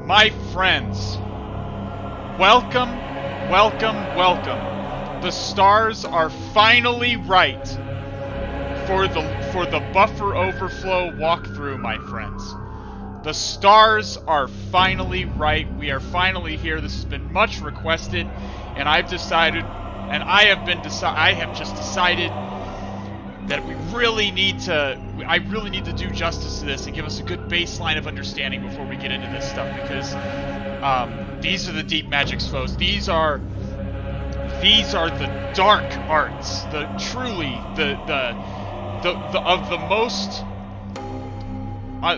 My friends, welcome, welcome, welcome. The stars are finally right for the buffer overflow walkthrough, my friends. The stars are finally right. We are finally here. This has been much requested, and I have just decided that I really need to do justice to this and give us a good baseline of understanding before we get into this stuff, because these are the deep magics, folks. These are the dark arts, the most I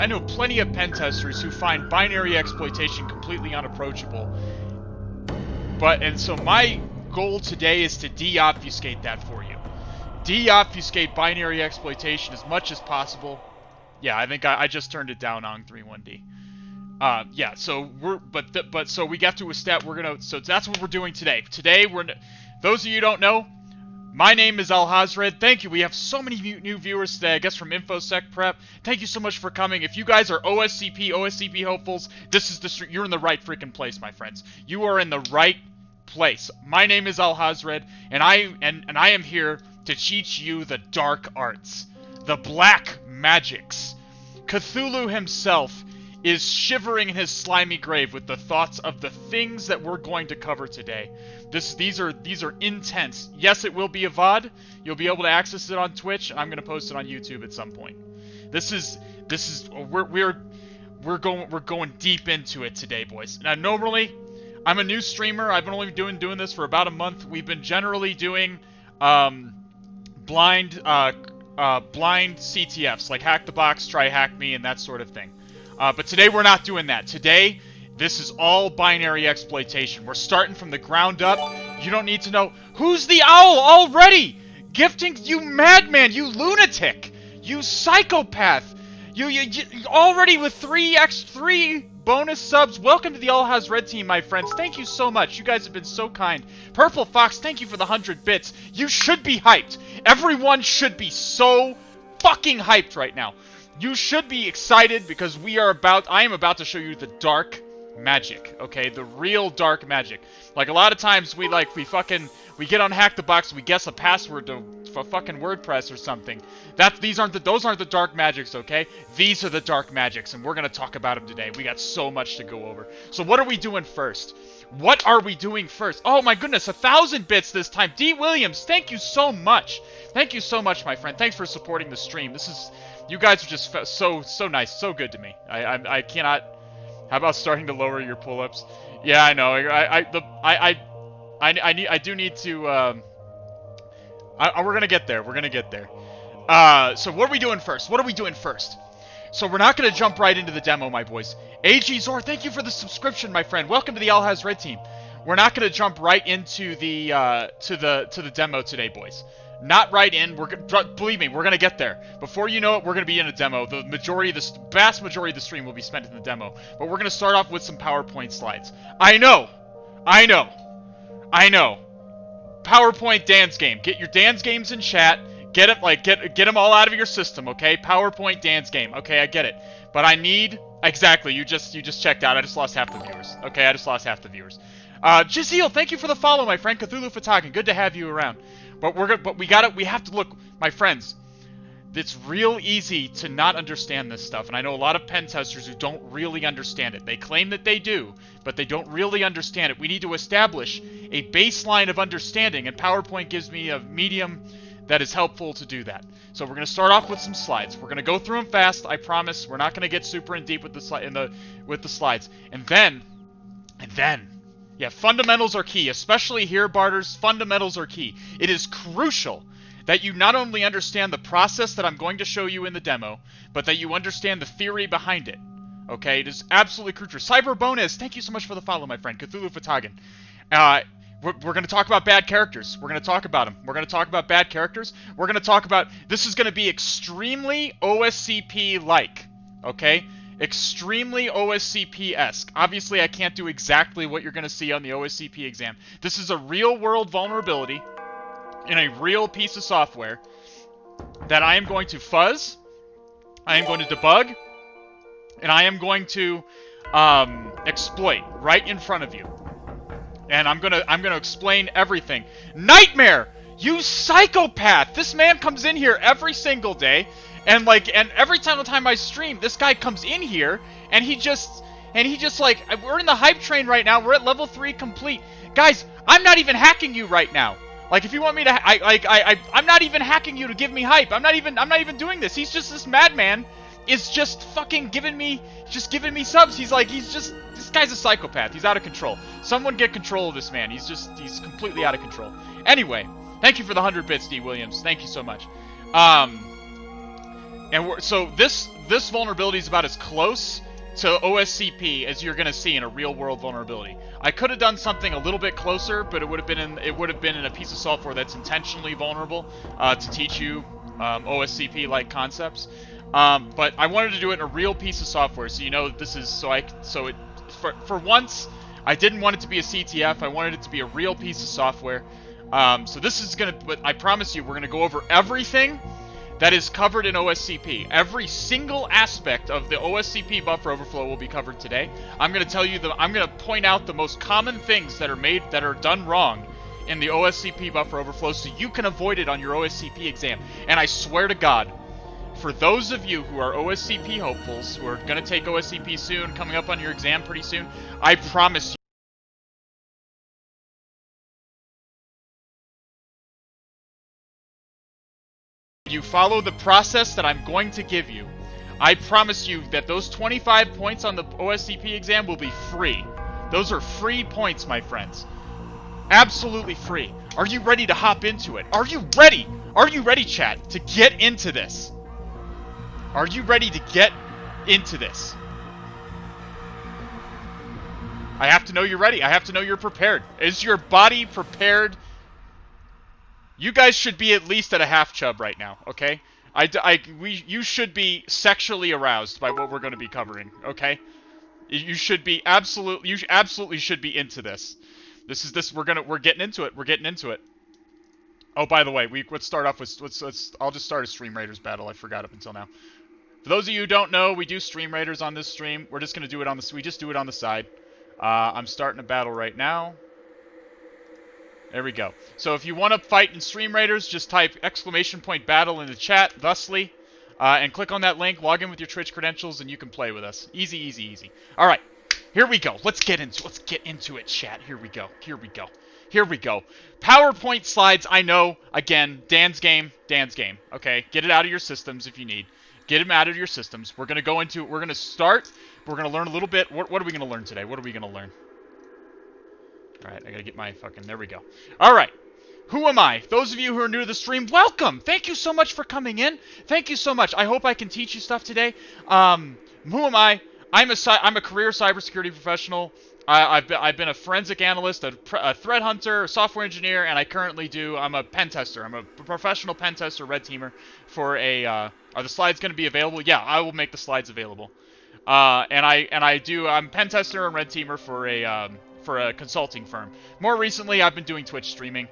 know plenty of pen testers who find binary exploitation completely unapproachable. And so my goal today is to de-obfuscate that for you. De-obfuscate binary exploitation as much as possible. Yeah, I think I just turned it down on 31D. Yeah, so so we got to a step so that's what we're doing today. Today those of you who don't know, my name is Alhazred. Thank you. We have so many new viewers today, I guess from InfoSec Prep. Thank you so much for coming. If you guys are OSCP hopefuls, you're in the right freaking place, my friends. You are in the right place. My name is Alhazred, and I am here to teach you the dark arts, the black magics. Cthulhu himself is shivering in his slimy grave with the thoughts of the things that we're going to cover today. These are intense. Yes, it will be a VOD. You'll be able to access it on Twitch. I'm going to post it on YouTube at some point. We're going deep into it today, boys. Now, normally, I'm a new streamer. I've been only doing this for about a month. We've been generally doing blind CTFs, like hack the box, try hack me, and that sort of thing. But today we're not doing that. Today, this is all binary exploitation. We're starting from the ground up. You don't need to know who's the owl already. Gifting, you madman, you lunatic, you psychopath. You already with 3 bonus subs. Welcome to the All Has Red team, my friends. Thank you so much. You guys have been so kind. Purple Fox, thank you for the 100 bits. You should be hyped. Everyone should be so fucking hyped right now. You should be excited because I am about to show you the dark magic, okay? The real dark magic. Like, a lot of times we get on Hack the Box, we guess a password for fucking WordPress or something. Those aren't the dark magics, okay? These are the dark magics, and we're gonna talk about them today. We got so much to go over. So what are we doing first? What are we doing first? Oh my goodness, 1,000 bits this time. D. Williams, thank you so much. Thank you so much, my friend. Thanks for supporting the stream. You guys are just so nice, so good to me. I cannot. How about starting to lower your pull-ups? Yeah, I know. I do need to. We're gonna get there. We're gonna get there. So what are we doing first? So we're not gonna jump right into the demo, my boys. AG Zor, thank you for the subscription, my friend. Welcome to the All Has Red team. We're not gonna jump right into the to the demo today, boys. Not right in. Believe me, we're gonna get there. Before you know it, we're gonna be in a demo. The vast majority of the stream will be spent in the demo. But we're gonna start off with some PowerPoint slides. I know. PowerPoint dance game. Get your dance games in chat. Get them all out of your system, okay? PowerPoint dance game. Okay, I get it. But I need exactly. You just checked out. I just lost half the viewers. Okay, I just lost half the viewers. Jazeel, thank you for the follow, my friend. Cthulhu Fatagan, good to have you around. But we have to look, my friends. It's real easy to not understand this stuff, and I know a lot of pen testers who don't really understand it. They claim that they do, but they don't really understand it. We need to establish a baseline of understanding, and PowerPoint gives me a medium that is helpful to do that. So we're going to start off with some slides. We're going to go through them fast. I promise. We're not going to get super in deep with the slides, and then. Yeah, fundamentals are key, especially here, Barters. Fundamentals are key. It is crucial that you not only understand the process that I'm going to show you in the demo, but that you understand the theory behind it. Okay, it is absolutely crucial. Cyber Bonus, thank you so much for the follow, my friend. Cthulhu Fatagan. We're going to talk about bad characters. We're going to talk about them. We're going to talk about bad characters. We're going to talk about... This is going to be extremely OSCP-like. Okay? Extremely OSCP-esque. Obviously, I can't do exactly what you're going to see on the OSCP exam. This is a real-world vulnerability in a real piece of software that I am going to fuzz, I am going to debug, and I am going to exploit right in front of you. And I'm gonna explain everything. Nightmare! You psychopath! This man comes in here every single day, and every time I stream, this guy comes in here, and he just like, we're in the hype train right now. We're at level 3 complete, guys. I'm not even hacking you right now. Like, if you want me to, I'm not even hacking you to give me hype. I'm not even doing this. He's just, this madman is just fucking giving me subs. This guy's a psychopath. He's out of control. Someone get control of this man. He's completely out of control. Anyway, thank you for the 100 bits, D. Williams. Thank you so much. So this vulnerability is about as close to OSCP as you're gonna see in a real world vulnerability. I could have done something a little bit closer, but it would have been in a piece of software that's intentionally vulnerable to teach you OSCP like concepts. But I wanted to do it in a real piece of software, so you know this is for once I didn't want it to be a CTF. I wanted it to be a real piece of software. So this is but I promise you, we're gonna go over everything that is covered in OSCP. Every single aspect of the OSCP buffer overflow will be covered today. I'm gonna point out the most common things that are done wrong in the OSCP buffer overflow, so you can avoid it on your OSCP exam. And I swear to God, for those of you who are OSCP hopefuls, who are going to take OSCP soon, coming up on your exam pretty soon, I promise you follow the process that I'm going to give you, I promise you that those 25 points on the OSCP exam will be free. Those are free points, my friends. Absolutely free. Are you ready to hop into it? Are you ready? Are you ready, chat, to get into this? Are you ready to get into this? I have to know you're ready. I have to know you're prepared. Is your body prepared? You guys should be at least at a half chub right now, okay? You should be sexually aroused by what we're going to be covering, okay? You should be you absolutely should be into this. We're getting into it. We're getting into it. Oh, by the way, let's start off with I'll just start a Stream Raiders battle. I forgot up until now. For those of you who don't know, we do Stream Raiders on this stream. We're just gonna do it we just do it on the side. I'm starting a battle right now. There we go. So if you want to fight in Stream Raiders, just type !battle in the chat, thusly, and click on that link, log in with your Twitch credentials, and you can play with us. Easy, easy, easy. All right, here we go. Let's get into it, chat. Here we go. Here we go. Here we go. PowerPoint slides, I know. Again, Dan's game. Okay, get it out of your systems if you need. Get them out of your systems. We're going to go into, we're going to start, we're going to learn a little bit. What are we going to learn today? What are we going to learn? All right, I got to get my there we go. All right. Who am I? Those of you who are new to the stream, welcome. Thank you so much for coming in. Thank you so much. I hope I can teach you stuff today. Who am I? I'm a career cybersecurity professional. I've been a forensic analyst, a threat hunter, a software engineer, and I'm a pen tester. I'm a professional pen tester, red teamer for are the slides going to be available? Yeah, I will make the slides available. I'm pen tester and red teamer for a consulting firm. More recently, I've been doing Twitch streaming.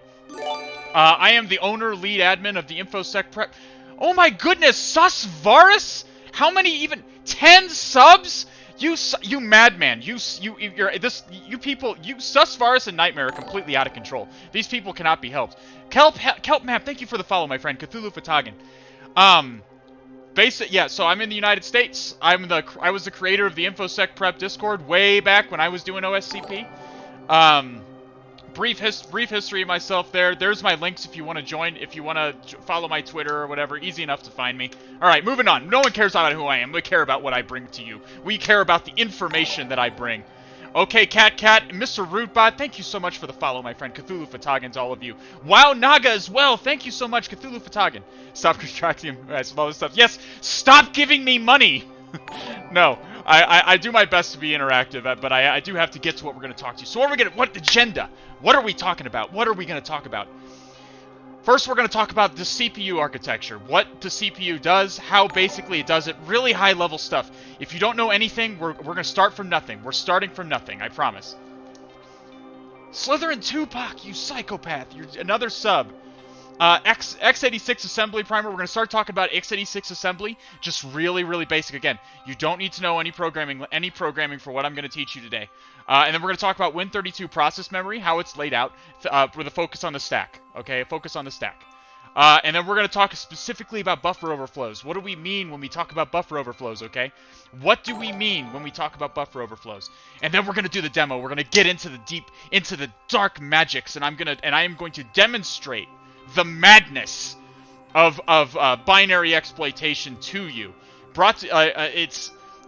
I am the owner, lead admin of the InfoSec Prep. Oh my goodness, Sus Varus? How many even? 10 subs? You madman. You people, Sus Varus and Nightmare are completely out of control. These people cannot be helped. Kelp Map, thank you for the follow, my friend. Cthulhu Fatagan. So I'm in the United States. I was the creator of the InfoSec Prep Discord way back when I was doing OSCP. Brief history of myself there. There's my links if you want to join, if you want to follow my Twitter or whatever. Easy enough to find me. All right, moving on. No one cares about who I am. We care about what I bring to you. We care about the information that I bring. Okay, Cat, Mr. Rootbot, thank you so much for the follow, my friend. Cthulhu Fatagan to all of you. Wow, Naga as well. Thank you so much, Cthulhu Fatagan. Stop distracting him with all this stuff. Yes, stop giving me money. No, I do my best to be interactive, but I do have to get to what we're going to talk to you. So what agenda? What are we talking about? What are we going to talk about? First, we're going to talk about the CPU architecture. What the CPU does, how basically it does it. Really high-level stuff. If you don't know anything, we're going to start from nothing. We're starting from nothing, I promise. Slytherin Tupac, you psychopath. You're another sub. x86 assembly primer. We're going to start talking about x86 assembly, just really, really basic. Again, you don't need to know any programming for what I'm going to teach you today. And then we're going to talk about Win32 process memory, how it's laid out, with a focus on the stack. Okay, a focus on the stack. And then we're going to talk specifically about buffer overflows. What do we mean when we talk about buffer overflows, okay? What do we mean when we talk about buffer overflows? And then we're going to do the demo. We're going to get into the dark magics, and I am going to demonstrate the madness of binary exploitation to you.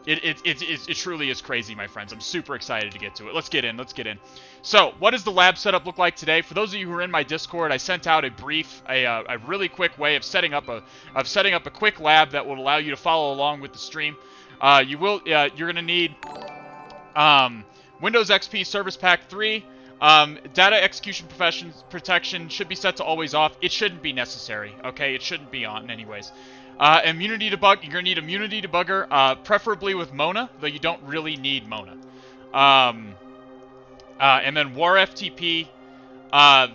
It truly is crazy, my friends. I'm super excited to get to it. Let's get in. So, what does the lab setup look like today? For those of you who are in my Discord, I sent out a really quick way of setting up a quick lab that will allow you to follow along with the stream. You're gonna need Windows XP Service Pack 3. Data execution protection should be set to always off. It shouldn't be necessary, okay? It shouldn't be on anyways. Immunity debug, you're going to need immunity debugger, preferably with Mona, though you don't really need Mona. And then War FTP,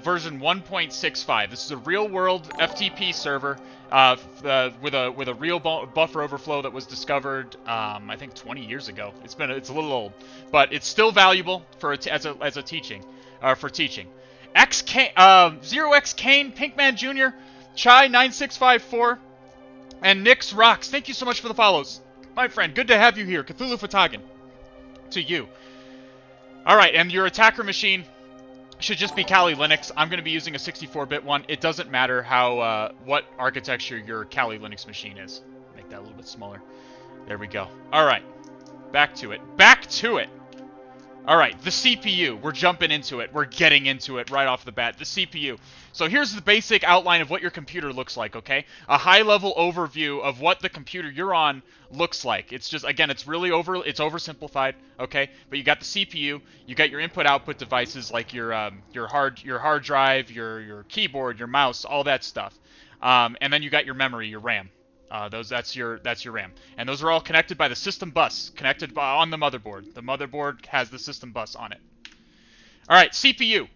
version 1.65. This is a real-world FTP server, with a real buffer overflow that was discovered, I think 20 years ago. It's a little old, but it's still valuable as a teaching, for teaching. 0x Kane, Pinkman Jr., Chai 9654, and Nix Rocks. Thank you so much for the follows, my friend. Good to have you here, Cthulhu Fatagan. To you. All right, and your attacker machine should just be Kali Linux. I'm going to be using a 64-bit one. It doesn't matter what architecture your Kali Linux machine is. Make that a little bit smaller. There we go. All right, back to it. All right, the CPU. We're jumping into it. We're getting into it right off the bat. The CPU. So here's the basic outline of what your computer looks like, okay? A high-level overview of what the computer you're on looks like. It's just, again, it's oversimplified, okay? But you got the CPU, you got your input-output devices like your hard drive, your keyboard, your mouse, all that stuff. And then you got your memory, your RAM. That's your RAM, and those are all connected by the system bus, on the motherboard. The motherboard has the system bus on it. All right, CPU.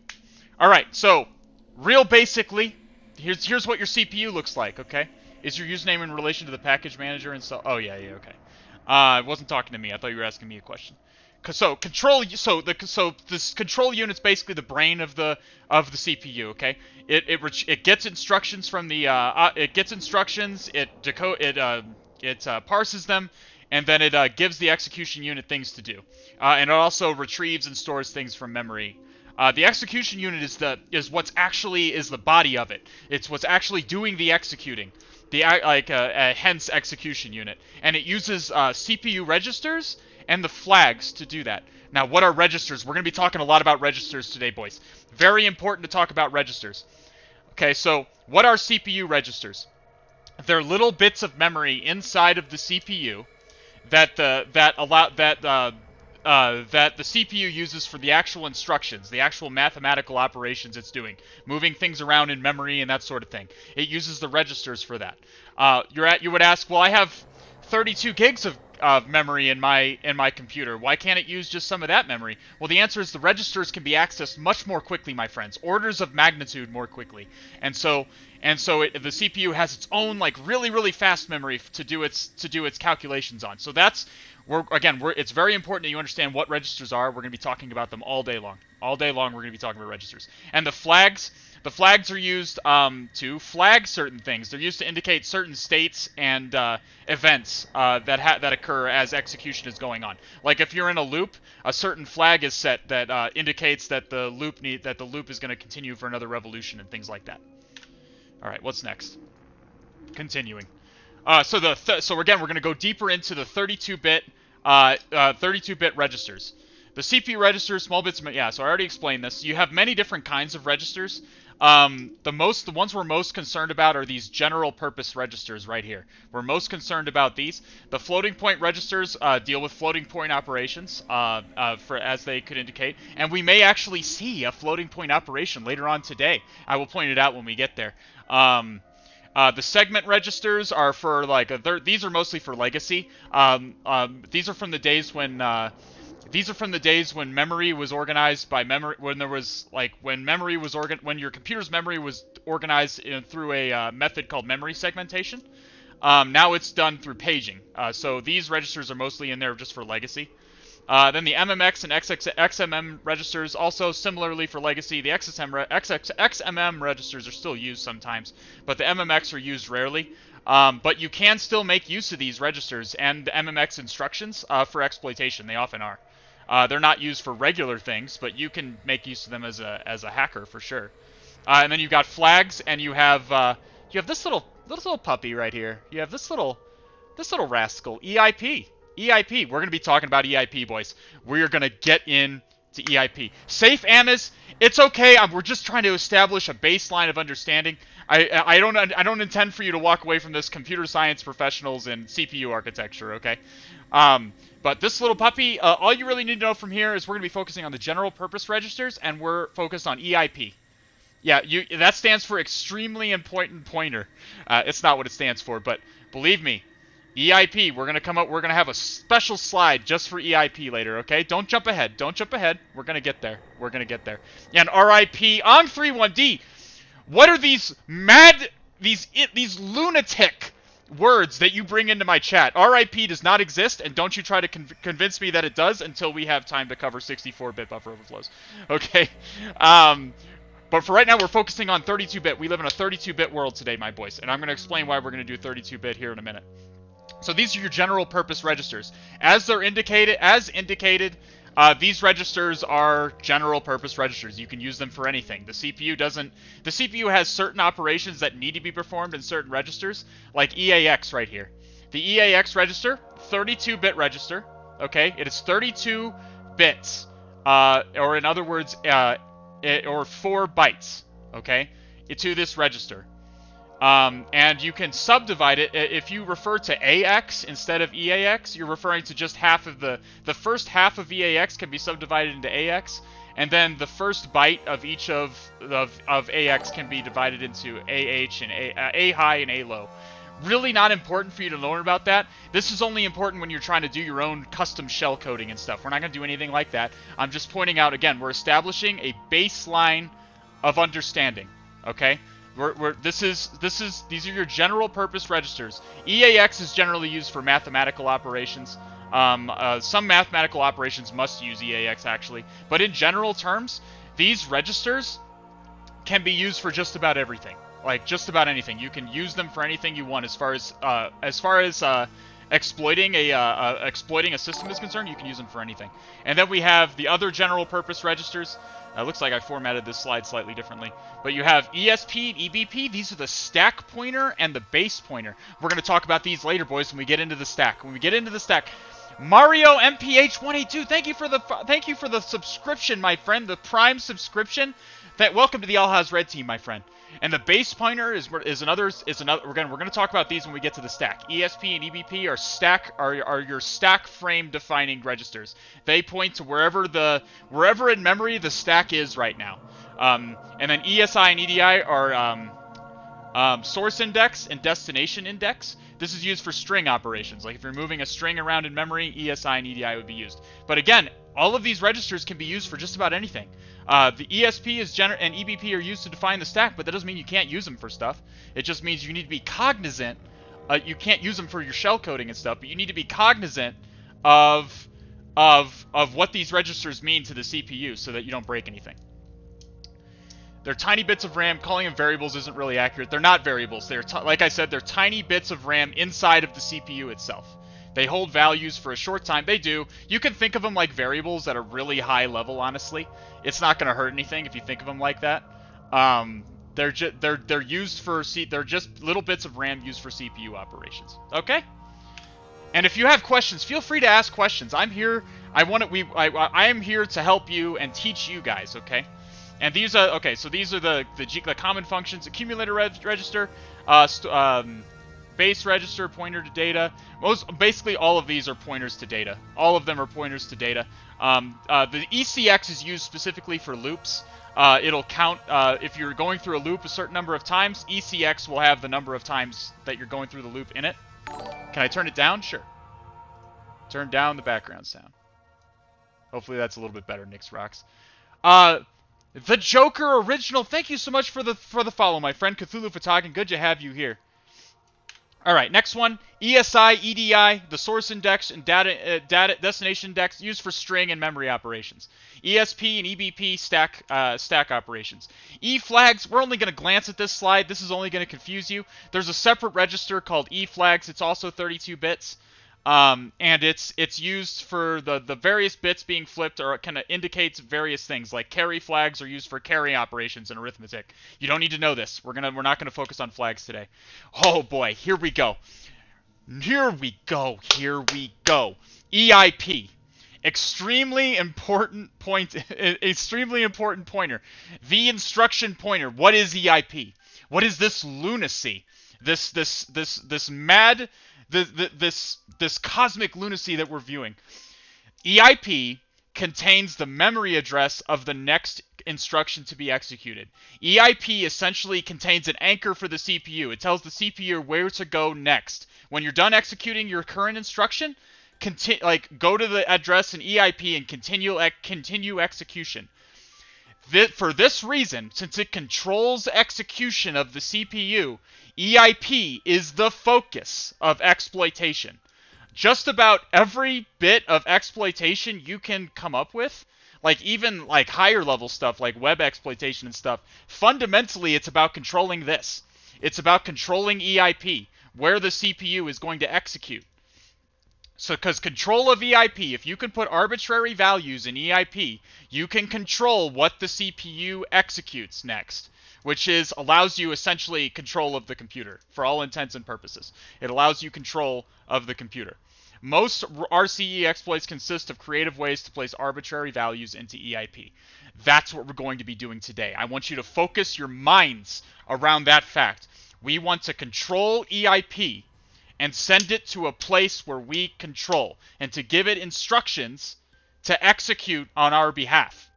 All right, so real basically, here's what your CPU looks like. Okay, is your username in relation to the package manager and so? Oh yeah, okay. It wasn't talking to me. I thought you were asking me a question. So this control unit's basically the brain of the CPU. Okay, it gets instructions from the it parses them, and then it gives the execution unit things to do, and it also retrieves and stores things from memory. The execution unit is the body of it. It's what's actually doing the executing. Hence execution unit, and it uses CPU registers and the flags to do that. Now, what are registers? We're going to be talking a lot about registers today, boys. Very important to talk about registers. Okay, so what are CPU registers? They're little bits of memory inside of the CPU that the CPU uses for the actual instructions, the actual mathematical operations it's doing, moving things around in memory and that sort of thing. It uses the registers for that. You would ask, well, I have 32 gigs of memory in my computer. Why can't it use just some of that memory? Well, the answer is the registers can be accessed much more quickly, my friends. Orders of magnitude more quickly. And so the CPU has its own really really fast memory to do its calculations on. So it's very important that you understand what registers are. We're going to be talking about them all day long. All day long we're going to be talking about registers. And the flags are used to flag certain things. They're used to indicate certain states and events that occur as execution is going on. Like if you're in a loop, a certain flag is set that indicates that the loop is going to continue for another revolution and things like that. All right, what's next? Continuing. So again, we're going to go deeper into the 32-bit registers. The CPU registers, small bits. Yeah, so I already explained this. You have many different kinds of registers. The ones we're most concerned about are these general-purpose registers right here. We're most concerned about these. The floating point registers deal with floating point operations, as they could indicate, and we may actually see a floating point operation later on today. I will point it out when we get there. The segment registers are for these are mostly for legacy. These are from the days when These are from the days when memory was organized by memory, when there was like when your computer's memory was organized through a method called memory segmentation. Now it's done through paging. So these registers are mostly in there just for legacy. Then the MMX and XMM registers, also similarly for legacy. The XMM registers are still used sometimes, but the MMX are used rarely. But you can still make use of these registers and the MMX instructions for exploitation. They often are. They're not used for regular things, but you can make use of them as a hacker for sure. And then you've got flags, and you have this little puppy right here. You have this little rascal, EIP. EIP. We're going to be talking about EIP, boys. We're going to get into EIP. Safe AMIS. It's okay. We're just trying to establish a baseline of understanding. I don't intend for you to walk away from this computer science professionals and CPU architecture, okay? But this little puppy, all you really need to know from here is we're going to be focusing on the general purpose registers, and we're focused on EIP. Yeah, that stands for extremely important pointer. It's not what it stands for, but believe me, EIP, we're gonna have a special slide just for EIP later, okay? Don't jump ahead. Don't jump ahead. We're gonna get there. We're gonna get there. And RIP on 31D. What are these these lunatic words that you bring into my chat? RIP does not exist, and don't you try to convince me that it does until we have time to cover 64-bit buffer overflows. Okay? But for right now, we're focusing on 32-bit. We live in a 32-bit world today, my boys, and I'm going to explain why we're going to do 32-bit here in a minute. So these are your general purpose registers. As indicated, these registers are general purpose registers. You can use them for anything. The CPU has certain operations that need to be performed in certain registers, like EAX right here. The EAX register, 32-bit register, okay? It is 32 bits, or in other words, or 4 bytes, okay, to this register. And you can subdivide it. If you refer to AX instead of EAX, you're referring to just half of the first half of EAX can be subdivided into AX, and then the first byte of each of AX can be divided into AH and A high and A low. Really not important for you to learn about that. This is only important when you're trying to do your own custom shell coding and stuff. We're not going to do anything like that. I'm just pointing out, again, we're establishing a baseline of understanding, okay? These are your general purpose registers. EAX is generally used for mathematical operations. Some mathematical operations must use EAX actually, but in general terms, these registers can be used for just about everything. Like just about anything. You can use them for anything you want. As far as exploiting a system is concerned, you can use them for anything. And then we have the other general purpose registers. Looks like I formatted this slide slightly differently. But you have ESP and EBP. These are the stack pointer and the base pointer. We're going to talk about these later, boys, when we get into the stack. When we get into the stack, Mario MPH182, thank you for the subscription, my friend, the Prime subscription. Welcome to the Alhaz Red team, my friend. And the base pointer is another. We're going to talk about these when we get to the stack. ESP and EBP are your stack frame defining registers. They point to wherever in memory the stack is right now. And then ESI and EDI are source index and destination index. This is used for string operations. Like if you're moving a string around in memory, ESI and EDI would be used. But again, all of these registers can be used for just about anything. The ESP and EBP are used to define the stack, but that doesn't mean you can't use them for stuff. It just means you need to be cognizant. You can't use them for your shell coding and stuff, but you need to be cognizant of what these registers mean to the CPU so that you don't break anything. They're tiny bits of RAM. Calling them variables isn't really accurate. They're not variables. Like I said, they're tiny bits of RAM inside of the CPU itself. They hold values for a short time. They do. You can think of them like variables at a really high level, honestly. It's not going to hurt anything if you think of them like that. They're just little bits of RAM used for CPU operations. Okay? And if you have questions, feel free to ask questions. I'm here. I am here to help you and teach you guys, okay? And these are so these are the common functions: accumulator register, base register, pointer to data. Basically all of these are pointers to data. All of them are pointers to data. The ECX is used specifically for loops. It'll count if you're going through a loop a certain number of times. ECX will have the number of times that you're going through the loop in it. Can I turn it down? Sure. Turn down the background sound. Hopefully that's a little bit better, Nyx Rocks. The Joker Original, thank you so much for the follow, my friend. Cthulhu Fatagan, good to have you here. All right, next one, ESI, EDI, the source index and data destination index used for string and memory operations. ESP and EBP stack operations. E-flags, we're only going to glance at this slide. This is only going to confuse you. There's a separate register called E-flags. It's also 32 bits. And it's used for the various bits being flipped, or it kind of indicates various things, like carry flags are used for carry operations in arithmetic. You don't need to know this. We're not gonna focus on flags today. Oh boy, here we go. Here we go. EIP. Extremely important point. Extremely important pointer. The instruction pointer. What is EIP? What is this lunacy? This mad. This cosmic lunacy that we're viewing. EIP contains the memory address of the next instruction to be executed. EIP essentially contains an anchor for the CPU. It tells the CPU where to go next. When you're done executing your current instruction, go to the address in EIP and continue execution. For this reason, since it controls execution of the CPU, EIP is the focus of exploitation. Just about every bit of exploitation you can come up with, even higher level stuff like web exploitation and stuff, fundamentally it's about controlling this. It's about controlling EIP, where the CPU is going to execute. So, because control of EIP, if you can put arbitrary values in EIP, you can control what the CPU executes next, which allows you essentially control of the computer, for all intents and purposes. It allows you control of the computer. Most RCE exploits consist of creative ways to place arbitrary values into EIP. That's what we're going to be doing today. I want you to focus your minds around that fact. We want to control EIP and send it to a place where we control, and to give it instructions to execute on our behalf.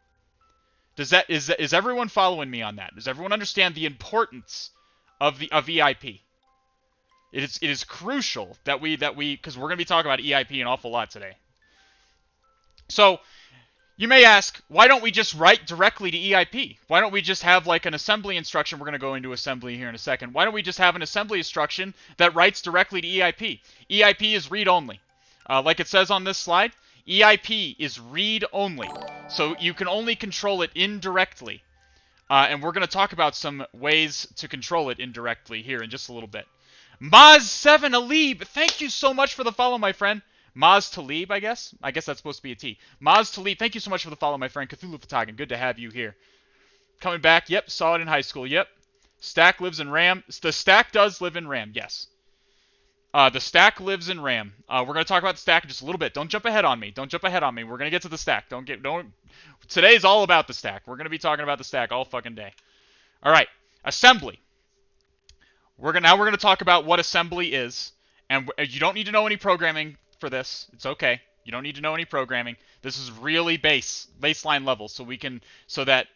Is everyone following me on that? Does everyone understand the importance of EIP? It is crucial that we because we're going to be talking about EIP an awful lot today. So you may ask, why don't we just write directly to EIP? Why don't we just have an assembly instruction? We're going to go into assembly here in a second. Why don't we just have an assembly instruction that writes directly to EIP? EIP is read-only. Like it says on this slide, EIP is read-only. So you can only control it indirectly. And we're going to talk about some ways to control it indirectly here in just a little bit. Maz7 Alib, thank you so much for the follow, my friend. Maz Talib, I guess. I guess that's supposed to be a T. Maz Talib, thank you so much for the follow, my friend. Cthulhu Fatagan, good to have you here. Coming back, yep, saw it in high school, yep. Stack lives in RAM. The stack does live in RAM, yes. The stack lives in RAM. We're going to talk about the stack in just a little bit. Don't jump ahead on me. We're going to get to the stack. Today's all about the stack. We're going to be talking about the stack all fucking day. All right, assembly. Now we're going to talk about what assembly is. And you don't need to know any programming for this. It's okay. You don't need to know any programming. This is really baseline level, so that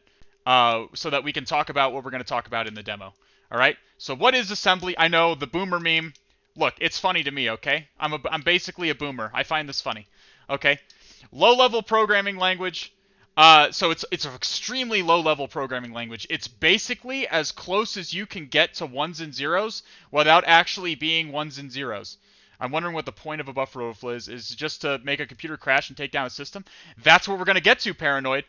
we can talk about what we're going to talk about in the demo. All right. So what is assembly? I know the boomer meme. Look, it's funny to me. Okay. I'm basically a boomer. I find this funny. Okay. Low-level programming language. So it's an extremely low-level programming language. It's basically as close as you can get to ones and zeros without actually being ones and zeros. I'm wondering what the point of a buffer overflow is just to make a computer crash and take down a system. That's what we're going to get to, Paranoid.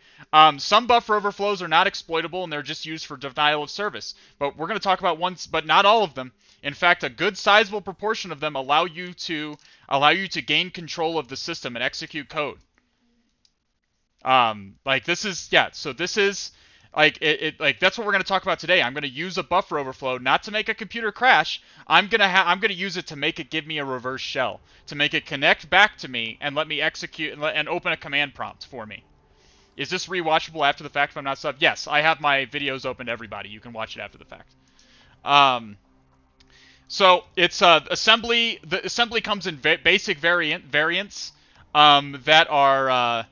Some buffer overflows are not exploitable and they're just used for denial of service. But we're going to talk about ones, but not all of them. In fact, a good sizable proportion of them allow you to gain control of the system and execute code. This is that's what we're going to talk about today. I'm going to use a buffer overflow not to make a computer crash. I'm going to use it to make it give me a reverse shell, to make it connect back to me and let me execute and open a command prompt for me. Is this rewatchable after the fact if I'm not subbed? Yes, I have my videos open to everybody. You can watch it after the fact. So it's assembly. The assembly comes in basic variants that are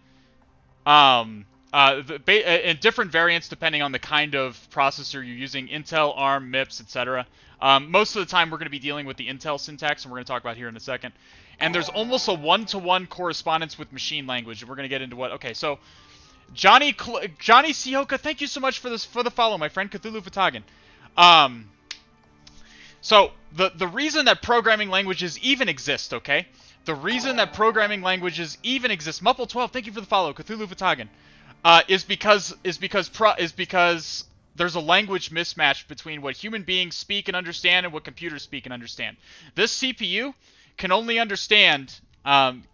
in different variants depending on the kind of processor you're using, Intel, ARM, MIPS, etc. Most of the time, we're going to be dealing with the Intel syntax, and we're going to talk about here in a second. And there's almost a one-to-one correspondence with machine language, and we're going to get into what. Okay, so Johnny Sioka, thank you so much for the follow, my friend Cthulhu Fatagan. So the reason that programming languages even exist, okay? The reason that programming languages even exist, Muffle12, thank you for the follow, Cthulhu Fatagan, is because there's a language mismatch between what human beings speak and understand and what computers speak and understand. This CPU can only understand ones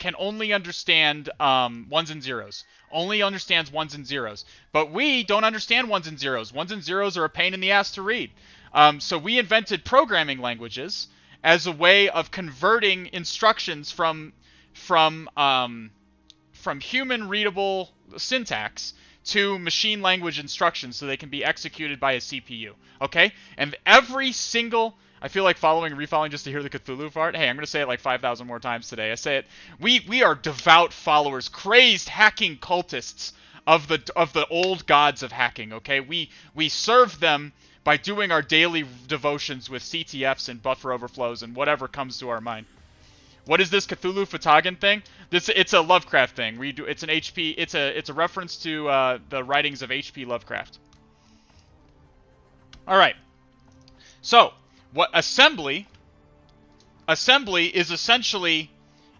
and zeros. Only understands ones and zeros. But we don't understand ones and zeros. Ones and zeros are a pain in the ass to read. So we invented programming languages as a way of converting instructions from human readable syntax to machine language instructions so they can be executed by a CPU. Okay? And every single... I feel like following and refollowing just to hear the Cthulhu part. Hey, I'm going to say it like 5,000 more times today. I say it. We are devout followers, crazed hacking cultists of the old gods of hacking, okay? We serve them by doing our daily devotions with CTFs and buffer overflows and whatever comes to our mind. What is this Cthulhu Fatagan thing? It's a Lovecraft thing. It's an HP. It's a reference to the writings of H.P. Lovecraft. All right. So what assembly is essentially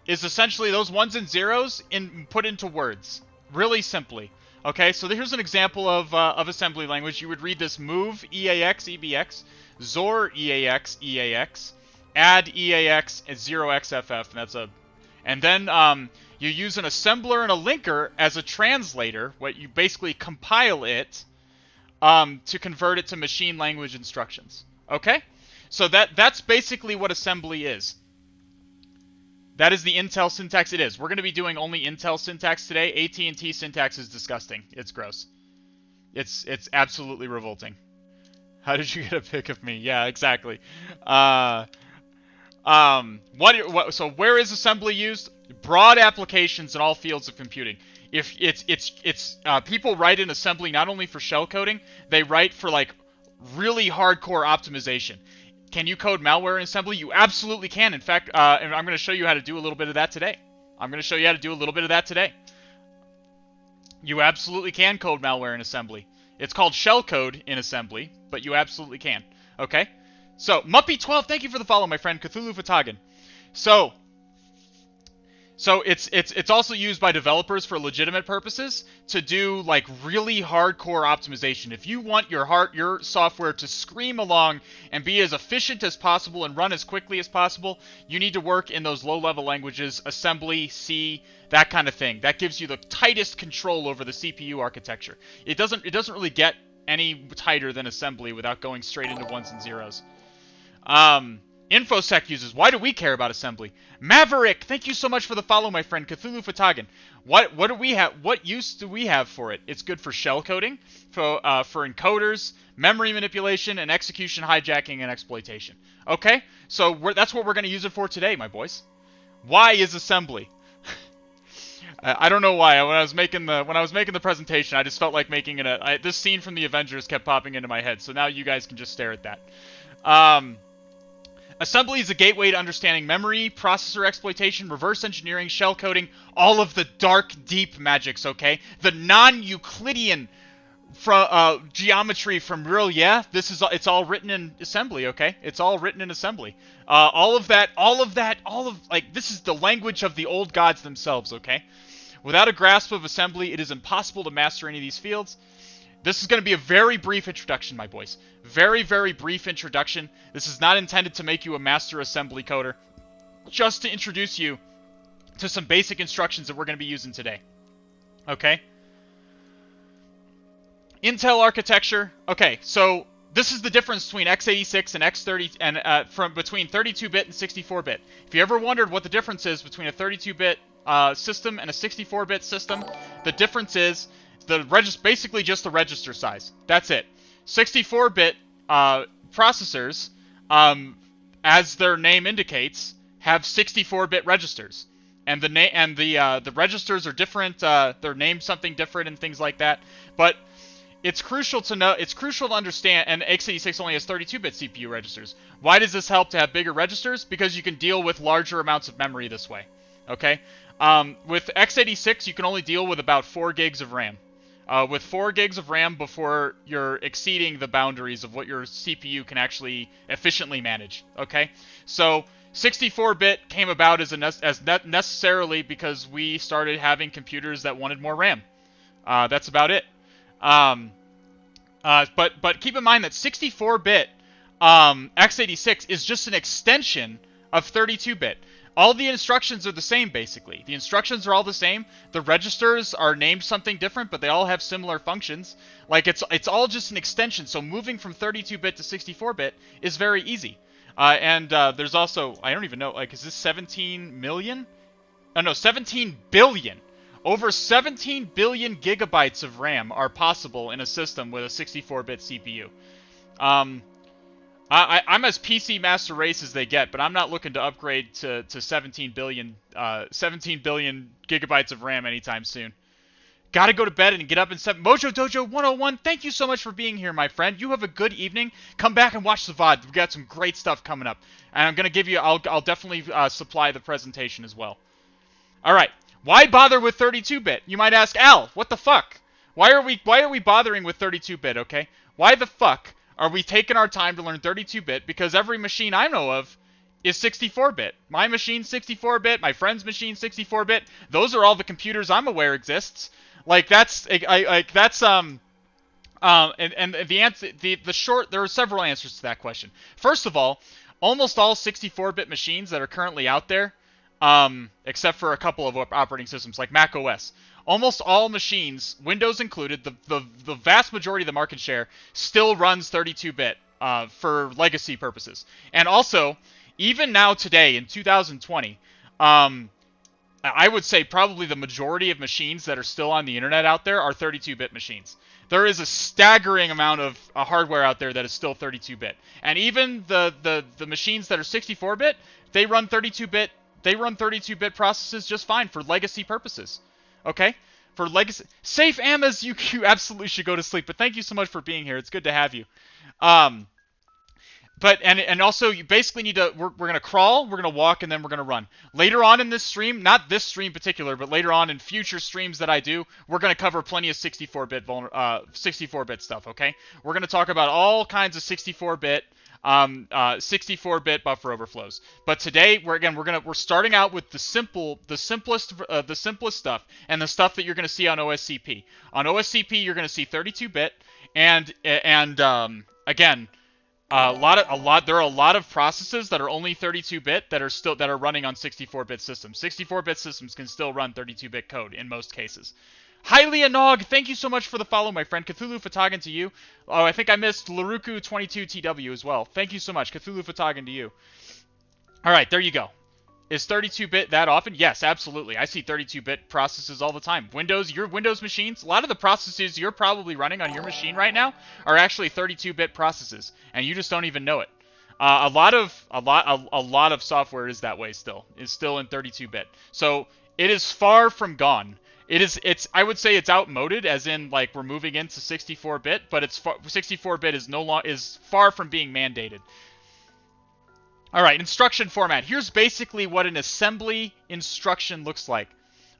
those ones and zeros put into words, really simply. Okay, so here's an example of assembly language. You would read this: move EAX EBX, XOR EAX EAX, add EAX and 0xFF, and then you use an assembler and a linker as a translator. What you basically compile it to convert it to machine language instructions. Okay. So that's basically what assembly is. That is the Intel syntax it is. We're going to be doing only Intel syntax today. AT&T syntax is disgusting. It's gross. It's absolutely revolting. How did you get a pic of me? Yeah, exactly. So where is assembly used? Broad applications in all fields of computing. If people write in assembly not only for shellcoding, they write for like really hardcore optimization. Can you code malware in assembly? You absolutely can. In fact, and I'm going to show you how to do a little bit of that today. You absolutely can code malware in assembly. It's called shellcode in assembly, but you absolutely can. Okay? So, Muppy12, thank you for the follow, my friend. Cthulhu Fatagan. So it's also used by developers for legitimate purposes to do like really hardcore optimization. If you want your software to scream along and be as efficient as possible and run as quickly as possible, you need to work in those low-level languages, assembly, C, that kind of thing. That gives you the tightest control over the CPU architecture. It doesn't really get any tighter than assembly without going straight into ones and zeros. InfoSec uses. Why do we care about assembly? Maverick, thank you so much for the follow, my friend. Cthulhu Fatagan. What do we have? What use do we have for it? It's good for shellcoding, for encoders, memory manipulation, and execution hijacking and exploitation. Okay, so that's what we're going to use it for today, my boys. Why is assembly? I don't know why. When I was making the presentation, I just felt like making it this scene from the Avengers kept popping into my head. So now you guys can just stare at that. Assembly is a gateway to understanding memory, processor exploitation, reverse engineering, shellcoding, all of the dark, deep magics, okay? The non-Euclidean geometry from real, it's all written in assembly, okay? It's all written in assembly. This is the language of the old gods themselves, okay? Without a grasp of assembly, it is impossible to master any of these fields. This is going to be a very brief introduction, my boys. Very, very brief introduction. This is not intended to make you a master assembly coder. Just to introduce you to some basic instructions that we're going to be using today. Okay? Intel architecture. Okay, so this is the difference between x86 and x30 and between 32-bit and 64-bit. If you ever wondered what the difference is between a 32-bit system and a 64-bit system, the difference is basically just the register size. That's it. 64-bit processors, as their name indicates, have 64-bit registers, and the registers are different. They're named something different and things like that. But it's crucial to know, it's crucial to understand, and x86 only has 32-bit CPU registers. Why does this help to have bigger registers? Because you can deal with larger amounts of memory this way, okay? With x86, you can only deal with about 4 gigs of RAM. With 4 gigs of RAM before you're exceeding the boundaries of what your CPU can actually efficiently manage, okay? So 64-bit came about as necessarily because we started having computers that wanted more RAM. That's about it. But keep in mind that 64-bit x86 is just an extension of 32-bit. All the instructions are the same, basically. The instructions are all the same. The registers are named something different, but they all have similar functions. Like, it's all just an extension, so moving from 32-bit to 64-bit is very easy. There's also, I don't even know, like, is this 17 million? Oh, no, 17 billion. Over 17 billion gigabytes of RAM are possible in a system with a 64-bit CPU. I'm as PC master race as they get, but I'm not looking to upgrade to 17 billion gigabytes of RAM anytime soon. Gotta go to bed and get up in 7. Mojo Dojo 101, thank you so much for being here, my friend. You have a good evening. Come back and watch the VOD. We've got some great stuff coming up. And I'm gonna give you, I'll definitely supply the presentation as well. Alright, why bother with 32-bit? You might ask, Al, what the fuck? Why are we bothering with 32-bit, okay? Why the fuck are we taking our time to learn 32-bit? Because every machine I know of is 64-bit. My machine's 64-bit, my friend's machine's 64-bit. Those are all the computers I'm aware exists. Like, that's the answer, the short, there are several answers to that question. First of all, almost all 64-bit machines that are currently out there, except for a couple of operating systems like Mac OS, almost all machines, Windows included, the vast majority of the market share still runs 32-bit for legacy purposes. And also, even now today in 2020, I would say probably the majority of machines that are still on the internet out there are 32-bit machines. There is a staggering amount of hardware out there that is still 32-bit. And even the machines that are 64-bit, they run 32-bit processes just fine for legacy purposes. Okay? For legacy, safe Amas, you absolutely should go to sleep. But thank you so much for being here. It's good to have you. But also you basically need to, we're gonna crawl, we're gonna walk, and then we're gonna run. Later on in this stream, not this stream in particular, but later on in future streams that I do, we're gonna cover plenty of 64-bit stuff. Okay? We're gonna talk about all kinds of 64-bit. 64-bit buffer overflows. But today we're starting out with the simplest stuff, and the stuff that you're going to see on OSCP. On OSCP, you're going to see 32-bit, and again, there are a lot of processes that are only 32-bit that are running on 64-bit systems. 64-bit systems can still run 32-bit code in most cases. Highly Anog, thank you so much for the follow, my friend. Cthulhu Fatagan to you. Oh, I think I missed Laruku22TW as well. Thank you so much. Cthulhu Fatagan to you. Alright, there you go. Is 32-bit that often? Yes, absolutely. I see 32-bit processes all the time. Your Windows machines, a lot of the processes you're probably running on your machine right now are actually 32-bit processes, and you just don't even know it. A lot of software is that way still. Is still in 32-bit. So it is far from gone. I would say it's outmoded, as in, like, we're moving into 64-bit, but 64-bit is far from being mandated. Alright, instruction format. Here's basically what an assembly instruction looks like.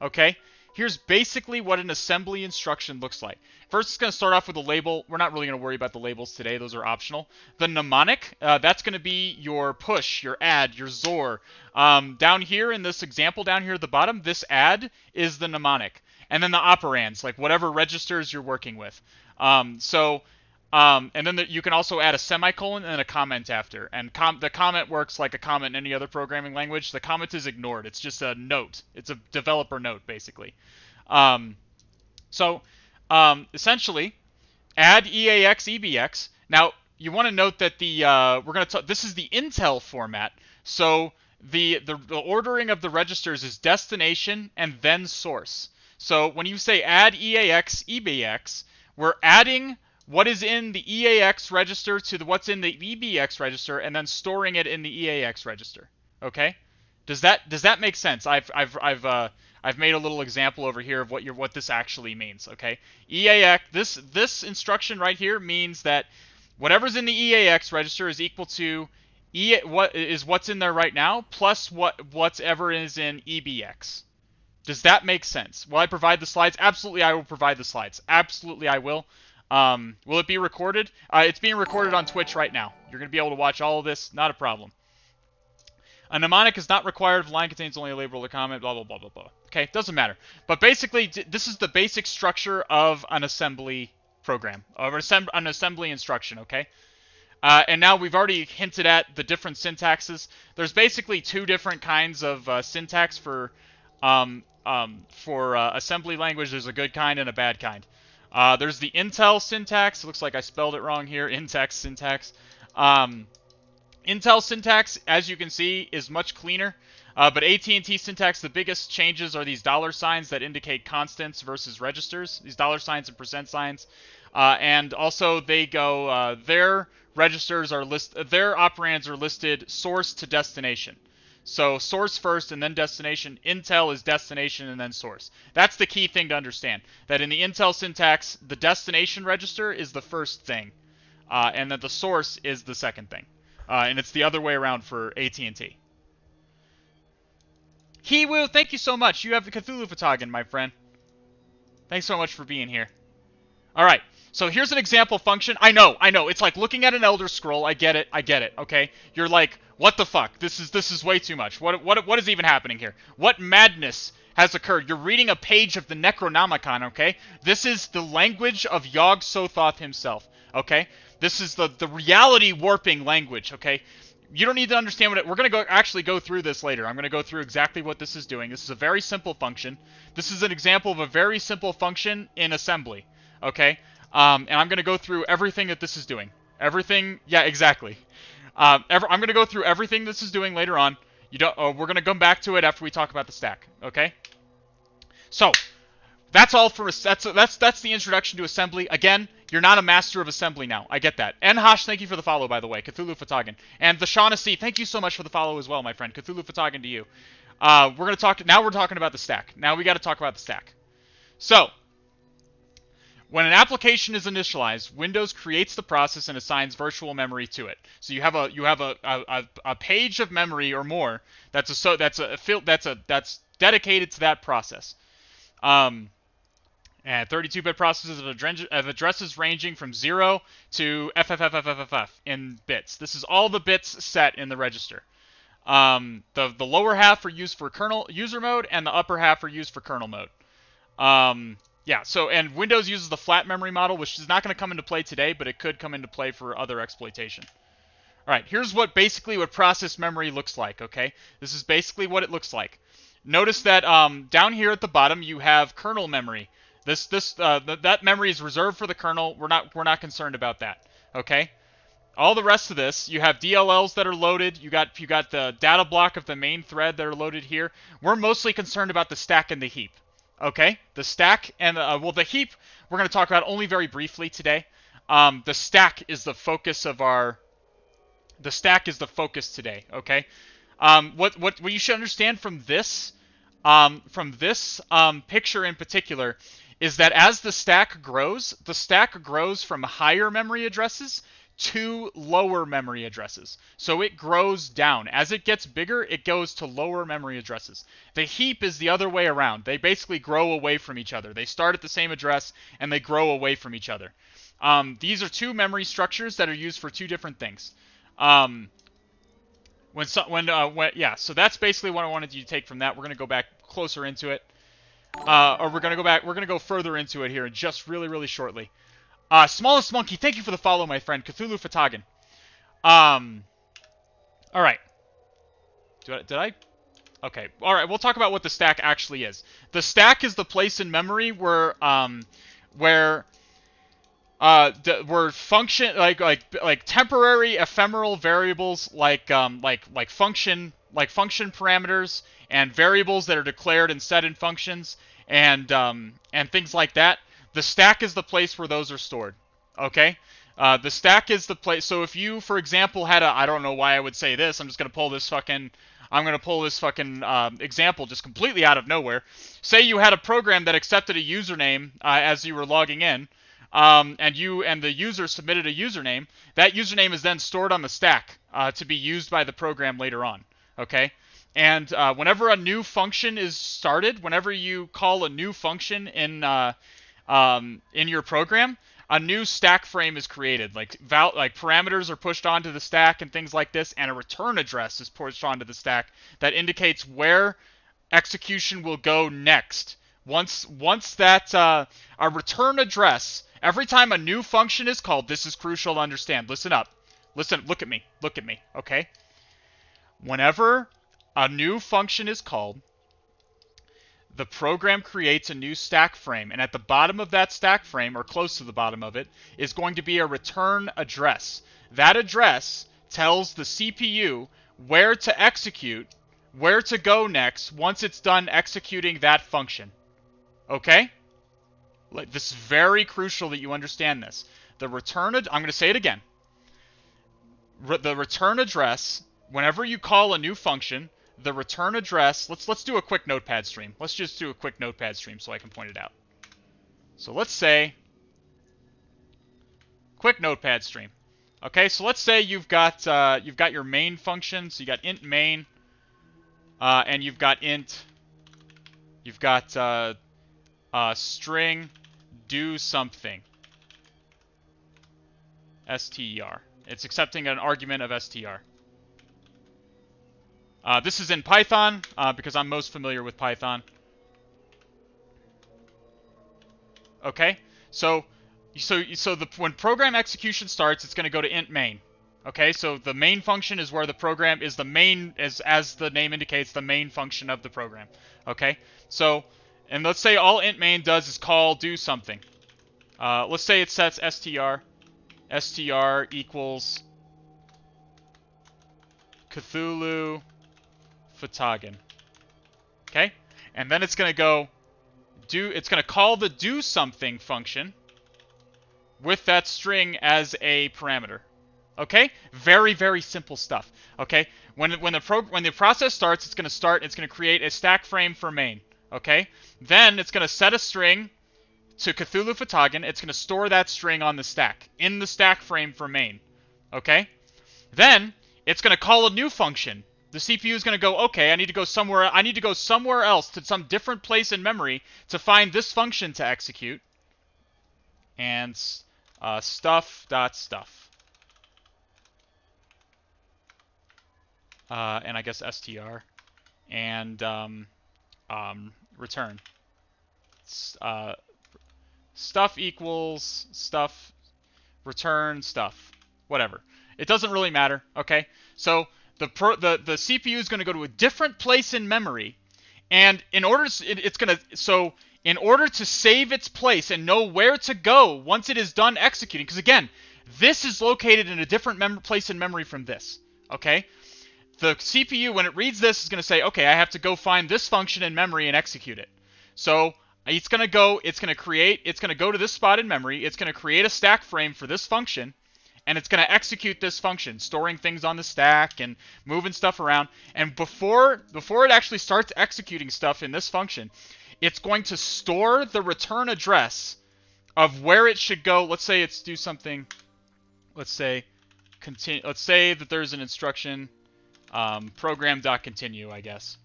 Okay? Here's basically what an assembly instruction looks like. First, it's going to start off with a label. We're not really going to worry about the labels today. Those are optional. The mnemonic, that's going to be your push, your add, your XOR. Down here in this example down here at the bottom, this add is the mnemonic. And then the operands, like whatever registers you're working with. And then you can also add a semicolon and a comment after. And the comment works like a comment in any other programming language. The comment is ignored. It's just a note. It's a developer note, basically. Essentially, add EAX EBX. Now, you want to note that this is the Intel format. So the ordering of the registers is destination and then source. So when you say add EAX EBX, we're adding what is in the EAX register to what's in the EBX register, and then storing it in the EAX register. Okay? Does that make sense? I've made a little example over here of what this actually means. Okay, EAX. This instruction right here means that whatever's in the EAX register is equal to what's in there right now plus whatever is in EBX. Does that make sense? Will I provide the slides? Absolutely, I will provide the slides. Absolutely, I will. Will it be recorded? It's being recorded on Twitch right now. You're going to be able to watch all of this. Not a problem. A mnemonic is not required if the line contains only a label or comment, blah, blah, blah, blah, blah. Okay, doesn't matter. But basically, this is the basic structure of an assembly program, of an assembly instruction, okay? And now we've already hinted at the different syntaxes. There's basically two different kinds of syntax for assembly language. There's a good kind and a bad kind. There's the Intel syntax. It looks like I spelled it wrong here. Intex syntax. Intel syntax, as you can see, is much cleaner. But AT&T syntax, the biggest changes are these dollar signs that indicate constants versus registers. These dollar signs and percent signs. And also they go, their registers are their operands are listed source to destination. So source first and then destination. Intel is destination and then source. That's the key thing to understand. That in the Intel syntax, the destination register is the first thing. And that the source is the second thing. And it's the other way around for AT&T. Hiwu, thank you so much. You have the Cthulhu Photogin, my friend. Thanks so much for being here. All right, so here's an example function. I know. It's like looking at an Elder Scroll. I get it. Okay, you're like, what the fuck? This is way too much. What is even happening here? What madness has occurred? You're reading a page of the Necronomicon. Okay, this is the language of Yog Sothoth himself. Okay. This is the reality warping language, okay? You don't need to understand what we're going to actually go through this later. I'm going to go through exactly what this is doing. This is a very simple function. This is an example of a very simple function in assembly, okay? And I'm going to go through everything that this is doing. Everything, yeah, exactly. I'm going to go through everything this is doing later on. We're going to come back to it after we talk about the stack, okay? So, that's all for that's the introduction to assembly. Again, you're not a master of assembly now. I get that. And Hosh, thank you for the follow, by the way. Cthulhu Photogin. And the Shaughnessy, thank you so much for the follow as well, my friend. Cthulhu Photogin to you. We're talking about the stack. Now we got to talk about the stack. So, when an application is initialized, Windows creates the process and assigns virtual memory to it. So you have a page of memory or more that's dedicated to that process. And 32-bit processes of addresses ranging from 0 to FFFFFF in bits. This is all the bits set in the register. The lower half are used for kernel user mode, and the upper half are used for kernel mode. Yeah, so, and Windows uses the flat memory model, which is not going to come into play today, but it could come into play for other exploitation. All right, here's what process memory looks like, okay? This is basically what it looks like. Notice that down here at the bottom, you have kernel memory. That memory is reserved for the kernel. We're not concerned about that. Okay. All the rest of this, you have DLLs that are loaded. You got the data block of the main thread that are loaded here. We're mostly concerned about the stack and the heap. Okay. The stack and the heap we're going to talk about only very briefly today. The stack is the focus of our. The stack is the focus today. Okay. What you should understand from this picture in particular is that as the stack grows from higher memory addresses to lower memory addresses. So it grows down. As it gets bigger, it goes to lower memory addresses. The heap is the other way around. They basically grow away from each other. They start at the same address and they grow away from each other. These are two memory structures that are used for two different things. So that's basically what I wanted you to take from that. We're going to go back closer into it. We're going to go further into it here just really, really shortly. Smallest Monkey, thank you for the follow, my friend. Cthulhu Photogin. All right. Did I? Okay. All right, we'll talk about what the stack actually is. The stack is the place in memory where function like temporary ephemeral variables like function parameters and variables that are declared and set in functions and things like that. The stack is the place where those are stored. Okay, The stack is the place. So if you, for example, had a, I don't know why I would say this. I'm just gonna pull this fucking, example just completely out of nowhere. Say you had a program that accepted a username as you were logging in, and the user submitted a username. That username is then stored on the stack to be used by the program later on. Okay. And whenever a new function is started, whenever you call a new function in your program, a new stack frame is created. Like parameters are pushed onto the stack and things like this, and a return address is pushed onto the stack that indicates where execution will go next. Once that a return address, every time a new function is called, this is crucial to understand. Listen up. Listen, look at me, okay? Whenever a new function is called, the program creates a new stack frame, and at the bottom of that stack frame, or close to the bottom of it, is going to be a return address. That address tells the CPU where to execute, where to go next once it's done executing that function. Okay? This is very crucial that you understand this. I'm going to say it again. The return address, whenever you call a new function, the return address, let's do a quick notepad stream. Let's just do a quick notepad stream so I can point it out. So let's say, quick notepad stream. Okay, so let's say you've got your main function. So you got int main, and you've got string do something, str. It's accepting an argument of str. This is in Python, because I'm most familiar with Python. Okay, so when program execution starts, it's going to go to int main. Okay, so the main function is where the program is the main, as the name indicates, the main function of the program. Okay, so, and let's say all int main does is call do something. Let's say it sets str equals Cthulhu Fatagan. Okay? And then it's going to call the do something function with that string as a parameter. Okay? Very, very simple stuff. Okay? When the process starts, it's going to create a stack frame for main. Okay? Then it's going to set a string to Cthulhu Fatagan. It's going to store that string on the stack, in the stack frame for main. Okay? Then it's going to call a new function. The CPU is going to go, okay, I need to go somewhere else, to some different place in memory to find this function to execute. And stuff. And I guess str. And return. Stuff equals stuff, return stuff. Whatever. It doesn't really matter, okay? So the CPU is going to go to a different place in memory, and in order to save its place and know where to go once it is done executing, because again, this is located in a different place in memory from this, okay? The CPU, when it reads this, is going to say, okay, I have to go find this function in memory and execute it. So it's going to go to this spot in memory, it's going to create a stack frame for this function, and it's going to execute this function, storing things on the stack and moving stuff around. And before it actually starts executing stuff in this function, it's going to store the return address of where it should go. Let's say it's do something. Let's say continue. Let's say that there's an instruction, program.continue, I guess.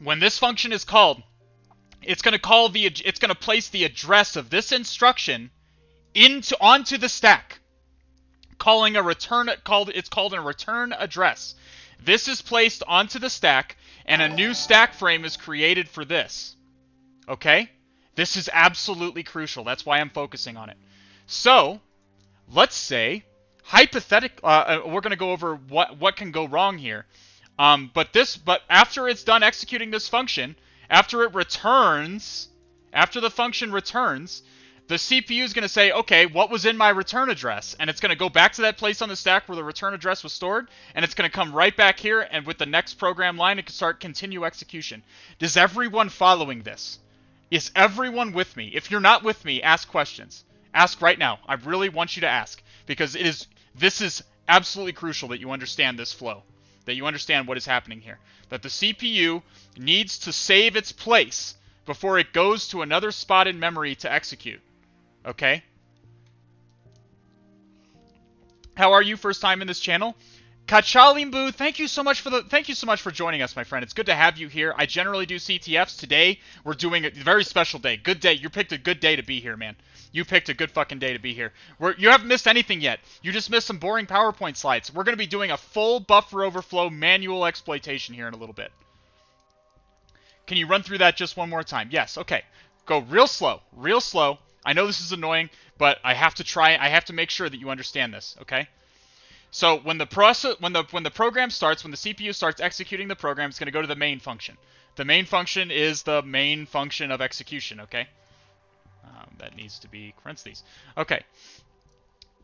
When this function is called, it's going to place the address of this instruction onto the stack, calling a return. It's called a return address. This is placed onto the stack, and a new stack frame is created for this. Okay, this is absolutely crucial. That's why I'm focusing on it. So, let's say hypothetically, we're going to go over what can go wrong here. But after it's done executing this function, after the function returns, the CPU is going to say, okay, what was in my return address? And it's going to go back to that place on the stack where the return address was stored, and it's going to come right back here, and with the next program line, it can start continue execution. Is everyone following this? Is everyone with me? If you're not with me, ask questions. Ask right now. I really want you to ask, because this is absolutely crucial that you understand this flow, that you understand what is happening here. That the CPU needs to save its place before it goes to another spot in memory to execute. Okay? How are you? First time in this channel? Kachalimbu, thank you so much for joining us, my friend. It's good to have you here. I generally do CTFs. Today, we're doing a very special day. Good day. You picked a good day to be here, man. You picked a good fucking day to be here. You haven't missed anything yet. You just missed some boring PowerPoint slides. We're going to be doing a full buffer overflow manual exploitation here in a little bit. Can you run through that just one more time? Yes, okay. Go real slow, real slow. I know this is annoying, but I have to make sure that you understand this, okay? So when the program starts, when the CPU starts executing the program, it's going to go to the main function. The main function is the main function of execution, okay? That needs to be parentheses. Okay.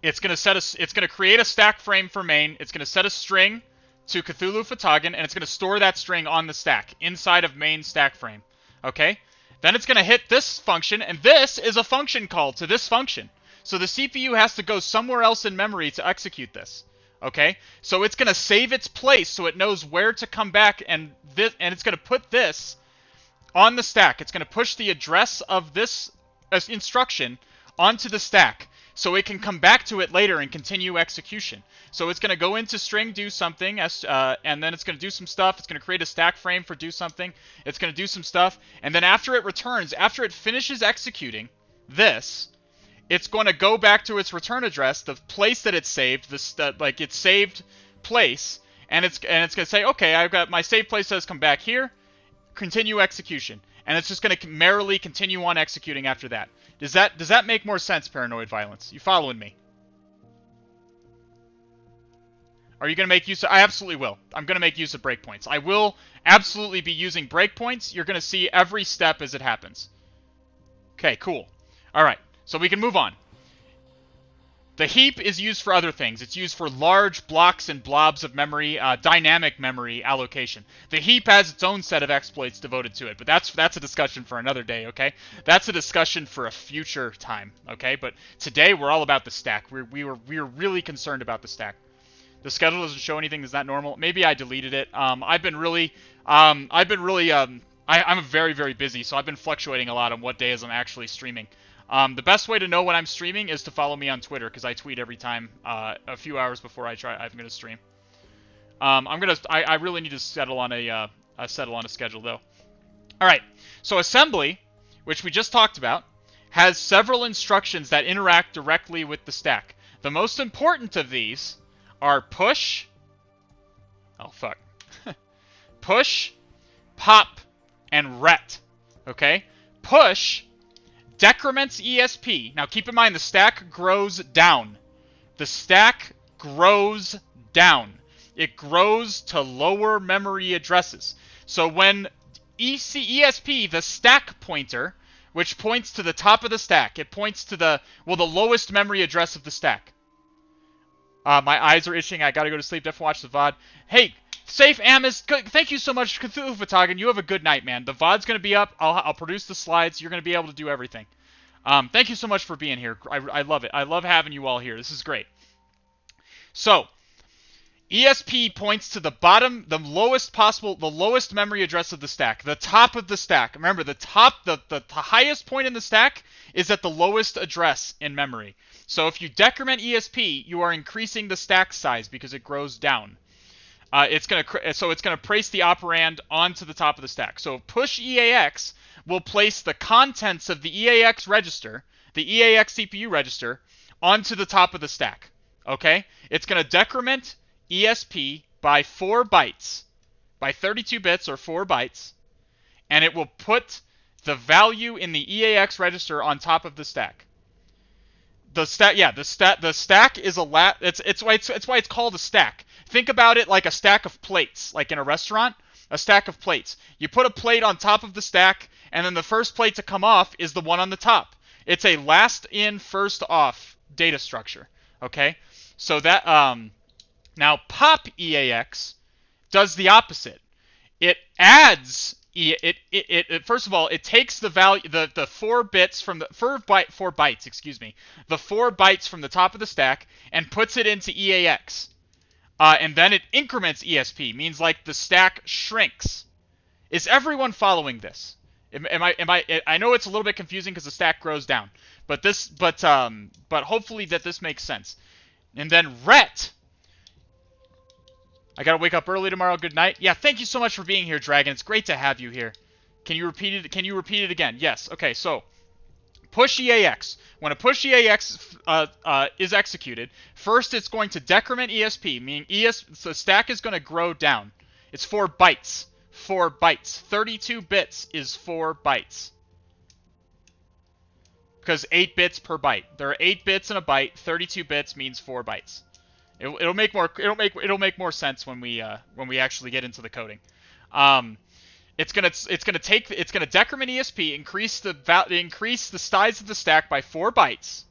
It's going to create a stack frame for main. It's going to set a string to Cthulhu Fhtagn, and it's going to store that string on the stack inside of main stack frame. Okay? Then it's going to hit this function, and this is a function call to this function. So the CPU has to go somewhere else in memory to execute this. Okay? So it's going to save its place so it knows where to come back, and it's going to put this on the stack. It's going to push the address of this instruction onto the stack so it can come back to it later and continue execution. So it's going to go into string do something, and then it's going to do some stuff. It's going to create a stack frame for do something. It's going to do some stuff, and then after it returns, after it finishes executing this, it's going to go back to its return address, the place that it's saved, like its saved place, and it's going to say, okay, I've got my saved place says come back here, continue execution, and it's just going to merrily continue on executing after that. Does that make more sense, Paranoid Violence? You following me? Are you going to make use of... I absolutely will. I'm going to make use of breakpoints. I will absolutely be using breakpoints. You're going to see every step as it happens. Okay, cool. All right, so we can move on. The heap is used for other things. It's used for large blocks and blobs of memory, dynamic memory allocation. The heap has its own set of exploits devoted to it, but that's a discussion for another day, okay? That's a discussion for a future time, okay? But today we're all about the stack. We were really concerned about the stack. The schedule doesn't show anything that's not normal. Maybe I deleted it. I'm very, very busy, so I've been fluctuating a lot on what days I'm actually streaming. The best way to know when I'm streaming is to follow me on Twitter, because I tweet every time, a few hours before I'm going to stream. I really need to settle on a schedule though. All right. So assembly, which we just talked about, has several instructions that interact directly with the stack. The most important of these are push. Oh fuck. Push, pop, and ret. Okay. Push decrements ESP. Now keep in mind the stack grows down. The stack grows down. It grows to lower memory addresses. So when ESP, the stack pointer, which points to the top of the stack, it points to the lowest memory address of the stack. My eyes are itching. I gotta go to sleep. Definitely watch the VOD. Hey, Safe Amis, thank you so much, Cthulhu Fhtagn. You have a good night, man. The VOD's gonna be up. I'll produce the slides. You're gonna be able to do everything. Thank you so much for being here. I love it. I love having you all here. This is great. So, ESP points to the bottom, the lowest memory address of the stack, the top of the stack. Remember, the highest point in the stack is at the lowest address in memory. So if you decrement ESP, you are increasing the stack size because it grows down. It's gonna place the operand onto the top of the stack. So push EAX will place the contents of the EAX register, the EAX CPU register, onto the top of the stack. Okay? It's gonna decrement ESP by 4 bytes, by 32 bits or 4 bytes, and it will put the value in the EAX register on top of the stack. The stack is it's why it's called a stack. Think about it like a stack of plates, like in a restaurant, a stack of plates. You put a plate on top of the stack, and then the first plate to come off is the one on the top. It's a last in, first off data structure. Okay? So that now pop EAX does the opposite. It adds first of all, it takes the value, the 4 bits from the 4 bytes, excuse me, the 4 bytes from the top of the stack and puts it into EAX, and then it increments ESP, means like the stack shrinks. Is everyone following this? I know it's a little bit confusing because the stack grows down, but hopefully that this makes sense. And then ret. I gotta wake up early tomorrow. Good night. Yeah, thank you so much for being here, Dragon. It's great to have you here. Can you repeat it? Can you repeat it again? Yes. Okay. So, push EAX. When a push EAX is executed, first it's going to decrement ESP, meaning the stack is going to grow down. It's 4 bytes. 4 bytes. 32 bits is 4 bytes. Because 8 bits per byte. There are 8 bits in a byte. 32 bits means 4 bytes. It'll make more sense when we actually get into the coding. It's gonna decrement ESP, increase the size of the stack by 4 bytes,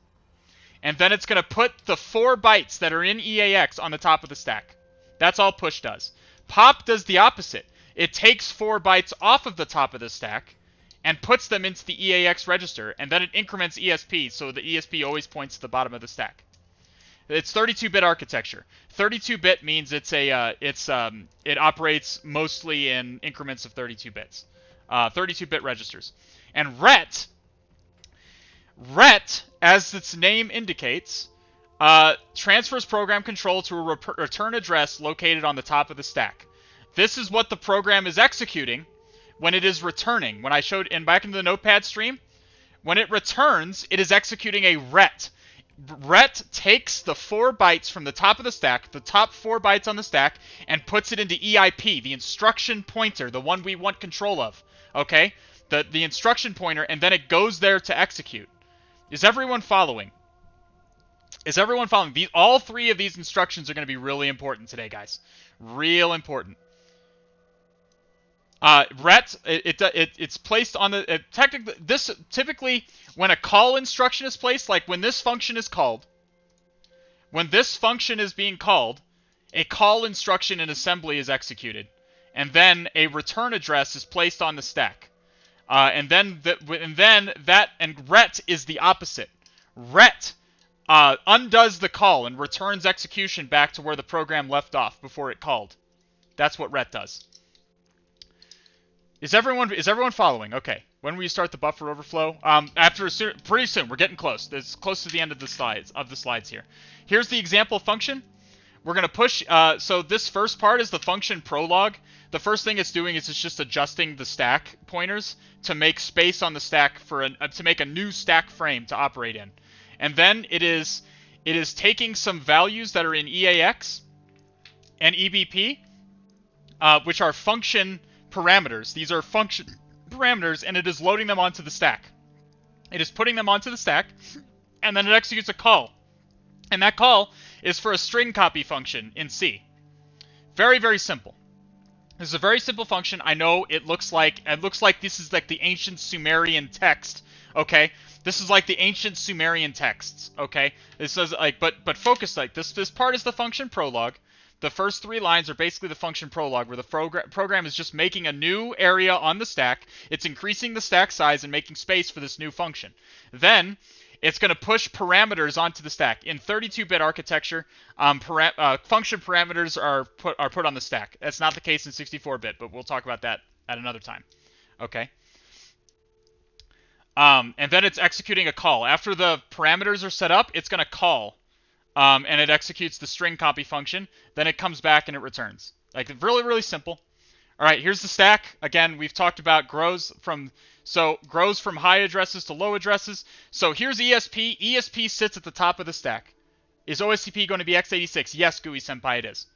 and then it's gonna put the 4 bytes that are in EAX on the top of the stack. That's all push does. Pop does the opposite. It takes 4 bytes off of the top of the stack and puts them into the EAX register, and then it increments ESP, so the ESP always points to the bottom of the stack. It's 32-bit architecture. 32-bit means it operates mostly in increments of 32 bits. 32-bit registers. And ret, as its name indicates, transfers program control to a return address located on the top of the stack. This is what the program is executing when it is returning. When I showed back into the Notepad stream, when it returns, it is executing a ret. Ret takes the 4 bytes from the top of the stack, the top 4 bytes on the stack, and puts it into EIP, the instruction pointer, the one we want control of. Okay? The instruction pointer, and then it goes there to execute. Is everyone following? Is everyone following? All 3 of these instructions are going to be really important today, guys. Real important. Ret, it's placed on the typically when a call instruction is placed, like when this function is called, when this function is being called, a call instruction in assembly is executed, and then a return address is placed on the stack, and ret is the opposite. Ret undoes the call and returns execution back to where the program left off before it called. That's what ret does. Is everyone following? Okay. When will you start the buffer overflow? Pretty soon. We're getting close. It's close to the end of the slides here. Here's the example function. We're gonna push. So this first part is the function prologue. The first thing it's doing is it's just adjusting the stack pointers to make space on the stack to make a new stack frame to operate in, and then it is taking some values that are in EAX and EBP, which are function parameters. These are function parameters, and it is loading them onto the stack. It is putting them onto the stack, and then it executes a call. And that call is for a string copy function in C. Very, very simple. This is a very simple function. I know it looks like this is like the ancient Sumerian text. Okay? This is like the ancient Sumerian texts. Okay? This is like but focus, like this part is the function prologue. The first 3 lines are basically the function prologue, where the program is just making a new area on the stack. It's increasing the stack size and making space for this new function. Then it's going to push parameters onto the stack. In 32-bit architecture, function parameters are put on the stack. That's not the case in 64-bit, but we'll talk about that at another time. Okay. And then it's executing a call. After the parameters are set up, it's going to call. And it executes the string copy function. Then it comes back and it returns. Like, really, really simple. All right, here's the stack. Again, we've talked about grows from high addresses to low addresses. So here's ESP. ESP sits at the top of the stack. Is OSTP going to be x86? Yes, GUI Senpai, it is.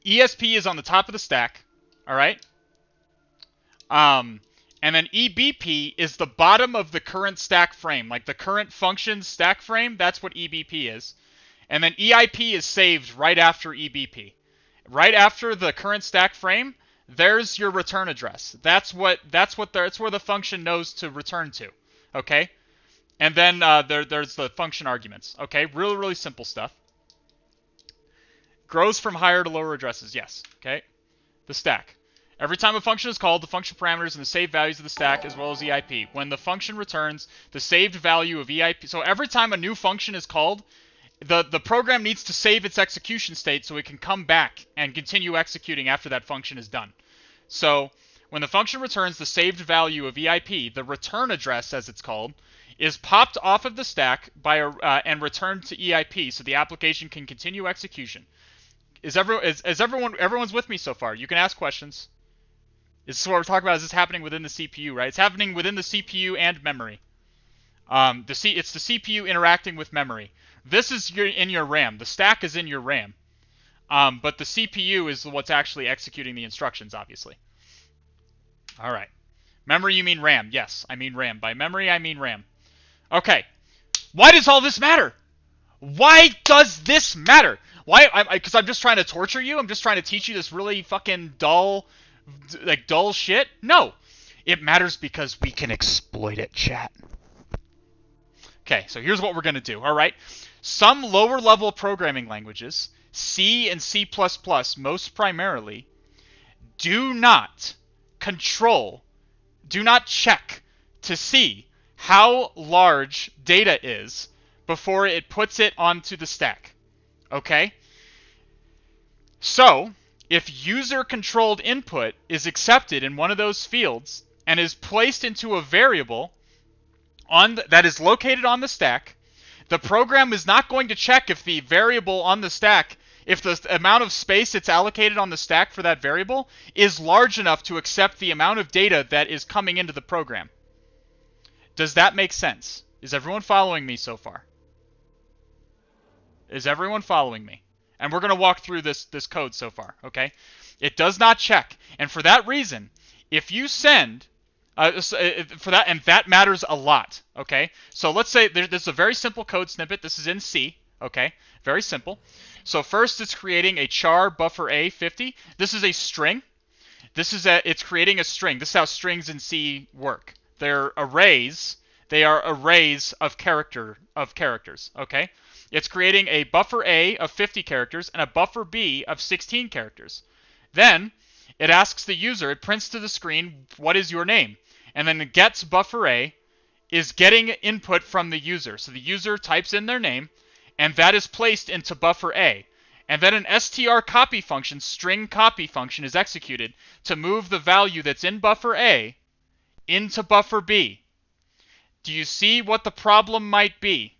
ESP is on the top of the stack. All right. And then EBP is the bottom of the current stack frame, like the current function stack frame. That's what EBP is. And then EIP is saved right after EBP. Right after the current stack frame, there's your return address. That's where the function knows to return to. Okay? And then there's the function arguments. Okay? Really, really simple stuff. Grows from higher to lower addresses. Yes. Okay? The stack. Every time a function is called, the function parameters and the saved values of the stack as well as EIP. When the function returns the saved value of EIP, so every time a new function is called, the program needs to save its execution state so it can come back and continue executing after that function is done. So when the function returns the saved value of EIP, the return address, as it's called, is popped off of the stack and returned to EIP so the application can continue execution. Is everyone's with me so far? You can ask questions. This is what we're talking about. Is this happening within the CPU, right? It's happening within the CPU and memory. It's the CPU interacting with memory. This is in your RAM. The stack is in your RAM. But the CPU is what's actually executing the instructions, obviously. All right. Memory, you mean RAM. Yes, I mean RAM. By memory, I mean RAM. Okay. Why does all this matter? Why does this matter? Why? Because I'm just trying to torture you? I'm just trying to teach you this really fucking dull shit? No. It matters because we can exploit it, chat. Okay, so here's what we're going to do, all right? Some lower-level programming languages, C and C++ most primarily, do not check to see how large data is before it puts it onto the stack, okay? So, if user-controlled input is accepted in one of those fields and is placed into a variable that is located on the stack, the program is not going to check if the variable on the stack, if the amount of space it's allocated on the stack for that variable is large enough to accept the amount of data that is coming into the program. Does that make sense? Is everyone following me so far? Is everyone following me? And we're going to walk through this code so far, okay? It does not check. And for that reason, if you send... that matters a lot, okay? So let's say this is a very simple code snippet. This is in C, okay? Very simple. So first it's creating a char buffer A 50. This is a string. It's creating a string. This is how strings in C work. They're arrays. They are arrays of characters, okay? It's creating a buffer A of 50 characters and a buffer B of 16 characters. Then it asks the user, it prints to the screen, what is your name? And then it gets buffer A is getting input from the user. So the user types in their name, and that is placed into buffer A. And then an str copy function, string copy function, is executed to move the value that's in buffer A into buffer B. Do you see what the problem might be?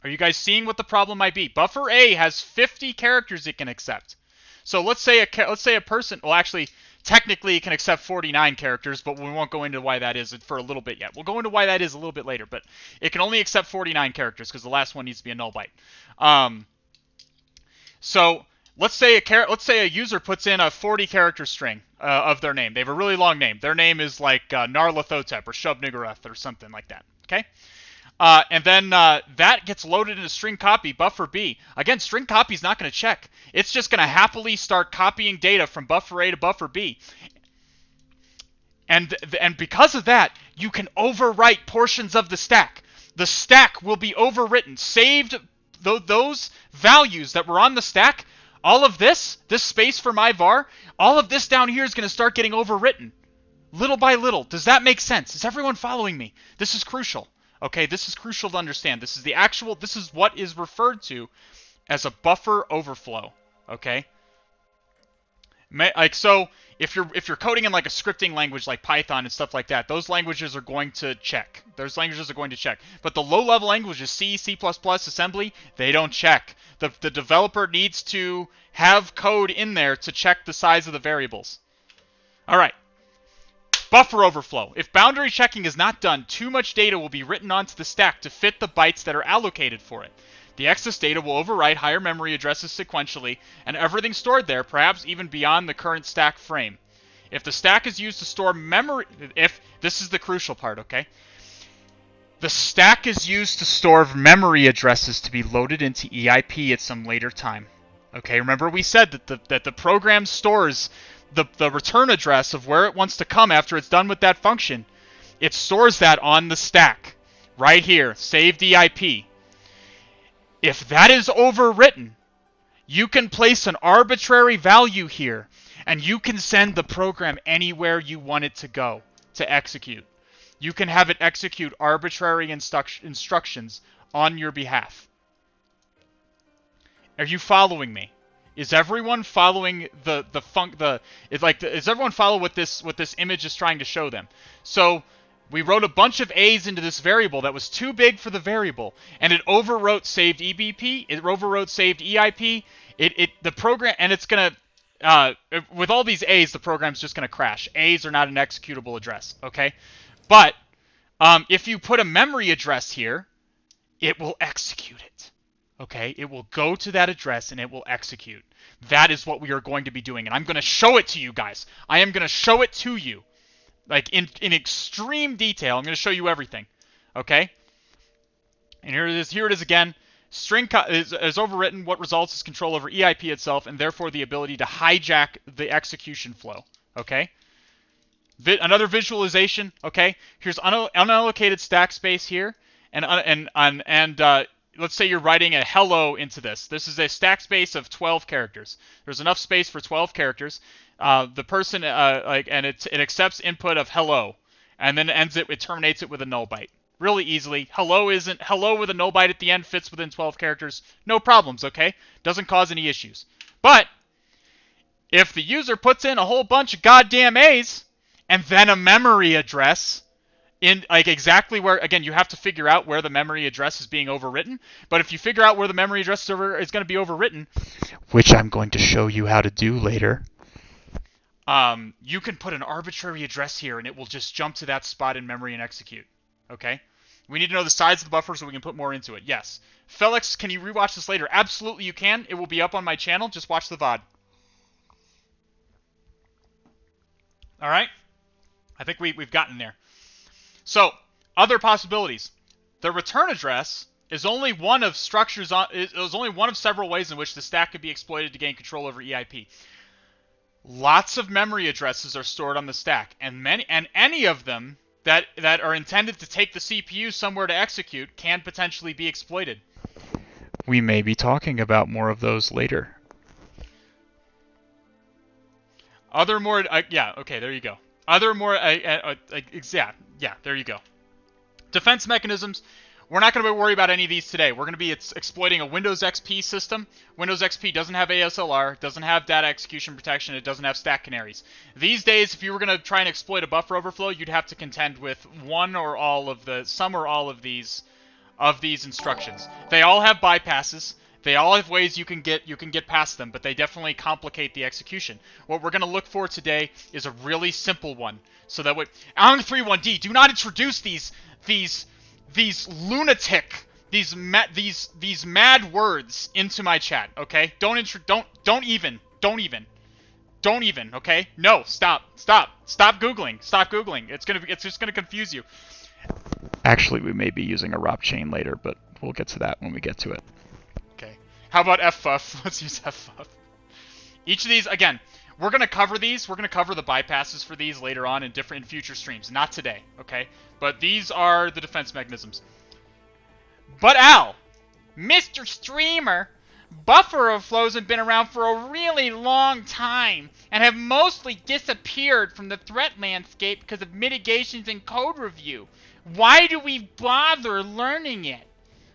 Are you guys seeing what the problem might be? Buffer A has 50 characters it can accept. So let's say a person, well, actually, technically it can accept 49 characters, but we won't go into why that is for a little bit yet. We'll go into why that is a little bit later, but it can only accept 49 characters because the last one needs to be a null byte. So let's say a user puts in a 40-character string of their name. They have a really long name. Their name is like Narlathotep or Shub-Niggurath or something like that. Okay. And then that gets loaded into string copy, buffer B. Again, string copy is not going to check. It's just going to happily start copying data from buffer A to buffer B. And because of that, you can overwrite portions of the stack. The stack will be overwritten, saved those values that were on the stack. All of this space for my var, all of this down here is going to start getting overwritten, little by little. Does that make sense? Is everyone following me? This is crucial. Okay, this is crucial to understand. This is what is referred to as a buffer overflow. Okay? So if you're coding in like a scripting language like Python and stuff like that, those languages are going to check. But the low-level languages, C, C++, assembly, they don't check. The developer needs to have code in there to check the size of the variables. All right. Buffer overflow. If boundary checking is not done, too much data will be written onto the stack to fit the bytes that are allocated for it. The excess data will overwrite higher memory addresses sequentially, and everything stored there, perhaps even beyond the current stack frame. If the stack is used to store memory... This is the crucial part, okay? The stack is used to store memory addresses to be loaded into EIP at some later time. Okay, remember we said that the program stores the return address of where it wants to come after it's done with that function. It stores that on the stack. Right here, saved EIP. If that is overwritten, you can place an arbitrary value here, And you can send the program anywhere you want it to go to execute. You can have it execute arbitrary instructions on your behalf. Are you following me? Is everyone following is everyone follow what this image is trying to show them? So we wrote a bunch of A's into this variable that was too big for the variable, and it overwrote saved EBP, it overwrote saved EIP, the program, and it's gonna with all these A's, the program's just gonna crash. A's are not an executable address, okay? But if you put a memory address here, it will execute it. Okay, it will go to that address and it will execute. That is what we are going to be doing, and I'm going to show it to you guys. I am going to show it to you, like in extreme detail. I'm going to show you everything. Okay, and here it is. Here it is again. String is overwritten. What results is control over EIP itself, and therefore the ability to hijack the execution flow. Okay. Another visualization. Okay, here's unallocated stack space here, and let's say you're writing a hello into this. This is a stack space of 12 characters. There's enough space for 12 characters. The person and it accepts input of hello, and then it terminates it with a null byte. Really easily. Hello with a null byte at the end fits within 12 characters. No problems. Okay, doesn't cause any issues. But if the user puts in a whole bunch of goddamn A's and then a memory address, in like exactly where, again, you have to figure out where the memory address is being overwritten. But if you figure out where the memory address is going to be overwritten, which I'm going to show you how to do later, you can put an arbitrary address here and it will just jump to that spot in memory and execute. Okay? We need to know the size of the buffer so we can put more into it. Yes. Felix, can you rewatch this later? Absolutely you can. It will be up on my channel. Just watch the VOD. All right? I think we've gotten there. So, other possibilities. The return address is only one of several ways in which the stack could be exploited to gain control over EIP. Lots of memory addresses are stored on the stack, and any of them that are intended to take the CPU somewhere to execute can potentially be exploited. We may be talking about more of those later. Yeah, okay, there you go. There you go. Defense mechanisms. We're not going to worry about any of these today. We're going to be exploiting a Windows XP system. Windows XP doesn't have ASLR, doesn't have data execution protection, it doesn't have stack canaries. These days, if you were going to try and exploit a buffer overflow, you'd have to contend with some or all of these instructions. They all have bypasses. They all have ways you can get past them, but they definitely complicate the execution. What we're going to look for today is a really simple one, so that Ang31D, do not introduce these lunatic, these mad words into my chat, okay? Don't even, okay? No, stop Googling. It's just gonna confuse you. Actually, we may be using a ROP chain later, but we'll get to that when we get to it. Okay. How about FFuff? Let's use FFuff. Each of these, again, we're going to cover these. We're going to cover the bypasses for these later on in future streams. Not today, okay? But these are the defense mechanisms. But Al, Mr. Streamer, buffer overflows have been around for a really long time and have mostly disappeared from the threat landscape because of mitigations and code review. Why do we bother learning it?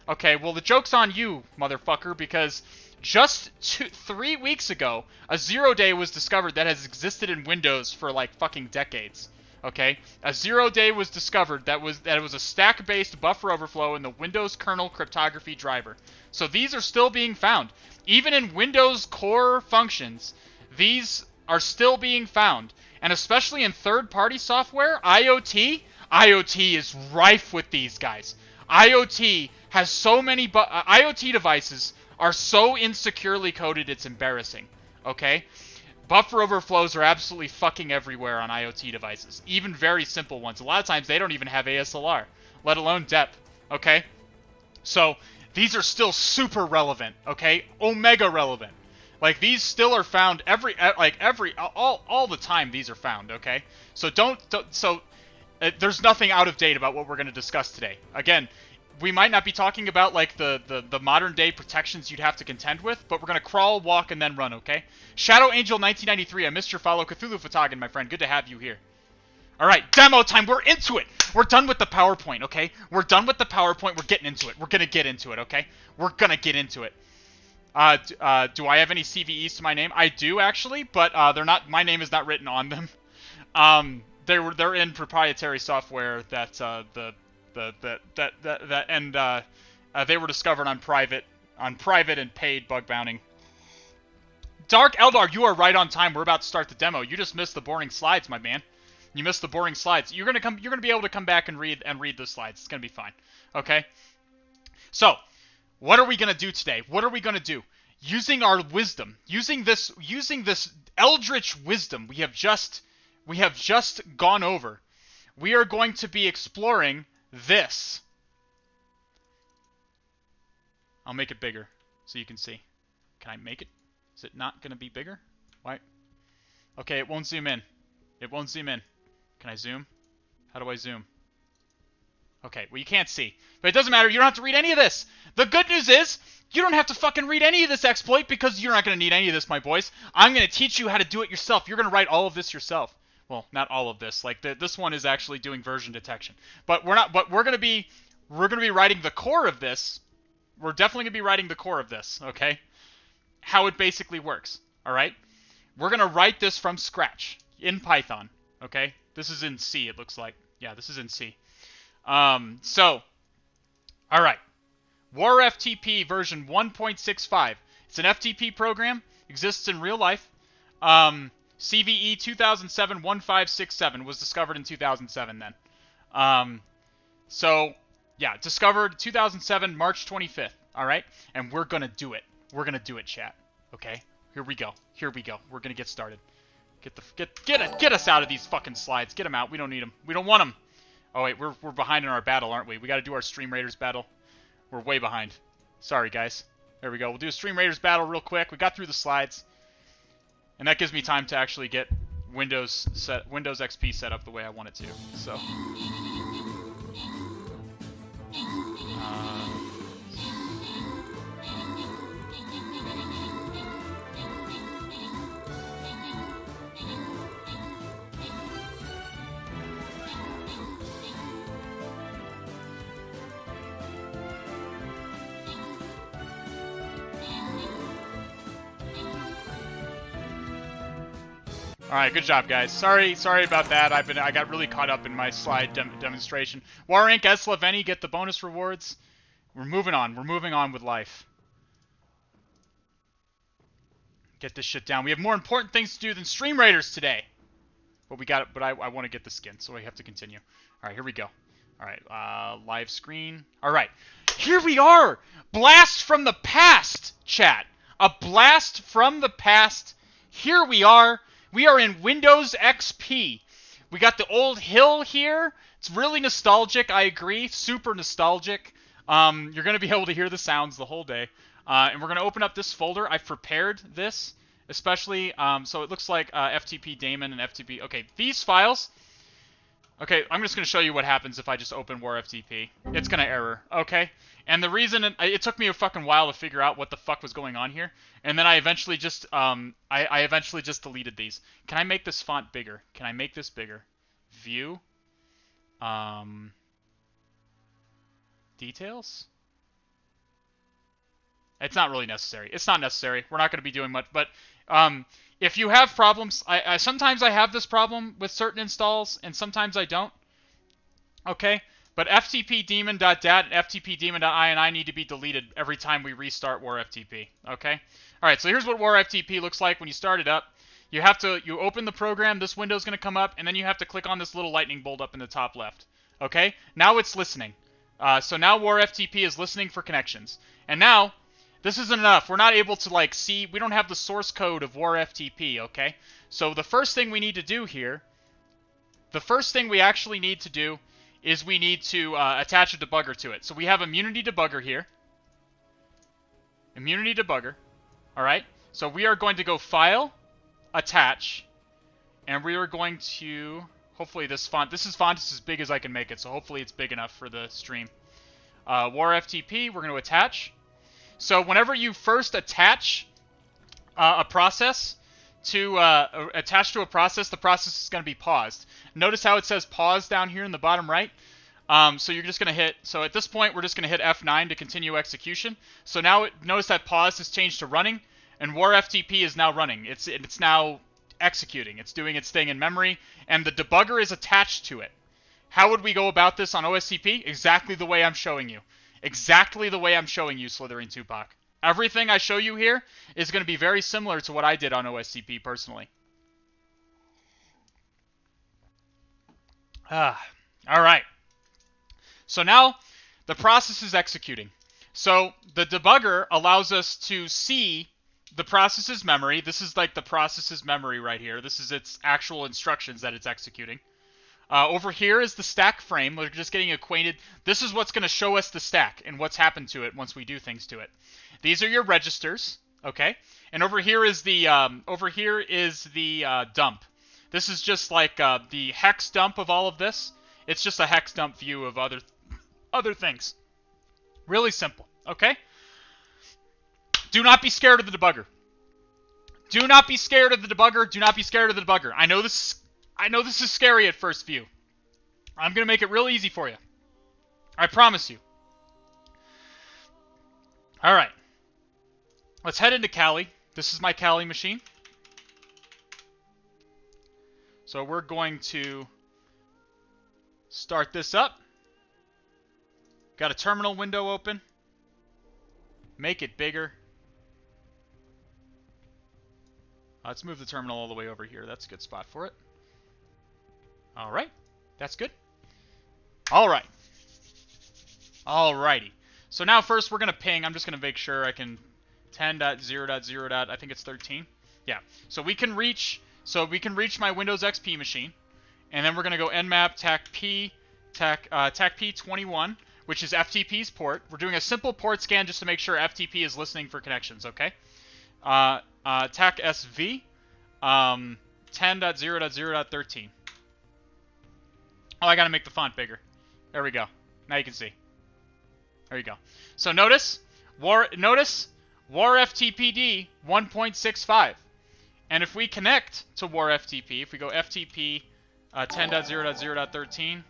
Okay, well, the joke's on you, motherfucker, because just 3 weeks ago, a 0-day was discovered that has existed in Windows for like fucking decades. Okay, a 0-day was discovered that it was a stack-based buffer overflow in the Windows kernel cryptography driver. So these are still being found. Even in Windows core functions, these are still being found. And especially in third-party software, IoT is rife with these guys. IoT has so many IoT devices are so insecurely coded it's embarrassing. Okay? Buffer overflows are absolutely fucking everywhere on IoT devices. Even very simple ones. A lot of times they don't even have ASLR, let alone DEP. Okay? So these are still super relevant, okay? Omega relevant. Like these still are found all the time these are found, okay? So there's nothing out of date about what we're going to discuss today. Again, we might not be talking about like the modern day protections you'd have to contend with, but we're gonna crawl, walk, and then run, okay? Shadow Angel 1993, I missed your follow. Cthulhu Fatagan, my friend, good to have you here. Alright, demo time, we're into it! We're done with the PowerPoint, okay? We're done with the PowerPoint, we're getting into it. We're gonna get into it, okay? We're gonna get into it. Do I have any CVEs to my name? I do, actually, but they're not, my name is not written on them. They're in proprietary software that they were discovered on private and paid bug bounting. Dark Eldar, you are right on time. We're about to start the demo. You just missed the boring slides, my man. You missed the boring slides. You're gonna be able to come back and read those slides. It's gonna be fine. Okay. So, what are we gonna do today? What are we gonna do? Using our wisdom, using this eldritch wisdom we have just gone over, we are going to be exploring this. I'll make it bigger so you can see. Can I make it? Is it not going to be bigger? Why? Okay, it won't zoom in. It won't zoom in. Can I zoom? How do I zoom? Okay, well you can't see. But it doesn't matter, you don't have to read any of this! The good news is, you don't have to fucking read any of this exploit because you're not going to need any of this, my boys. I'm going to teach you how to do it yourself. You're going to write all of this yourself. Well, not all of this. Like this one is actually doing version detection. But we're going to be writing the core of this. We're definitely going to be writing the core of this, okay? How it basically works, all right? We're going to write this from scratch in Python, okay? This is in C, it looks like. Yeah, this is in C. So, all right. War FTP version 1.65. It's an FTP program. Exists in real life. CVE 2007-1567 was discovered in 2007 then. So, yeah, discovered 2007, March 25th. All right? And we're going to do it. We're going to do it, chat. Okay? Here we go. Here we go. We're going to get started. Get us out of these fucking slides. Get them out. We don't need them. We don't want them. Oh, wait. We're behind in our battle, aren't we? We got to do our Stream Raiders battle. We're way behind. Sorry, guys. There we go. We'll do a Stream Raiders battle real quick. We got through the slides. And that gives me time to actually get Windows XP set up the way I want it to. So, all right, good job, guys. Sorry about that. I got really caught up in my slide demonstration. Warank, Eslaveni, get the bonus rewards. We're moving on. We're moving on with life. Get this shit down. We have more important things to do than Stream Raiders today. But we got it. But I want to get the skin, so we have to continue. All right, here we go. All right, live screen. All right, here we are. Blast from the past, chat. A blast from the past. Here we are. We are in Windows XP. We got the old hill here. It's really nostalgic, I agree. Super nostalgic. You're going to be able to hear the sounds the whole day. And we're going to open up this folder. I've prepared this, especially, so it looks like FTP daemon and FTP. Okay, these files. Okay, I'm just going to show you what happens if I just open war FTP. It's going to error, okay? And the reason, it took me a fucking while to figure out what the fuck was going on here. And then I eventually just, I eventually just deleted these. Can I make this font bigger? Can I make this bigger? View. Details? It's not really necessary. It's not necessary. We're not going to be doing much. But if you have problems, sometimes I have this problem with certain installs, and sometimes I don't. Okay? But ftpdaemon.dat and ftpdaemon.ini need to be deleted every time we restart war FTP. Okay? All right, so here's what war FTP looks like when you start it up. You open the program, this window's going to come up, and then you have to click on this little lightning bolt up in the top left. Okay? Now it's listening. So now war FTP is listening for connections. And now, this isn't enough. We're not able to, see... We don't have the source code of war FTP, okay? So the first thing we need to do here... The first thing we actually need to do is we need to attach a debugger to it. So we have Immunity Debugger here. Immunity Debugger. Alright? So we are going to go File, Attach, and we are going to... Hopefully this font is as big as I can make it, so hopefully it's big enough for the stream. war FTP, we're going to attach. So whenever you first attach a process to the process is going to be paused. Notice how it says pause down here in the bottom right. So you're just going to hit, so at this point, we're just going to hit F9 to continue execution. So now, notice that pause has changed to running, and war FTP is now running. It's now executing. It's doing its thing in memory, and the debugger is attached to it. How would we go about this on OSCP? Exactly the way I'm showing you. Exactly the way I'm showing you, Slithering Tupac. Everything I show you here is going to be very similar to what I did on OSCP personally. All right. So now the process is executing. So the debugger allows us to see the process's memory. This is like the process's memory right here. This is its actual instructions that it's executing. Over here is the stack frame. We're just getting acquainted. This is what's going to show us the stack and what's happened to it once we do things to it. These are your registers, okay? And over here is the dump. This is just like the hex dump of all of this. It's just a hex dump view of other things. Really simple, okay? Do not be scared of the debugger. Do not be scared of the debugger. Do not be scared of the debugger. I know this is scary at first view. I'm going to make it real easy for you. I promise you. All right. Let's head into Kali. This is my Kali machine. So we're going to start this up. Got a terminal window open. Make it bigger. Let's move the terminal all the way over here. That's a good spot for it. All right. That's good. All right. Alrighty. So now first we're going to ping. I'm just going to make sure I can 10.0.0. I think it's 13. Yeah. So we can reach my Windows XP machine, and then we're going to go nmap TACP21, which is FTP's port. We're doing a simple port scan just to make sure FTP is listening for connections, okay? TACSV 10.0.0.13. Oh, I got to make the font bigger. There we go. Now you can see. There you go. So notice war FTPD 1.65. And if we connect to war FTP, if we go FTP 10.0.0.13,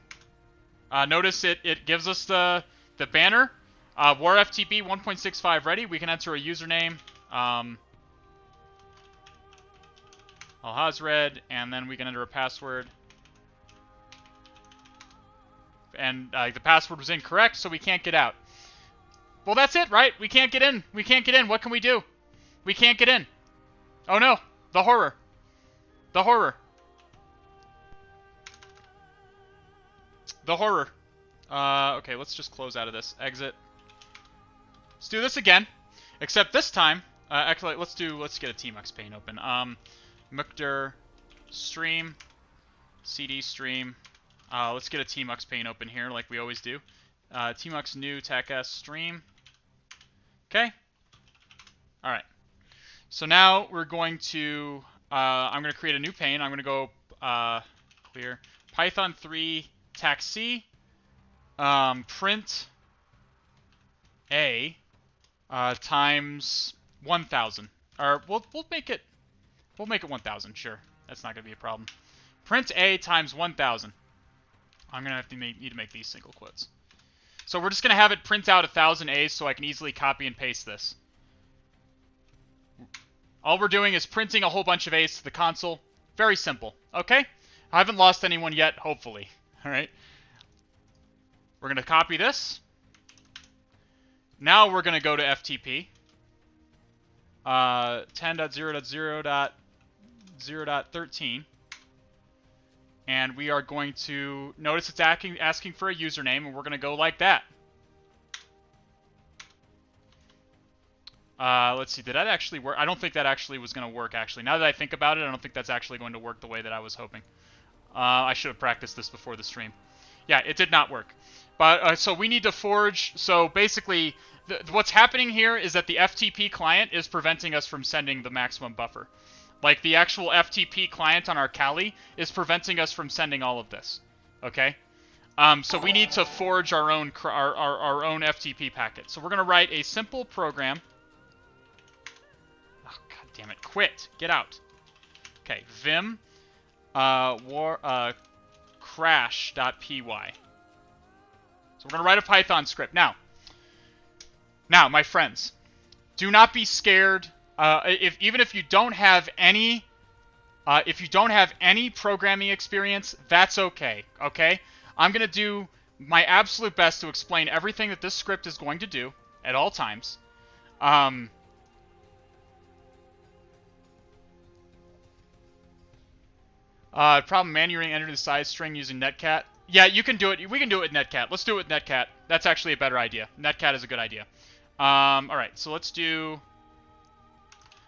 notice it gives us the banner. War FTP 1.65 ready. We can enter a username, Alhazred, and then we can enter a password. And the password was incorrect, so we can't get out. Well, that's it, right? We can't get in. We can't get in. What can we do? We can't get in. Oh, no. The horror. The horror. The horror. Okay, let's just close out of this. Exit. Let's do this again. Except this time, actually, let's get a Tmux pane open. Mukder stream, CD stream. Let's get a Tmux pane open here, like we always do. Tmux new TACS stream. Okay. All right. So now we're going to. I'm going to create a new pane. I'm going to go clear Python 3 TACC print a times 1,000. Or we'll make it 1,000. Sure, that's not going to be a problem. Print a times 1,000. I'm going to have to need to make these single quotes. So we're just going to have it print out 1,000 A's so I can easily copy and paste this. All we're doing is printing a whole bunch of A's to the console. Very simple. Okay? I haven't lost anyone yet, hopefully. All right? We're going to copy this. Now we're going to go to FTP. 10.0.0.0.13. And we are going to notice it's asking for a username, and we're going to go like that. Let's see, did that actually work? I don't think that actually was going to work, actually. Now that I think about it, I don't think that's actually going to work the way that I was hoping. I should have practiced this before the stream. Yeah, it did not work. But so we need to forge. So basically, what's happening here is that the FTP client is preventing us from sending the maximum buffer. Like, the actual FTP client on our Kali is preventing us from sending all of this. Okay? So we need to forge our own FTP packet. So we're going to write a simple program. Oh, God damn it. Quit. Get out. Okay. Vim crash.py. So we're going to write a Python script. Now, my friends, do not be scared. Even if you don't have any programming experience, that's okay. Okay? I'm going to do my absolute best to explain everything that this script is going to do at all times. Problem manually entering the size string using netcat. Yeah, you can do it. We can do it with netcat. Let's do it with netcat. That's actually a better idea. Netcat is a good idea. All right, so let's do...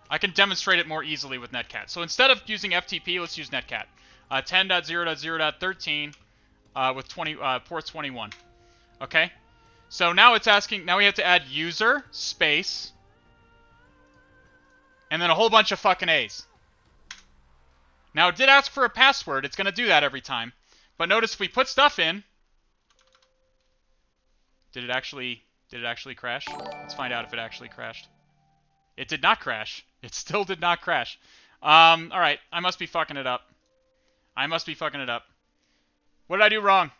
I can demonstrate it more easily with netcat. So instead of using FTP, let's use netcat. 10.0.0.13 with port 21. Okay? So now it's asking... Now we have to add user, space, and then a whole bunch of fucking A's. Now, it did ask for a password. It's going to do that every time. But notice if we put stuff in... Did it actually crash? Let's find out if it actually crashed. It did not crash. It still did not crash. Alright. I must be fucking it up. What did I do wrong?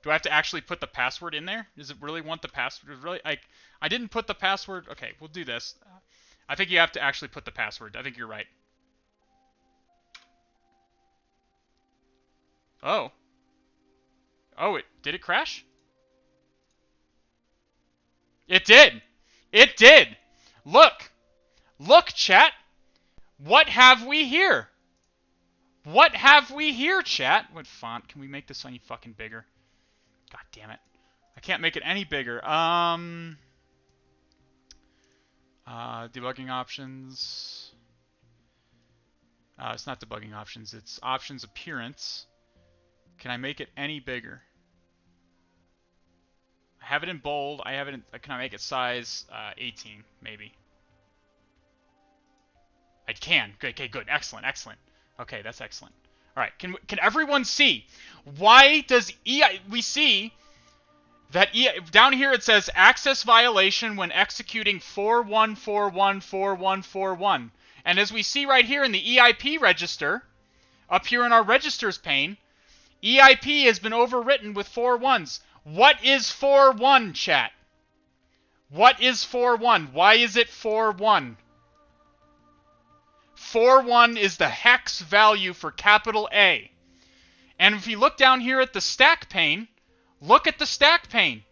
Do I have to actually put the password in there? Does it really want the password? I didn't put the password. Okay, we'll do this. I think you have to actually put the password. I think you're right. Oh. Oh, did it crash? It did. It did. Look. Look, chat. What have we here? What have we here, chat? What font? Can we make this any fucking bigger? God damn it. I can't make it any bigger. Debugging options. It's not debugging options. It's options appearance. Can I make it any bigger? I have it in bold. I have it in... Can I make it size 18, maybe? I can. Good. Okay, good. Excellent. Excellent. Okay, that's excellent. All right. Can everyone see? Why does we see that down here it says access violation when executing 41414141. And as we see right here in the EIP register, up here in our registers pane, EIP has been overwritten with 4 ones. What is 4-1, chat? What is 4-1? Why is it 4-1? 4-1 is the hex value for capital A. And if you look down here at the stack pane, look at the stack pane.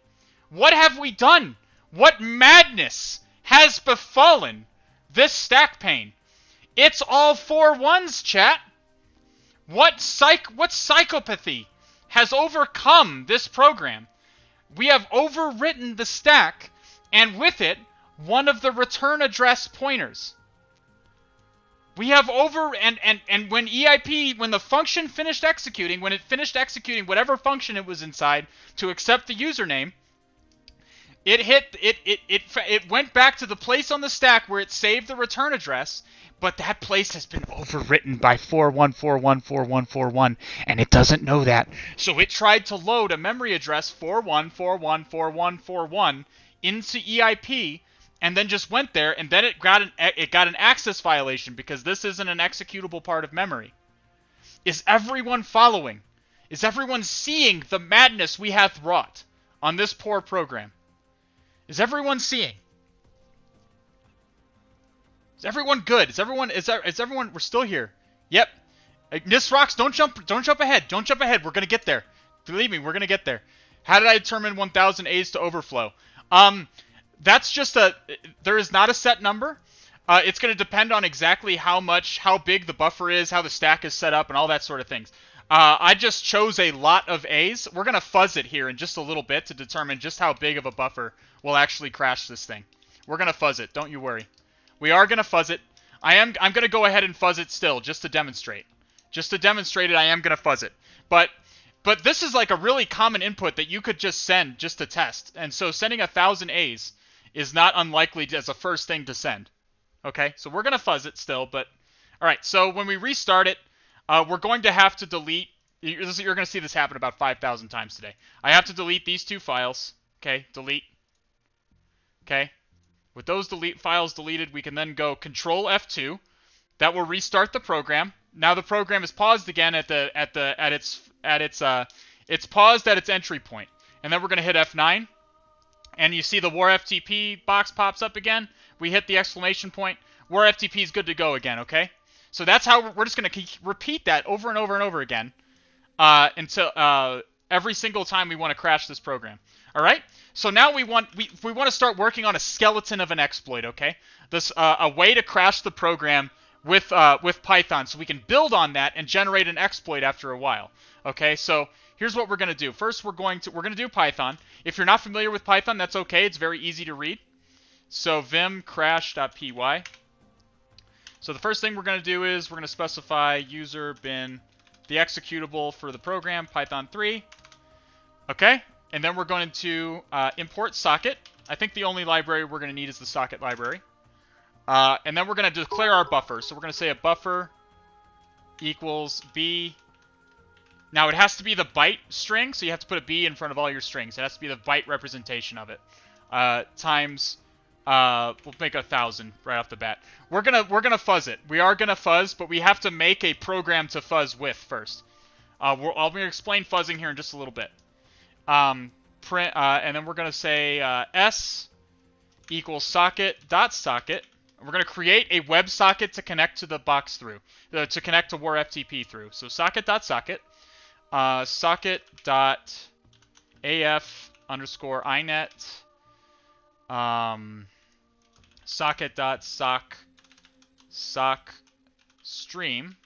What have we done? What madness has befallen this stack pane? It's all 4 ones, chat. What psychopathy has overcome this program? We have overwritten the stack, and with it, one of the return address pointers. We have and when EIP, when the function finished executing, when it finished executing whatever function it was inside to accept the username, it went back to the place on the stack where it saved the return address, but that place has been overwritten by 41414141, and it doesn't know that. So it tried to load a memory address 41414141 into EIP, and then just went there, and then it got an access violation because this isn't an executable part of memory. Is everyone following? Is everyone seeing the madness we hath wrought on this poor program? Is everyone seeing? Is everyone good? Is everyone? We're still here. Yep. Nisrox, don't jump ahead. Don't jump ahead. We're gonna get there. Believe me, we're gonna get there. How did I determine 1,000 A's to overflow? That's just there is not a set number. It's going to depend on exactly how big the buffer is, how the stack is set up, and all that sort of things. I just chose a lot of A's. We're going to fuzz it here in just a little bit to determine just how big of a buffer will actually crash this thing. We're going to fuzz it. Don't you worry. We are going to fuzz it. I'm going to go ahead and fuzz it still, just to demonstrate. Just to demonstrate it, I am going to fuzz it. But this is like a really common input that you could just send just to test. And so sending 1,000 A's is not unlikely as a first thing to send. Okay, so we're going to fuzz it still, but... Alright, so when we restart it, we're going to have to delete You're going to see this happen about 5,000 times today. I have to delete these 2 files. Okay, delete. Okay. With those files deleted, we can then go Control F2. That will restart the program. Now the program is paused again it's paused at its entry point. And then we're going to hit F9. And you see the war FTP box pops up again. We hit the exclamation point. War FTP is good to go again, okay? So that's how we're just going to repeat that over and over and over again until every single time we want to crash this program. All right? So now we want to start working on a skeleton of an exploit, okay? This a way to crash the program with Python, so we can build on that and generate an exploit after a while. Okay? So here's what we're going to do. First, we're going to do Python. If you're not familiar with Python, that's okay. It's very easy to read. So vim crash.py. So the first thing we're going to do is we're going to specify user bin the executable for the program Python 3. Okay? And then we're going to import socket. I think the only library we're going to need is the socket library. And then we're going to declare our buffer. So we're going to say a buffer equals b. Now it has to be the byte string, so you have to put a b in front of all your strings. It has to be the byte representation of it. Times, we'll make 1,000 right off the bat. We're gonna fuzz it. We are gonna fuzz, but we have to make a program to fuzz with first. I'm gonna explain fuzzing here in just a little bit. Print, and then we're gonna say s equals socket.socket. We're going to create a WebSocket to connect to the box through, to connect to war FTP through. So socket.socket, socket.af_inet, socket.sock stream.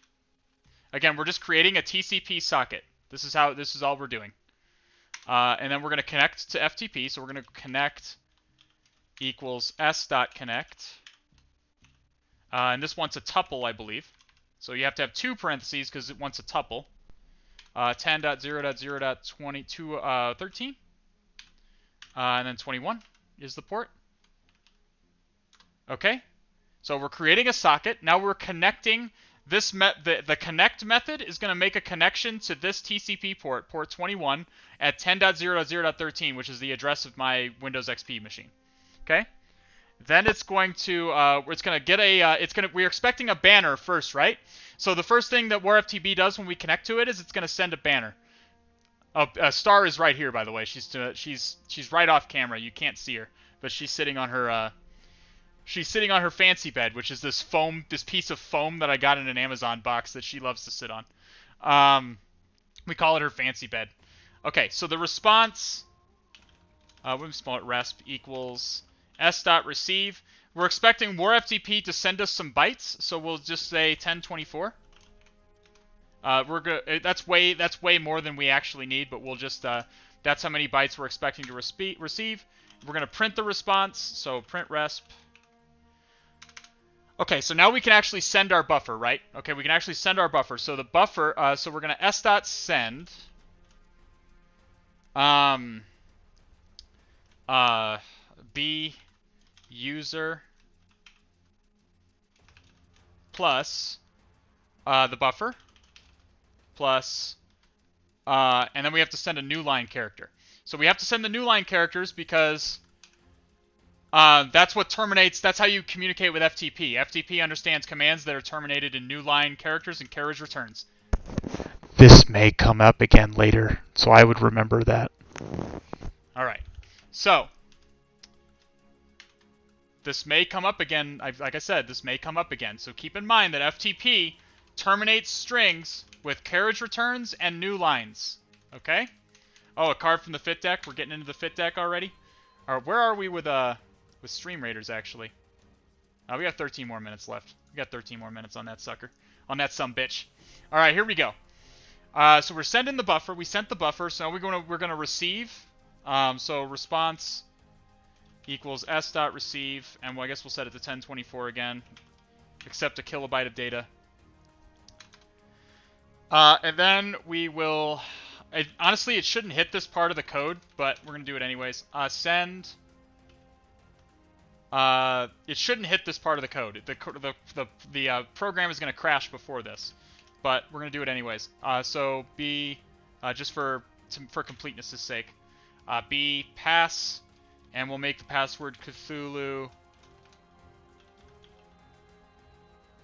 Again, we're just creating a TCP socket. This is all we're doing. And then we're going to connect to FTP. So we're going to connect equals s.connect. And this wants a tuple, I believe. So you have to have 2 parentheses because it wants a tuple. 10.0.0.2213. And then 21 is the port. Okay. So we're creating a socket. Now we're connecting this. The connect method is going to make a connection to this TCP port 21, at 10.0.0.13, which is the address of my Windows XP machine. Okay. Then it's going to get a we're expecting a banner first, right? So the first thing that WarFTP does when we connect to it is it's going to send a banner. Star is right here, by the way. She's right off camera. You can't see her, but she's sitting on her fancy bed, which is this piece of foam that I got in an Amazon box that she loves to sit on. We call it her fancy bed. Okay, so the response, we'll spell it resp equals s.receive. We're expecting WarFTP to send us some bytes, so we'll just say 1024. That's way more than we actually need, but we'll just that's how many bytes we're expecting to receive. We're going to print the response, so print resp. Okay, so now we can actually send our buffer, right? Okay, we can actually send our buffer. So the buffer, so we're going to s.send b user plus the buffer plus and then we have to send a new line character. So we have to send the new line characters because that's what terminates. That's how you communicate with FTP. FTP understands commands that are terminated in new line characters and carriage returns. This may come up again later, so I would remember that. All right. So this may come up again. Like I said, this may come up again. So keep in mind that FTP terminates strings with carriage returns and new lines. Okay? Oh, a card from the fit deck. We're getting into the fit deck already. All right, where are we with Stream Raiders, actually? We got 13 more minutes left. We got 13 more minutes on that sucker. On that sumbitch. All right, here we go. So we're sending the buffer. We sent the buffer. So now we're gonna receive. So response equals s.receive, and I guess we'll set it to 1024 again. Accept a kilobyte of data. And then we will. Honestly, it shouldn't hit this part of the code, but we're gonna do it anyways. Send. It shouldn't hit this part of the code. The program is gonna crash before this, but we're gonna do it anyways. So B, just for completeness' sake, B pass, and we'll make the password Cthulhu.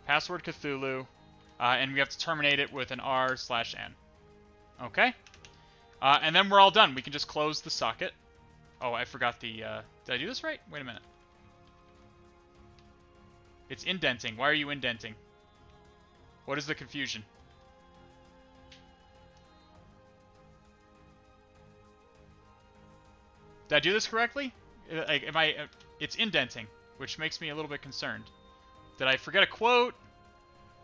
Password Cthulhu, and we have to terminate it with an R/N. Okay? And then we're all done. We can just close the socket. Oh, I forgot the, did I do this right? Wait a minute. It's indenting. Why are you indenting? What is the confusion? Did I do this correctly? It's indenting, which makes me a little bit concerned. Did I forget a quote?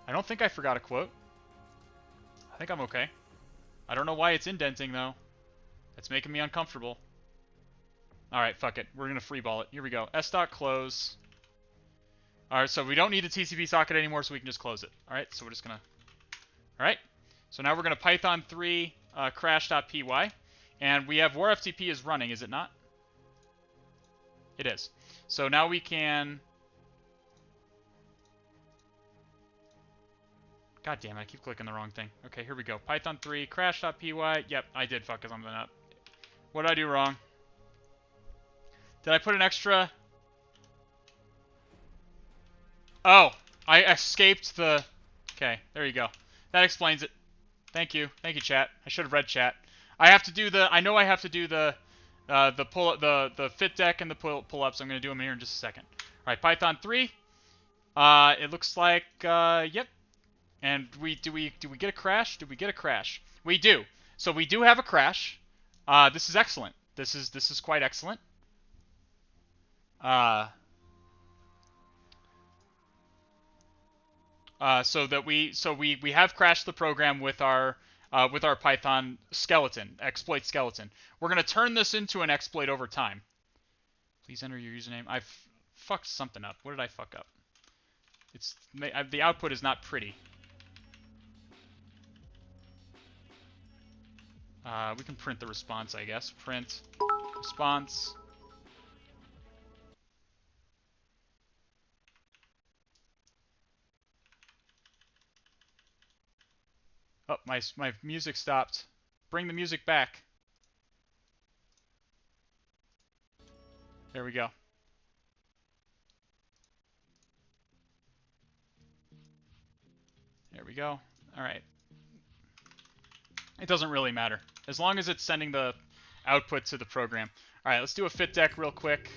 I don't think I forgot a quote. I think I'm okay. I don't know why it's indenting, though. It's making me uncomfortable. Alright, fuck it. We're going to freeball it. Here we go. S.close. Alright, so we don't need a TCP socket anymore, so we can just close it. Alright, so we're just going to... Alright. So now we're going to Python 3 crash.py. And we have warftp is running, is it not? It is. So now we can... God damn it, I keep clicking the wrong thing. Okay, here we go. Python 3 crash.py. Yep, I did fuck something up. What did I do wrong? Did I put an extra... Oh, I escaped the... Okay, there you go. That explains it. Thank you. Thank you, chat. I should have read chat. I have to do the... I know I have to do the fit deck and the pull-ups. I'm going to do them here in just a second. All right, Python 3. It looks like... Yep. And do we get a crash? Did we get a crash? We do. So we do have a crash. This is excellent. This is quite excellent. So we have crashed the program with our Python skeleton, exploit skeleton. We're gonna turn this into an exploit over time. Please enter your username. I've fucked something up. What did I fuck up? It's the output is not pretty. We can print the response, I guess. Print response. Oh, my music stopped. Bring the music back. There we go. There we go. All right. It doesn't really matter. As long as it's sending the output to the program. All right, let's do a fit deck real quick.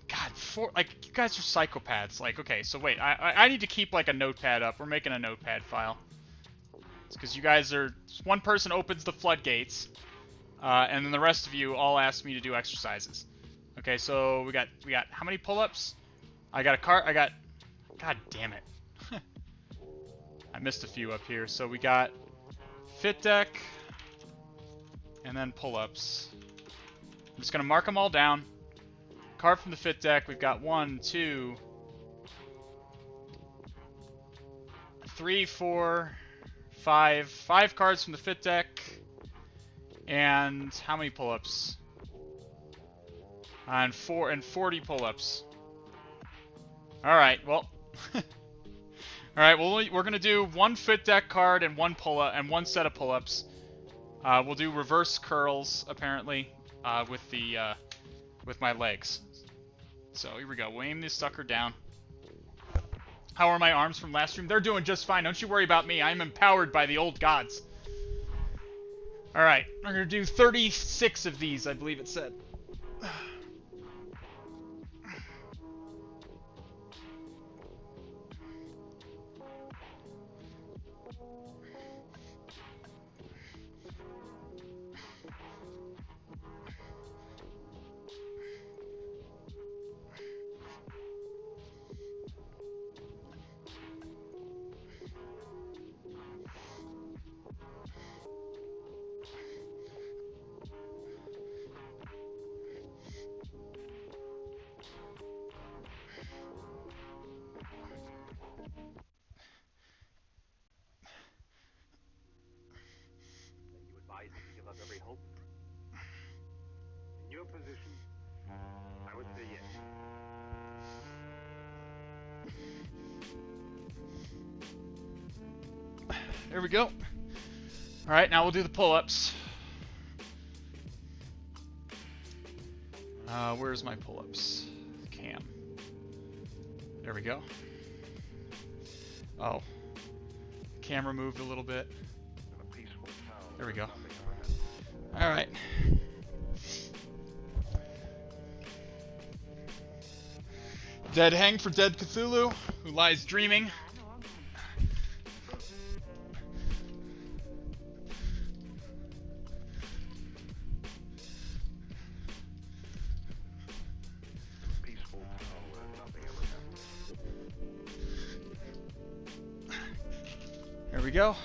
God, you guys are psychopaths. Like, okay, so wait, I need to keep like a notepad up. We're making a notepad file. It's because you guys are... One person opens the floodgates, and then the rest of you all ask me to do exercises. Okay, so we got how many pull-ups? I got God damn it. I missed a few up here. So we got fit deck, and then pull-ups. I'm just gonna mark them all down. Card from the fit deck. We've got 1, 2, 3, 4, 5. 5 cards from the fit deck. And how many pull-ups? And 40 pull-ups. All right. Well. All right. Well, we're gonna do 1 fit deck card and 1 pull-up and 1 set of pull-ups. We'll do reverse curls apparently with my legs. So here we go. We'll aim this sucker down. How are my arms from last stream? They're doing just fine. Don't you worry about me. I'm empowered by the old gods. All right. We're gonna do 36 of these, I believe it said. There we go. Alright, now we'll do the pull-ups. Where's my pull-ups? Cam. There we go. Oh. Camera moved a little bit. There we go. Alright. Dead hang for dead Cthulhu, who lies dreaming. There we go.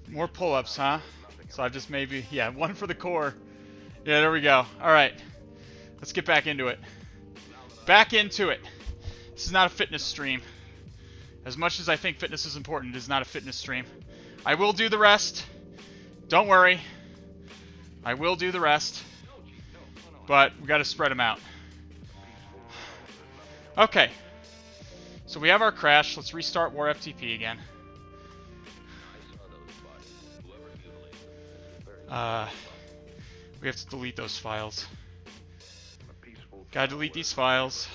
More pull-ups, huh? So I've just maybe, yeah, one for the core. Yeah, there we go. All right, let's get back into it. Back into it. This is not a fitness stream. As much as I think fitness is important, it is not a fitness stream. I will do the rest. Don't worry. I will do the rest. But we got to spread them out. Okay. So we have our crash. Let's restart War FTP again. We have to delete those files. Gotta delete these files.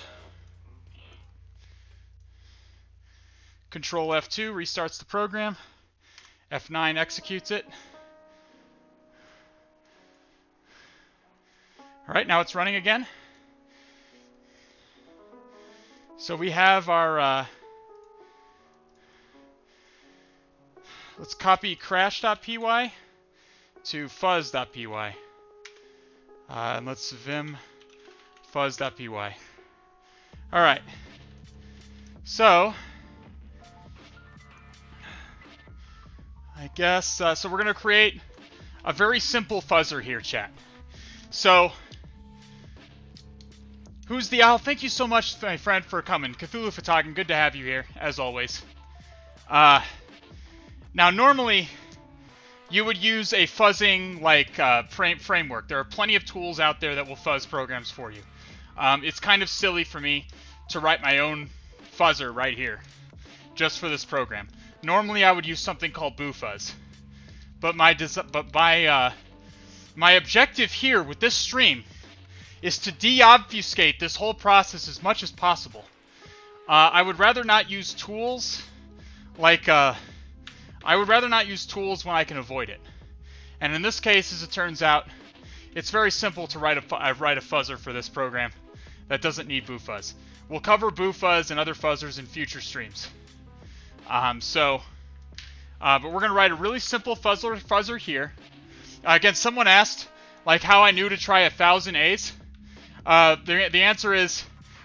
Control F2 restarts the program. F9 executes it. Alright, now it's running again. So we have our... let's copy crash.py to fuzz.py. And let's vim fuzz.py. Alright. So, I guess, so we're going to create a very simple fuzzer here, chat. So, who's the owl? Thank you so much, my friend, for coming. Cthulhu Fatagan, good to have you here, as always. Now, normally, you would use a fuzzing framework. There are plenty of tools out there that will fuzz programs for you. It's kind of silly for me to write my own fuzzer right here, just for this program. Normally, I would use something called BooFuzz, but my objective here with this stream is to deobfuscate this whole process as much as possible. I would rather not use tools like I would rather not use tools when I can avoid it. And in this case, as it turns out, it's very simple to write a fuzzer for this program that doesn't need BooFuzz. We'll cover BooFuzz and other fuzzers in future streams. But we're going to write a really simple fuzzer here. Again, someone asked like how I knew to try 1,000 A's. The answer is,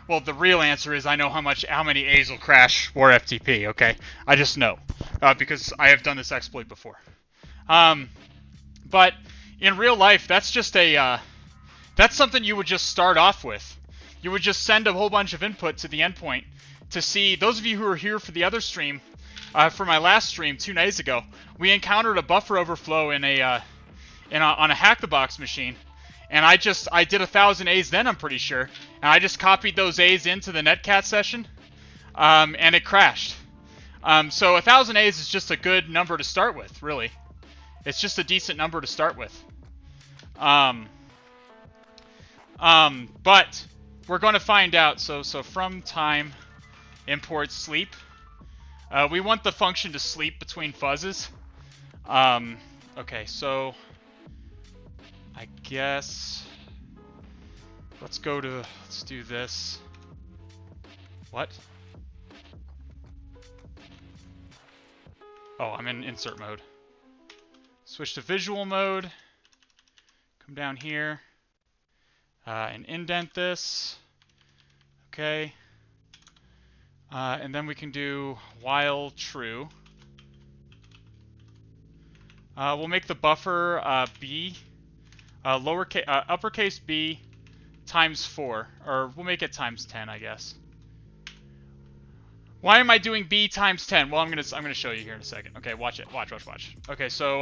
well, the real answer is I know how many A's will crash War FTP. Okay, I just know because I have done this exploit before. But in real life, that's just that's something you would just start off with. You would just send a whole bunch of input to the endpoint to see. Those of you who are here for the other stream, for my last stream 2 days ago, we encountered a buffer overflow on a Hack the Box machine. And I did 1,000 A's then, I'm pretty sure. And I just copied those A's into the netcat session. And it crashed. So 1,000 A's is just a good number to start with, really. It's just a decent number to start with. But we're going to find out. So from time import sleep. We want the function to sleep between fuzzes. Okay, so I guess let's do this. What? Oh, I'm in insert mode. Switch to visual mode. Come down here and indent this. Okay. And then we can do while true. We'll make the buffer b, uppercase b times 4, or we'll make it times 10, I guess. Why am I doing b times 10? Well, I'm gonna show you here in a second. Okay, watch it. Watch. Okay, so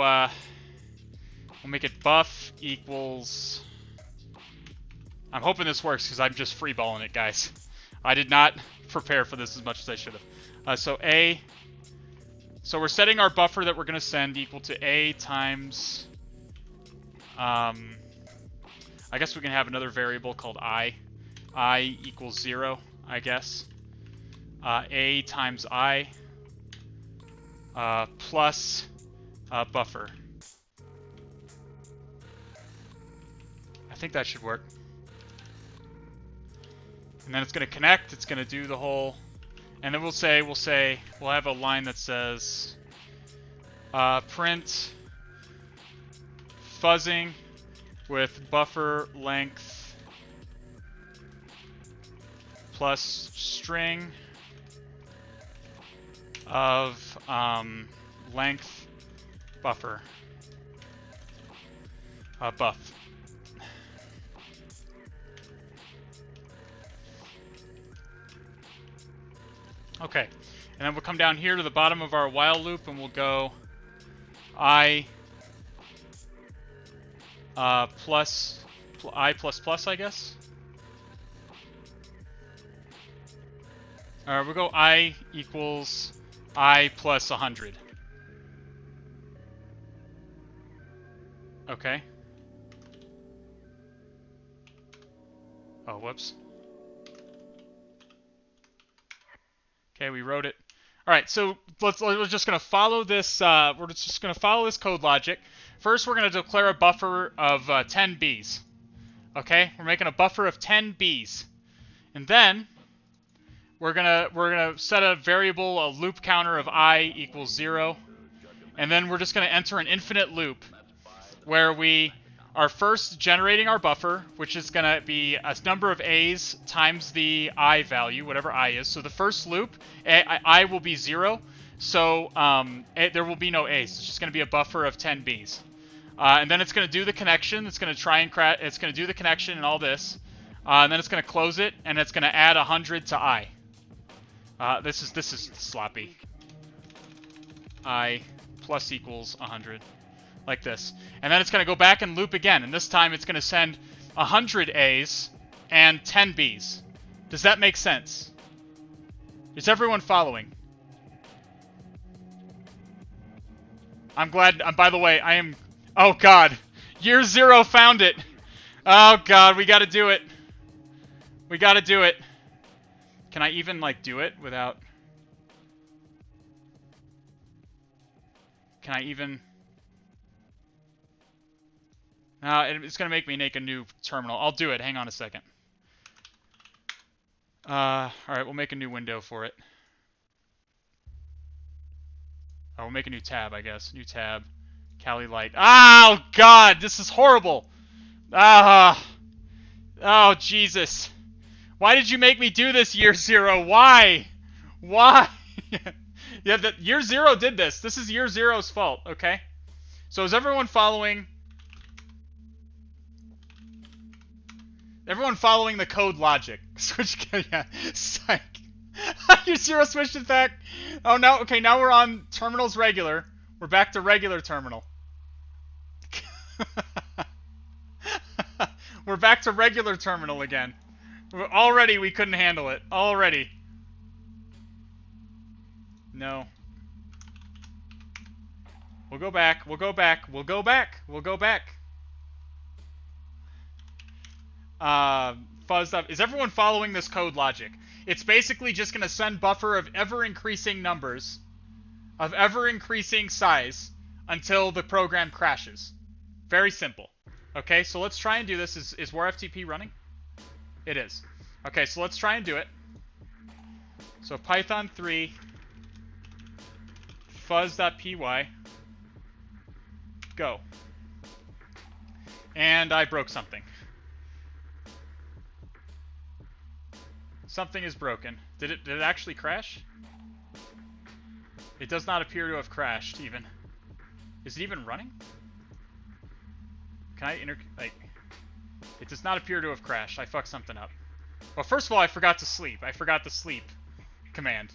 we'll make it buff equals. I'm hoping this works because I'm just freeballing it, guys. I did not prepare for this as much as I should have. So we're setting our buffer that we're going to send equal to A times, I guess we can have another variable called I equals 0, I guess. A times I plus buffer. I think that should work. And then it's going to connect, it's going to do the whole, and then we'll have a line that says print fuzzing with buffer length plus string of length buffer buff. Okay, and then we'll come down here to the bottom of our while loop and we'll go I plus, I guess. We'll go I equals I plus 100. Okay. Oh, whoops. Okay, we wrote it. All right, so we're just going to follow this. We're just going to follow this code logic. First, we're going to declare a buffer of 10 Bs. Okay, we're making a buffer of 10 Bs, and then we're gonna set a variable, a loop counter of I equals 0, and then we're just going to enter an infinite loop where we are first generating our buffer, which is going to be a number of A's times the I value, whatever I is. So the first loop, I will be 0, so there will be no A's. It's just going to be a buffer of 10 B's. And then it's going to do the connection. It's going to try and it's going to do the connection and all this. And then it's going to close it, and it's going to add 100 to I. This is sloppy. I plus equals 100. Like this. And then it's going to go back and loop again. And this time it's going to send 100 A's and 10 B's. Does that make sense? Is everyone following? I'm glad. By the way, I am... Oh, God. Year 0 found it. Oh, God. We got to do it. We got to do it. Can I even, like, do it without... Can I even... it's going to make me make a new terminal. I'll do it. Hang on a second. Alright, we'll make a new window for it. Oh, we'll make a new tab, I guess. New tab. Kali Light. Oh, God! This is horrible! Oh, Jesus. Why did you make me do this, Year 0? Why? Why? Yeah, Year 0 did this. This is Year 0's fault, okay? So is everyone following... Everyone following the code logic. Switch, yeah, psych. Year 0 switched it back. Oh, no, okay, now we're on terminals regular. We're back to regular terminal. We're back to regular terminal again. Already we couldn't handle it. Already. No. We'll go back. We'll go back. We'll go back. We'll go back. Fuzzed up. Is everyone following this code logic? It's basically just going to send buffer of ever-increasing numbers, of ever-increasing size, until the program crashes. Very simple. Okay, so let's try and do this. Is WarFTP running? It is. Okay, so let's try and do it. So Python 3 fuzz.py go. And I broke something. Something is broken. Did it actually crash? It does not appear to have crashed even. Is it even running? Can I it does not appear to have crashed. I fucked something up. Well, first of all, I forgot to sleep. I forgot the sleep command.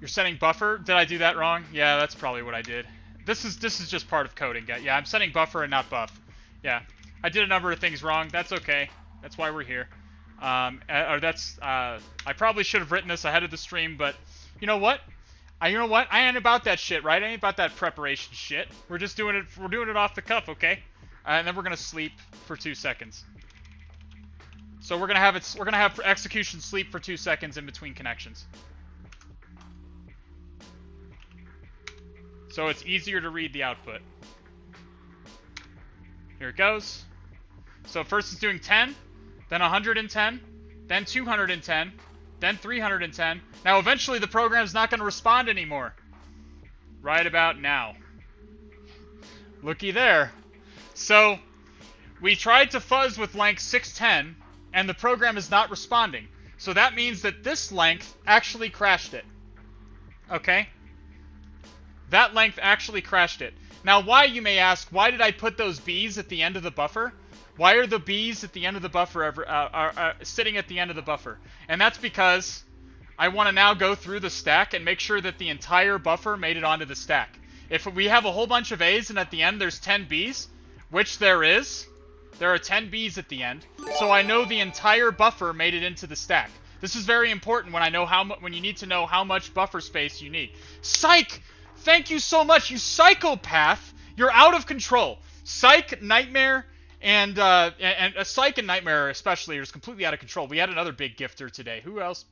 You're setting buffer? Did I do that wrong? Yeah, that's probably what I did. This is just part of coding. Yeah, I'm setting buffer and not buff. Yeah. I did a number of things wrong. That's okay. That's why we're here. Or that's, I probably should have written this ahead of the stream, but you know what? I ain't about that shit, right? I ain't about that preparation shit. We're just doing it, we're doing it off the cuff, okay? And then we're gonna sleep for 2 seconds. So we're gonna have execution sleep for 2 seconds in between connections. So it's easier to read the output. Here it goes. So first it's doing 10, then 110, then 210, then 310. Now eventually the program's not going to respond anymore. Right about now. Looky there. So we tried to fuzz with length 610, and the program is not responding. So that means that this length actually crashed it. Okay? That length actually crashed it. Now why, you may ask, why did I put those B's at the end of the buffer? Why are the B's at the end of the buffer sitting at the end of the buffer? And that's because I want to now go through the stack and make sure that the entire buffer made it onto the stack. If we have a whole bunch of A's and at the end there's 10 B's, which there is, there are 10 B's at the end, so I know the entire buffer made it into the stack. This is very important when I know when you need to know how much buffer space you need. Psych! Thank you so much, you psychopath! You're out of control. Psych, Nightmare, and Psych and Nightmare especially are completely out of control. We had another big gifter today. Who else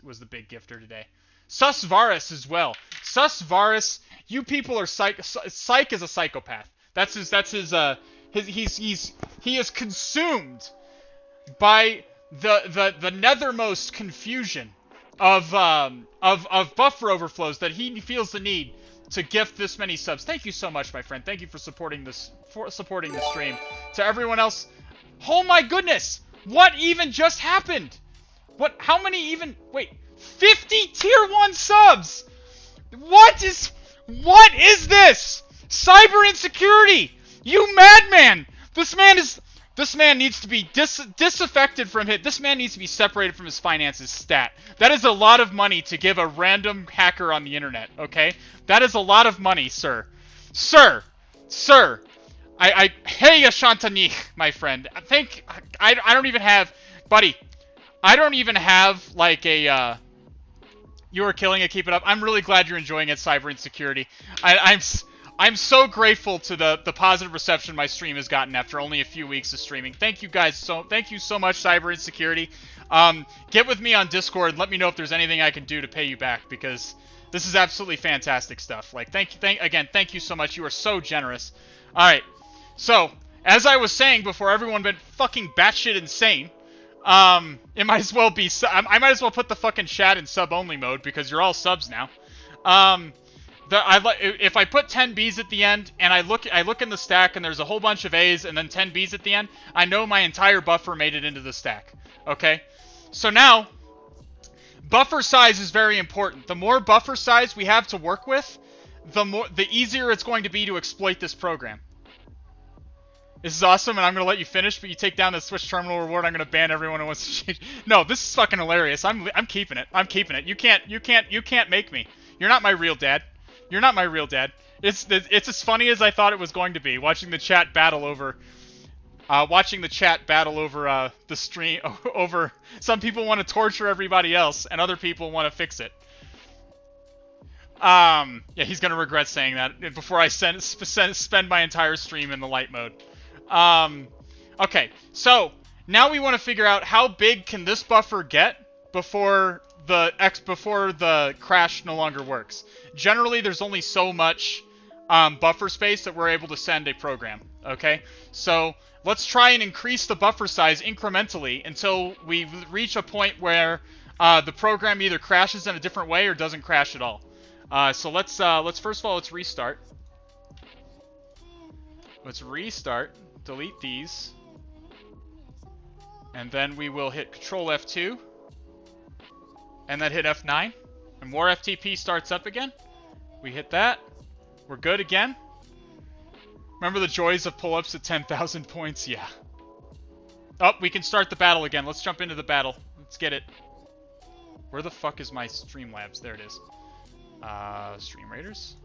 was the big gifter today? Susvarus as well. Susvarus, you people are Psych is a psychopath. He is consumed by the nethermost confusion of buffer overflows that he feels the need to gift this many subs. Thank you so much, my friend. Thank you for supporting the stream. To everyone else, oh my goodness, what even just happened? How many even? Wait, 50 tier 1 subs. What is this? Cyber insecurity. You madman. This man needs to be disaffected from it. This man needs to be separated from his finances stat. That is a lot of money to give a random hacker on the internet, okay? That is a lot of money, sir. Sir. Hey, Ashantani, my friend. I don't even have, buddy, I don't even have, like, a, you are killing it, keep it up. I'm really glad you're enjoying it, Cyber Insecurity. I'm so grateful to the positive reception my stream has gotten after only a few weeks of streaming. Thank you guys thank you so much, Cyber Insecurity. Get with me on Discord and let me know if there's anything I can do to pay you back, because this is absolutely fantastic stuff. Like, thank you so much. You are so generous. All right. So, as I was saying before everyone went fucking batshit insane, it might as well be I might as well put the fucking chat in sub only mode because you're all subs now. If I put 10 B's at the end and I look in the stack and there's a whole bunch of A's and then 10 B's at the end, I know my entire buffer made it into the stack. Okay? So now, buffer size is very important. The more buffer size we have to work with, the easier it's going to be to exploit this program. This is awesome, and I'm going to let you finish, but you take down the Switch terminal reward, I'm going to ban everyone who wants to change. No, this is fucking hilarious. I'm keeping it. I'm keeping it. You can't make me. You're not my real dad. You're not my real dad. It's as funny as I thought it was going to be, watching the chat battle over the stream, over some people want to torture everybody else and other people want to fix it. Yeah, he's gonna regret saying that before I spend my entire stream in the light mode. Okay, so now we want to figure out how big can this buffer get before the crash no longer works. Generally, there's only so much buffer space that we're able to send a program. Okay, so let's try and increase the buffer size incrementally until we reach a point where the program either crashes in a different way or doesn't crash at all. So let's first of all, let's restart. Let's restart, delete these, and then we will hit Control F2, and then hit F9, and more FTP starts up again. We hit that. We're good again. Remember the joys of pull-ups at 10,000 points? Yeah. Oh, we can start the battle again. Let's jump into the battle. Let's get it. Where the fuck is my Streamlabs? There it is. Stream Raiders.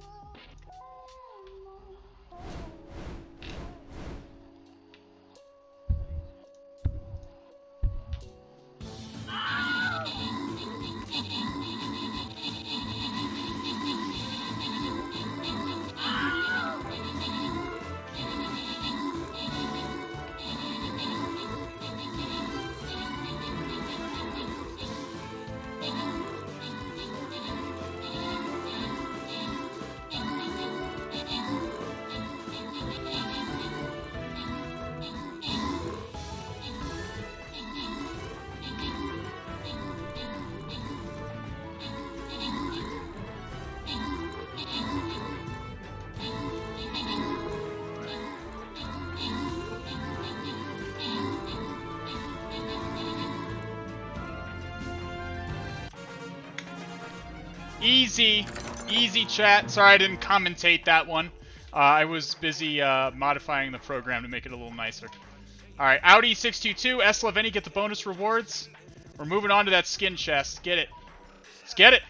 Easy. Easy, chat. Sorry I didn't commentate that one. I was busy modifying the program to make it a little nicer. Alright, Audi 622, S. Leveni, get the bonus rewards. We're moving on to that skin chest. Get it. Let's get it.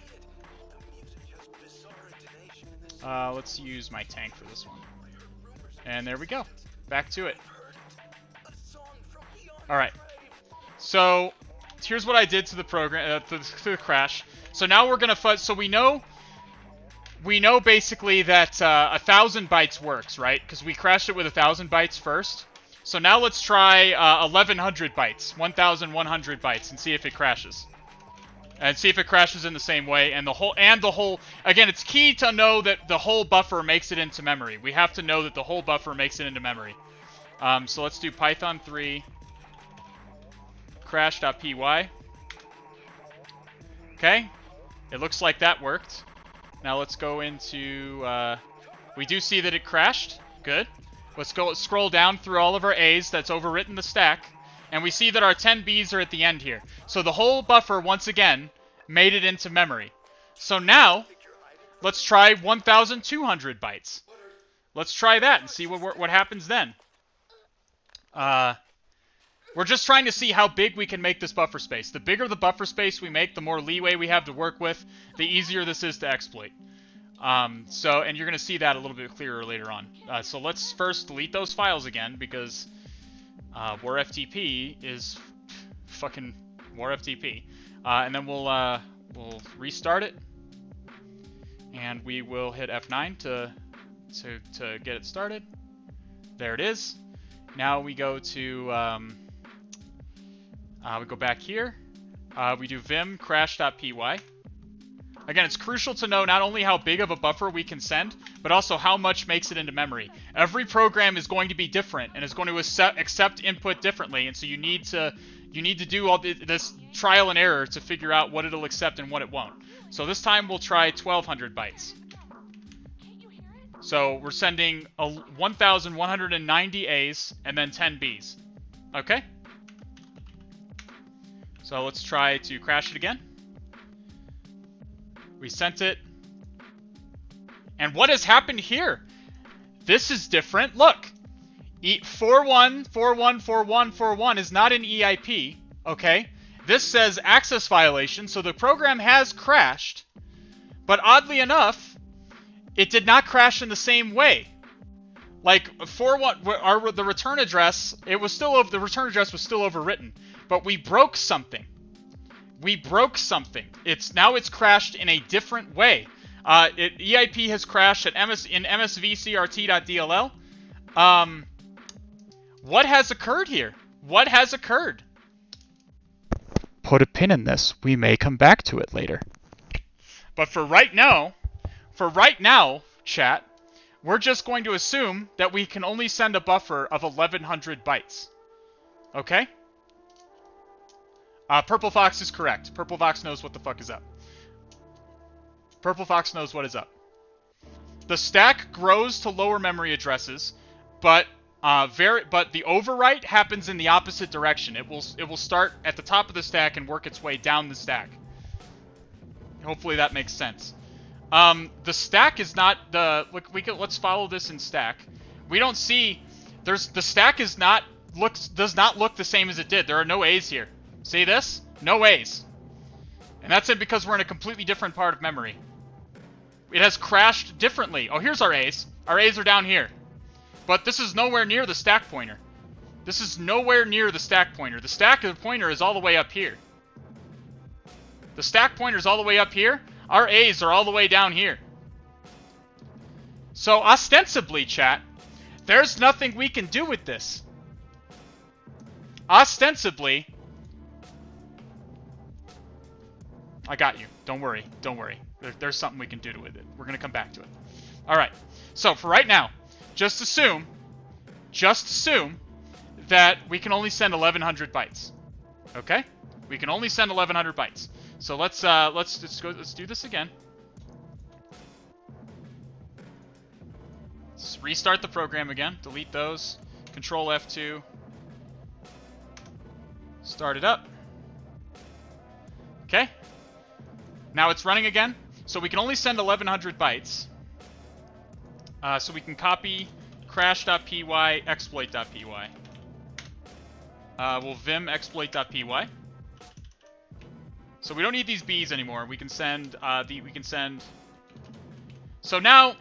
Let's use my tank for this one. And there we go. Back to it. Alright. So, here's what I did to the program, to the crash. So now we're gonna so we know basically that 1,000 bytes works, right? Because we crashed it with 1,000 bytes first. So now let's try 1,100 bytes, 1,100 bytes, and see if it crashes. And see if it crashes in the same way. And the whole, again, it's key to know that the whole buffer makes it into memory. We have to know that the whole buffer makes it into memory. So let's do Python 3 crash.py. Okay, it looks like that worked. Now let's go into, we do see that it crashed. Good. Let's go scroll down through all of our A's that's overwritten the stack. And we see that our 10 B's are at the end here. So the whole buffer, once again, made it into memory. So now, let's try 1,200 bytes. Let's try that and see what happens then. We're just trying to see how big we can make this buffer space. The bigger the buffer space we make, the more leeway we have to work with, the easier this is to exploit. And you're going to see that a little bit clearer later on. So let's first delete those files again, because warftp is fucking warftp. And then we'll restart it, and we will hit F9 to get it started. There it is. Now we go to we go back here. We do vim crash.py. Again, it's crucial to know not only how big of a buffer we can send, but also how much makes it into memory. Every program is going to be different and is going to accept input differently, and so you need to do all this trial and error to figure out what it'll accept and what it won't. So this time we'll try 1,200 bytes. So we're sending 1,190 A's and then 10 B's. Okay? So let's try to crash it again. We sent it. And what has happened here? This is different. Look. 41414141 is not an EIP. Okay? This says access violation, so the program has crashed. But oddly enough, it did not crash in the same way. Like, the return address, the return address was still overwritten. But we broke something. We broke something. Now it's crashed in a different way. EIP has crashed in msvcrt.dll. What has occurred here? What has occurred? Put a pin in this. We may come back to it later. But for right now, chat, we're just going to assume that we can only send a buffer of 1,100 bytes. Okay? Purple Fox is correct. Purple Fox knows what the fuck is up. Purple Fox knows what is up. The stack grows to lower memory addresses, but the overwrite happens in the opposite direction. It will start at the top of the stack and work its way down the stack. Hopefully that makes sense. The stack is not the let's follow this in stack. We don't see the stack does not look the same as it did. There are no A's here. See this? No A's. And that's it because we're in a completely different part of memory. It has crashed differently. Oh, here's our A's. Our A's are down here. But this is nowhere near the stack pointer. This is nowhere near the stack pointer. The stack pointer is all the way up here. The stack pointer is all the way up here. Our A's are all the way down here. So ostensibly, chat, there's nothing we can do with this. Ostensibly, I got you. Don't worry. Don't worry. There's something we can do with it. We're going to come back to it. All right. So for right now, just assume that we can only send 1,100 bytes. Okay? We can only send 1,100 bytes. So let's do this again. Let's restart the program again. Delete those. Control F2. Start it up. Okay. Now it's running again. So we can only send 1100 bytes. So we can copy crash.py, exploit.py. We'll vim exploit.py. So we don't need these B's anymore. We can send So now,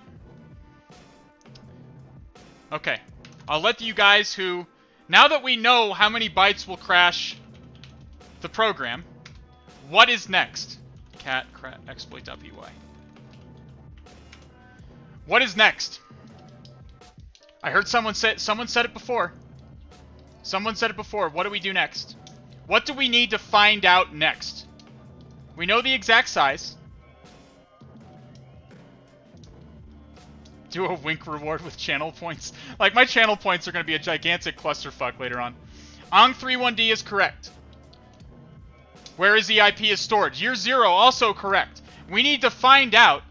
okay, I'll let you guys who, now that we know how many bytes will crash the program, what is next? Cat exploit.py. What is next? I heard someone said it before. Someone said it before. What do we do next? What do we need to find out next? We know the exact size. Do a wink reward with channel points. Like, my channel points are going to be a gigantic clusterfuck later on. Ong31D is correct. Where is the IP is stored? Year 0, also correct. We need to find out.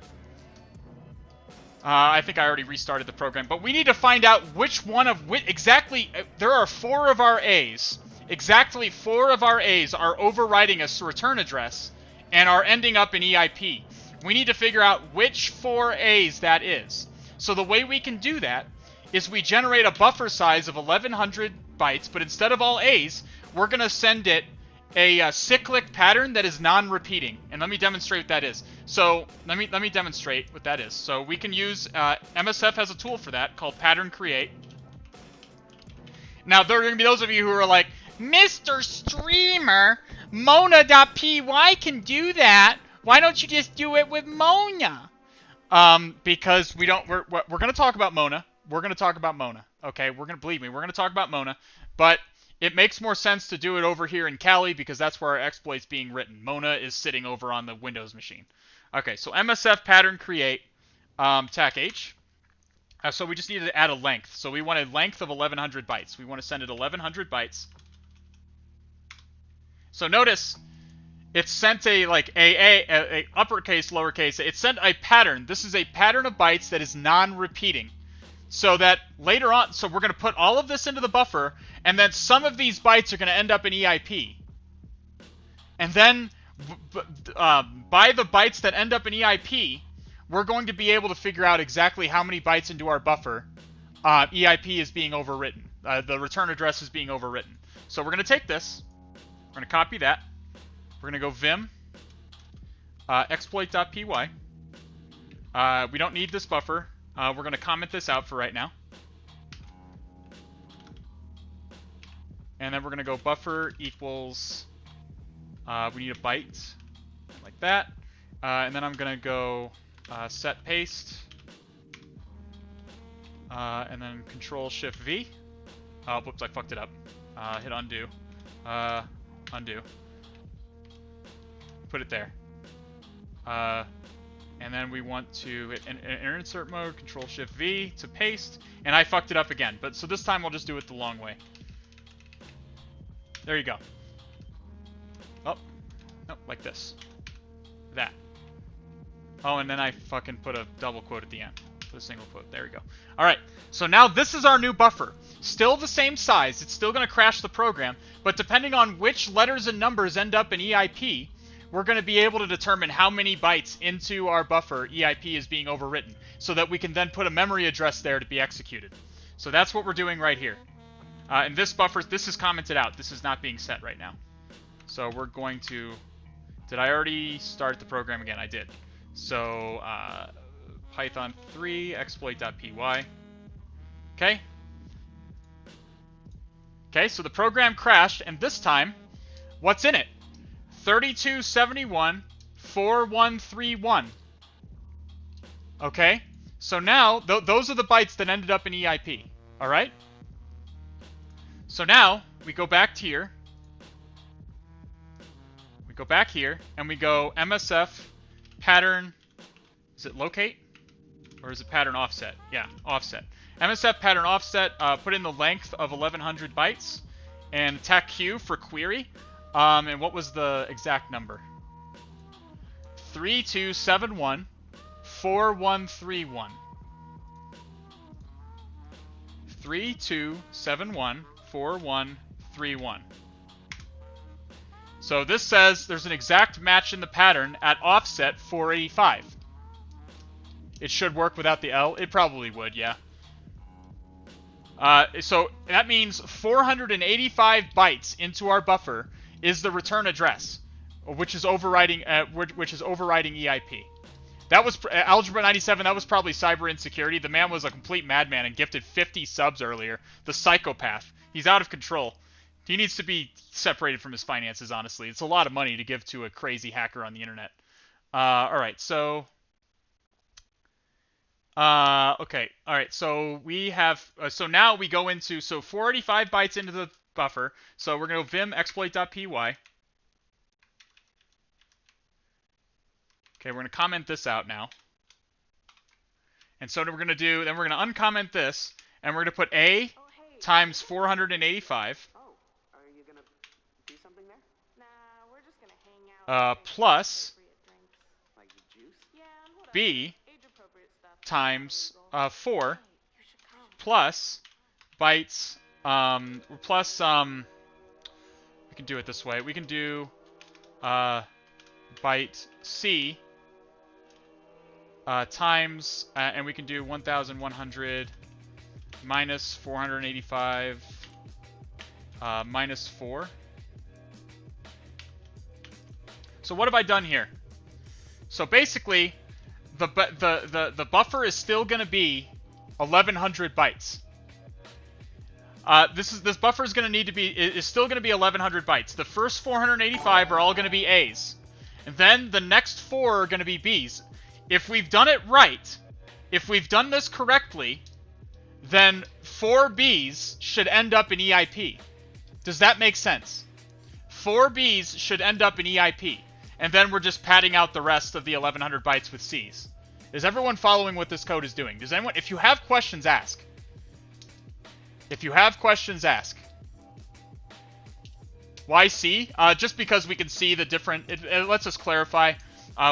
I think I already restarted the program, but we need to find out which one of exactly. There are 4 of our A's. Exactly 4 of our A's are overriding a return address and are ending up in EIP. We need to figure out which 4 A's that is. So the way we can do that is we generate a buffer size of 1100 bytes, but instead of all A's, we're going to send it a cyclic pattern that is non-repeating. And let me demonstrate what that is. So let me demonstrate what that is. So we can use MSF has a tool for that called pattern create. Now there are going to be those of you who are like, Mr. Streamer, Mona.py can do that. Why don't you just do it with Mona? Because we're going to talk about Mona. We're going to talk about Mona. Okay, believe me, we're going to talk about Mona. But it makes more sense to do it over here in Kali because that's where our exploit's being written. Mona is sitting over on the Windows machine. Okay, so MSF pattern create tac H. So we just needed to add a length. So we want a length of 1100 bytes. We want to send it 1100 bytes. So notice it sent a uppercase, lowercase. It sent a pattern. This is a pattern of bytes that is non-repeating. So that later on, so we're going to put all of this into the buffer, and then some of these bytes are going to end up in EIP. And then by the bytes that end up in EIP, we're going to be able to figure out exactly how many bytes into our buffer EIP is being overwritten. The return address is being overwritten. So we're going to take this. We're going to copy that. We're going to go vim exploit.py. We don't need this buffer. We're going to comment this out for right now. And then we're going to go buffer equals, we need a byte, like that. And then I'm going to go set paste. And then Control-Shift-V. Whoops, I fucked it up. Hit undo. Undo. Put it there. And then we want to hit enter insert mode, Control-Shift-V to paste. And I fucked it up again. But so this time I'll just do it the long way. There you go. Oh. Nope, like this. That. Oh, and then I fucking put a double quote at the end. Put a single quote. There we go. Alright, so now this is our new buffer. Still the same size. It's still going to crash the program. But depending on which letters and numbers end up in EIP, we're going to be able to determine how many bytes into our buffer EIP is being overwritten, so that we can then put a memory address there to be executed. So that's what we're doing right here. And this buffer, this is commented out. This is not being set right now. So we're going to... Did I already start the program again? I did. So Python 3 exploit.py. Okay. Okay, so the program crashed, and this time, what's in it? 3271 4131. Okay, so now those are the bytes that ended up in EIP. All right. So now we go back here. We go back here and we go MSF pattern. Is it locate or is it pattern offset? Yeah, offset. MSF pattern offset. Put in the length of 1100 bytes and tac Q for query. And what was the exact number? 3271 4131. 3271 4131. So this says there's an exact match in the pattern at offset 485. It should work without the L. It probably would, yeah. So that means 485 bytes into our buffer is the return address, which is overriding EIP. That was Algebra 97. That was probably cyber insecurity. The man was a complete madman and gifted 50 subs earlier. The psychopath. He's out of control. He needs to be separated from his finances, honestly. It's a lot of money to give to a crazy hacker on the internet. Alright, so... okay, alright, so we have... so now we go into... So 485 bytes into the buffer. So we're going to vim exploit.py. Okay, we're going to comment this out now. And so what we're going to do... Then we're going to uncomment this. And we're going to put A times 485. Plus B times 4 plus bytes plus we can do it this way. We can do byte C times and we can do 1100 minus 485 minus 4. So what have I done here? So basically, the buffer is still going to be 1100 bytes. This buffer is going to need to be is still going to be 1100 bytes. The first 485 are all going to be A's, and then the next 4 are going to be B's. If we've done it right, if we've done this correctly, then 4 B's should end up in EIP. Does that make sense? 4 B's should end up in EIP. And then we're just padding out the rest of the 1100 bytes with C's. Is everyone following what this code is doing? Does anyone... If you have questions, ask. If you have questions, ask. Why C? Just because we can see the different... It lets us clarify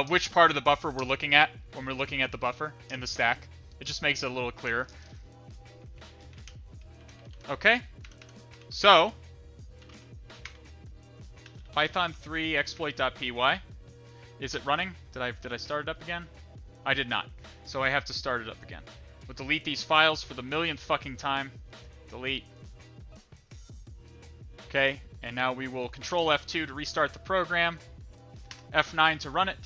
which part of the buffer we're looking at when we're looking at the buffer in the stack. It just makes it a little clearer. Okay. So... Python 3 exploit.py. Is it running? Did I start it up again? I did not. So I have to start it up again. We'll delete these files for the millionth fucking time. Delete. Okay, and now we will Control F2 to restart the program. F9 to run it.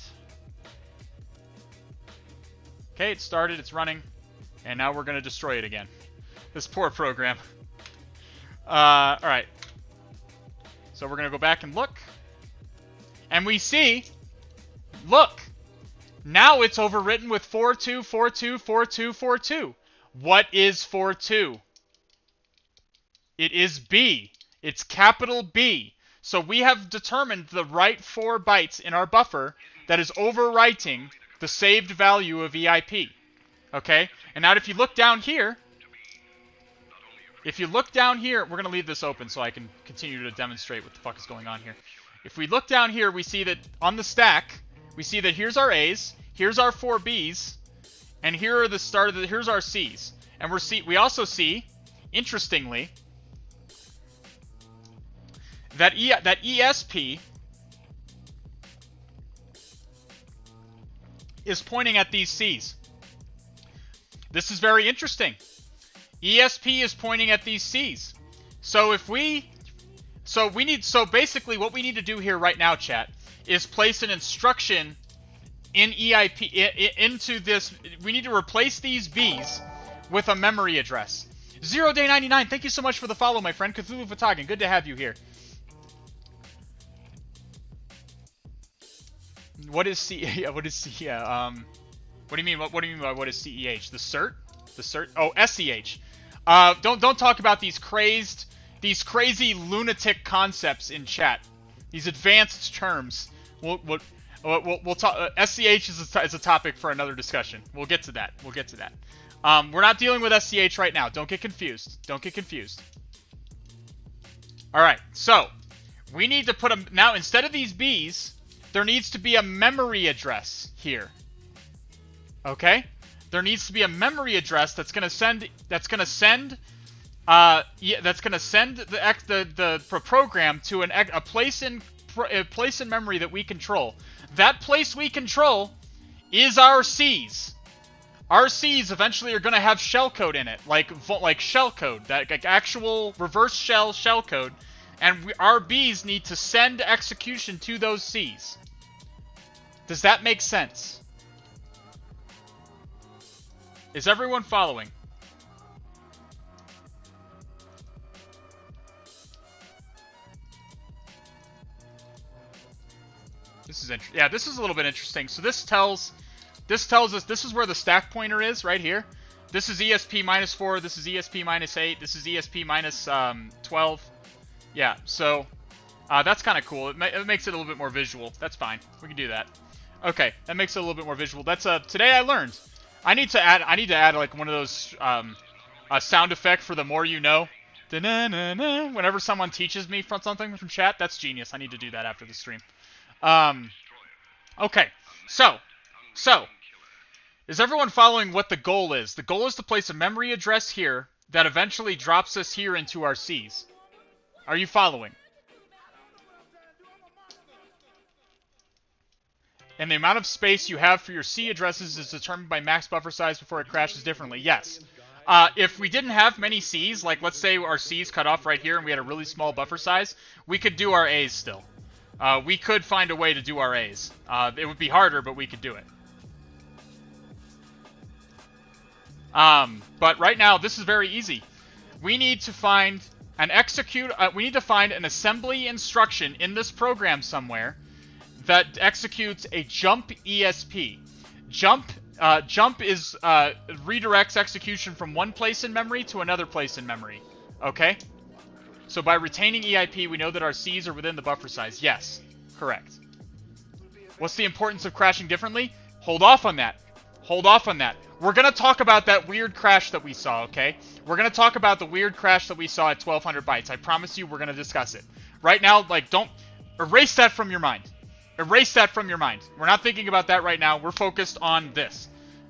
Okay, it started, it's running. And now we're gonna destroy it again. This poor program. Alright. So we're going to go back and look. And we see, look, now it's overwritten with 42424242. What is 42? It is B. It's capital B. So we have determined the right 4 bytes in our buffer that is overwriting the saved value of EIP. Okay? And now if you look down here, we're going to leave this open so I can continue to demonstrate what the fuck is going on here. If we look down here, we see that on the stack, we see that here's our A's, here's our 4 B's, and here are the here's our C's. And we also see, interestingly, that ESP is pointing at these C's. This is very interesting. ESP is pointing at these C's. So basically what we need to do here right now, chat, is place an instruction in EIP into this. We need to replace these B's with a memory address. 0day99, thank you so much for the follow, my friend. Cthulhu Fatagan, good to have you here. What is C? Yeah, what is C? Yeah, what do you mean? What do you mean by what is CEH? The cert? The cert? Oh, SEH. Don't talk about these crazy lunatic concepts in chat. These advanced terms. We'll talk. SCH is a topic for another discussion. We'll get to that. We're not dealing with SCH right now. Don't get confused. All right. So we need to put now instead of these B's, there needs to be a memory address here. Okay. There needs to be a memory address that's gonna send the program to a place in place in memory that we control. That place we control is our C's. Our C's eventually are going to have shellcode in it, like shellcode, that like actual reverse shellcode, and our B's need to send execution to those C's. Does that make sense? Is everyone following? This is interesting. Yeah, this is a little bit interesting. So this tells us this is where the stack pointer is, right here. This is ESP -4, this is ESP -8, this is ESP -12. Yeah, so that's kind of cool. It makes it a little bit more visual. That's fine. We can do that. Okay, that makes it a little bit more visual. That's today I learned. I need to add like one of those a sound effect for the more you know. Da-na-na-na. Whenever someone teaches me from something from chat, that's genius. I need to do that after the stream. Okay, so, is everyone following what the goal is? The goal is to place a memory address here that eventually drops us here into our C's. Are you following? And the amount of space you have for your C addresses is determined by max buffer size before it crashes differently. Yes. If we didn't have many C's, like let's say our C's cut off right here and we had a really small buffer size, we could do our A's still. We could find a way to do our A's. It would be harder, but we could do it. But right now, this is very easy. We need to find an we need to find an assembly instruction in this program somewhere that executes a jump ESP. Jump is redirects execution from one place in memory to another place in memory. Okay? So by retaining EIP, we know that our C's are within the buffer size. Yes, correct. What's the importance of crashing differently? Hold off on that. Hold off on that. We're going to talk about that weird crash that we saw, okay? We're going to talk about the weird crash that we saw at 1200 bytes. I promise you we're going to discuss it. Right now, like, don't erase that from your mind. Erase that from your mind. We're not thinking about that right now. We're focused on this.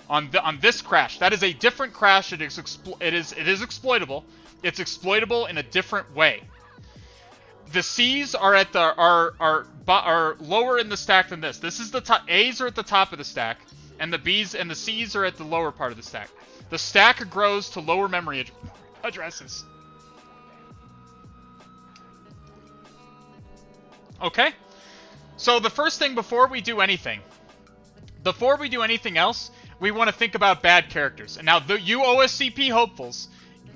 On this crash. That is a different crash. It is exploitable. It's exploitable in a different way. The C's are at the are lower in the stack than this. This is the top. A's are at the top of the stack, and the B's and the C's are at the lower part of the stack. The stack grows to lower memory addresses. Okay? So the first thing before we do anything else, we want to think about bad characters. And now, you OSCP hopefuls,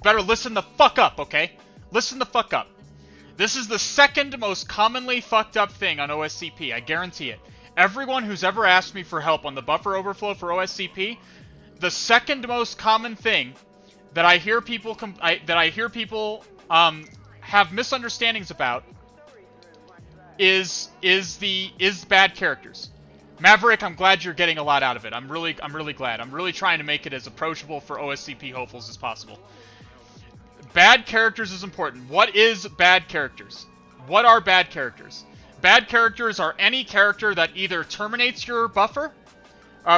better listen the fuck up, okay? Listen the fuck up. This is the second most commonly fucked up thing on OSCP, I guarantee it. Everyone who's ever asked me for help on the buffer overflow for OSCP, the second most common thing that I hear people have misunderstandings about is bad characters. Maverick, I'm glad you're getting a lot out of it. I'm really glad. I'm really trying to make it as approachable for OSCP hopefuls as possible. Bad characters is important. What is bad characters? What are bad characters? Bad characters are any character that either terminates your buffer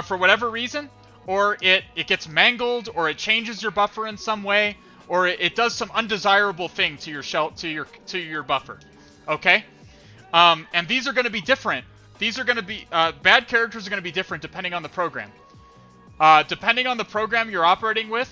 for whatever reason, or it gets mangled, or it changes your buffer in some way, or it does some undesirable thing to your buffer. Okay? And these are going to be different. These are going to be bad characters are going to be different depending on the program. Depending on the program you're operating with,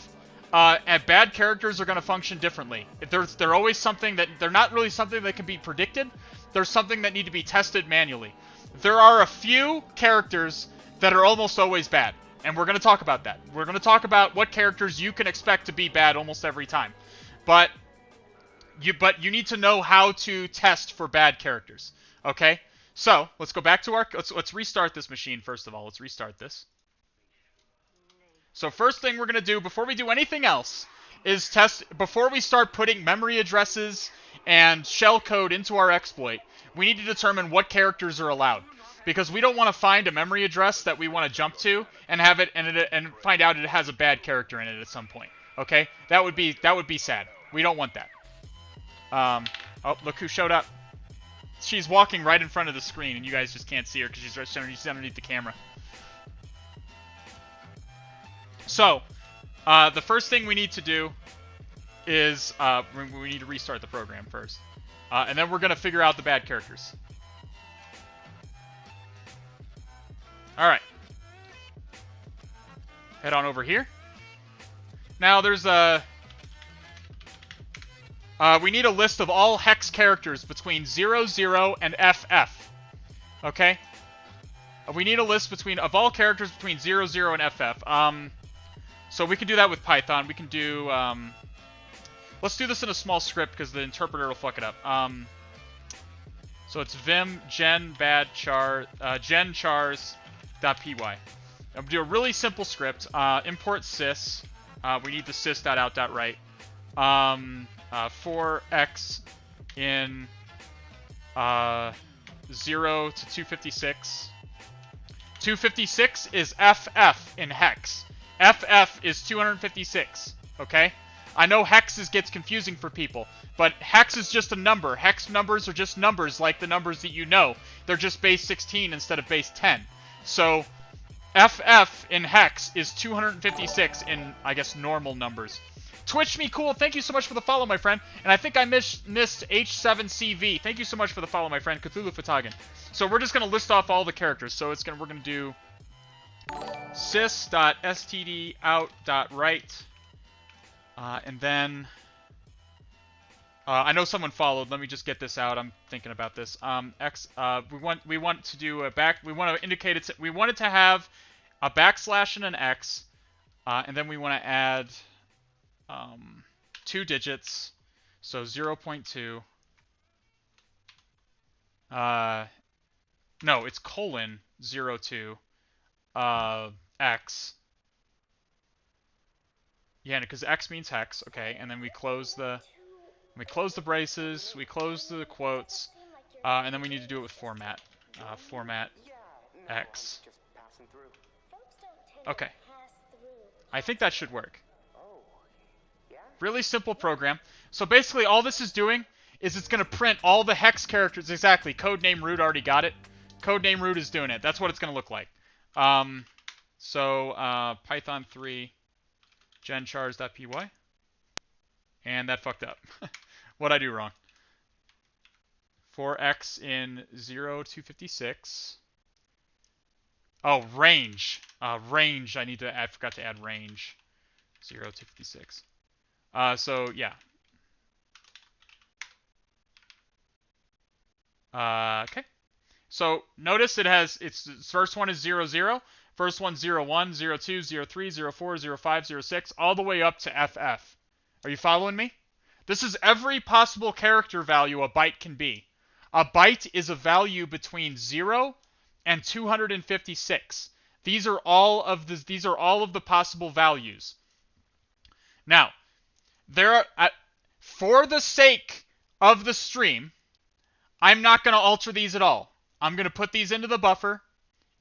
and bad characters are going to function differently. They're always something that they're not really something that can be predicted. They're something that need to be tested manually. There are a few characters that are almost always bad, and we're going to talk about that. We're going to talk about what characters you can expect to be bad almost every time. But you need to know how to test for bad characters. Okay? So, let's go back to let's restart this machine first of all. Let's restart this. So first thing we're going to do before we do anything else is test, before we start putting memory addresses and shellcode into our exploit, we need to determine what characters are allowed. Because we don't want to find a memory address that we want to jump to and have it and find out it has a bad character in it at some point. Okay? That would be sad. We don't want that. Oh, look who showed up. She's walking right in front of the screen and you guys just can't see her because she's underneath the camera. So, the first thing we need to do is we need to restart the program first. And then we're going to figure out the bad characters. All right. Head on over here. Now there's a... we need a list of all hex characters between 00 and FF. Okay? We need a list of all characters between 00 and FF. So we can do that with Python. We can do... let's do this in a small script because the interpreter will fuck it up. So it's vim gen bad char gen chars.py. I'm gonna do a really simple script. Import sys. We need the sys.out.write. For x in 0 to 256. 256 is FF in hex. FF is 256. Okay? I know hexes gets confusing for people, but hex is just a number. Hex numbers are just numbers like the numbers that you know. They're just base 16 instead of base 10. So FF in hex is 256 in, I guess, normal numbers. Twitch me cool, thank you so much for the follow, my friend. And I think I missed H7CV. Thank you so much for the follow, my friend. Cthulhu Fatagan. So we're just gonna list off all the characters. So we're gonna do sys.stdout.write. And then I know someone followed. Let me just get this out. I'm thinking about this. We want to do a we want to indicate it. We want it to have a backslash and an X, and then we want to add 2 digits, so 0.2. No, it's colon 02 X. Yeah, because X means hex. Okay, and then we close the braces, we close the quotes, and then we need to do it with format. Format X. Okay. I think that should work. Really simple program. So basically all this is doing is it's going to print all the hex characters. Exactly. Codename root already got it. Codename root is doing it. That's what it's going to look like. Python 3 genchars.py. And that fucked up. What'd I do wrong? For x in 0 to 56. Oh, range. Range. I forgot to add range. 0 to 56. So yeah. Okay. So notice its first one is 00. First one 01, 02, 03, 04, 05, 06, all the way up to FF. Are you following me? This is every possible character value a byte can be. A byte is a value between 0 and 256. These are all of the possible values. Now, for the sake of the stream, I'm not going to alter these at all. I'm going to put these into the buffer,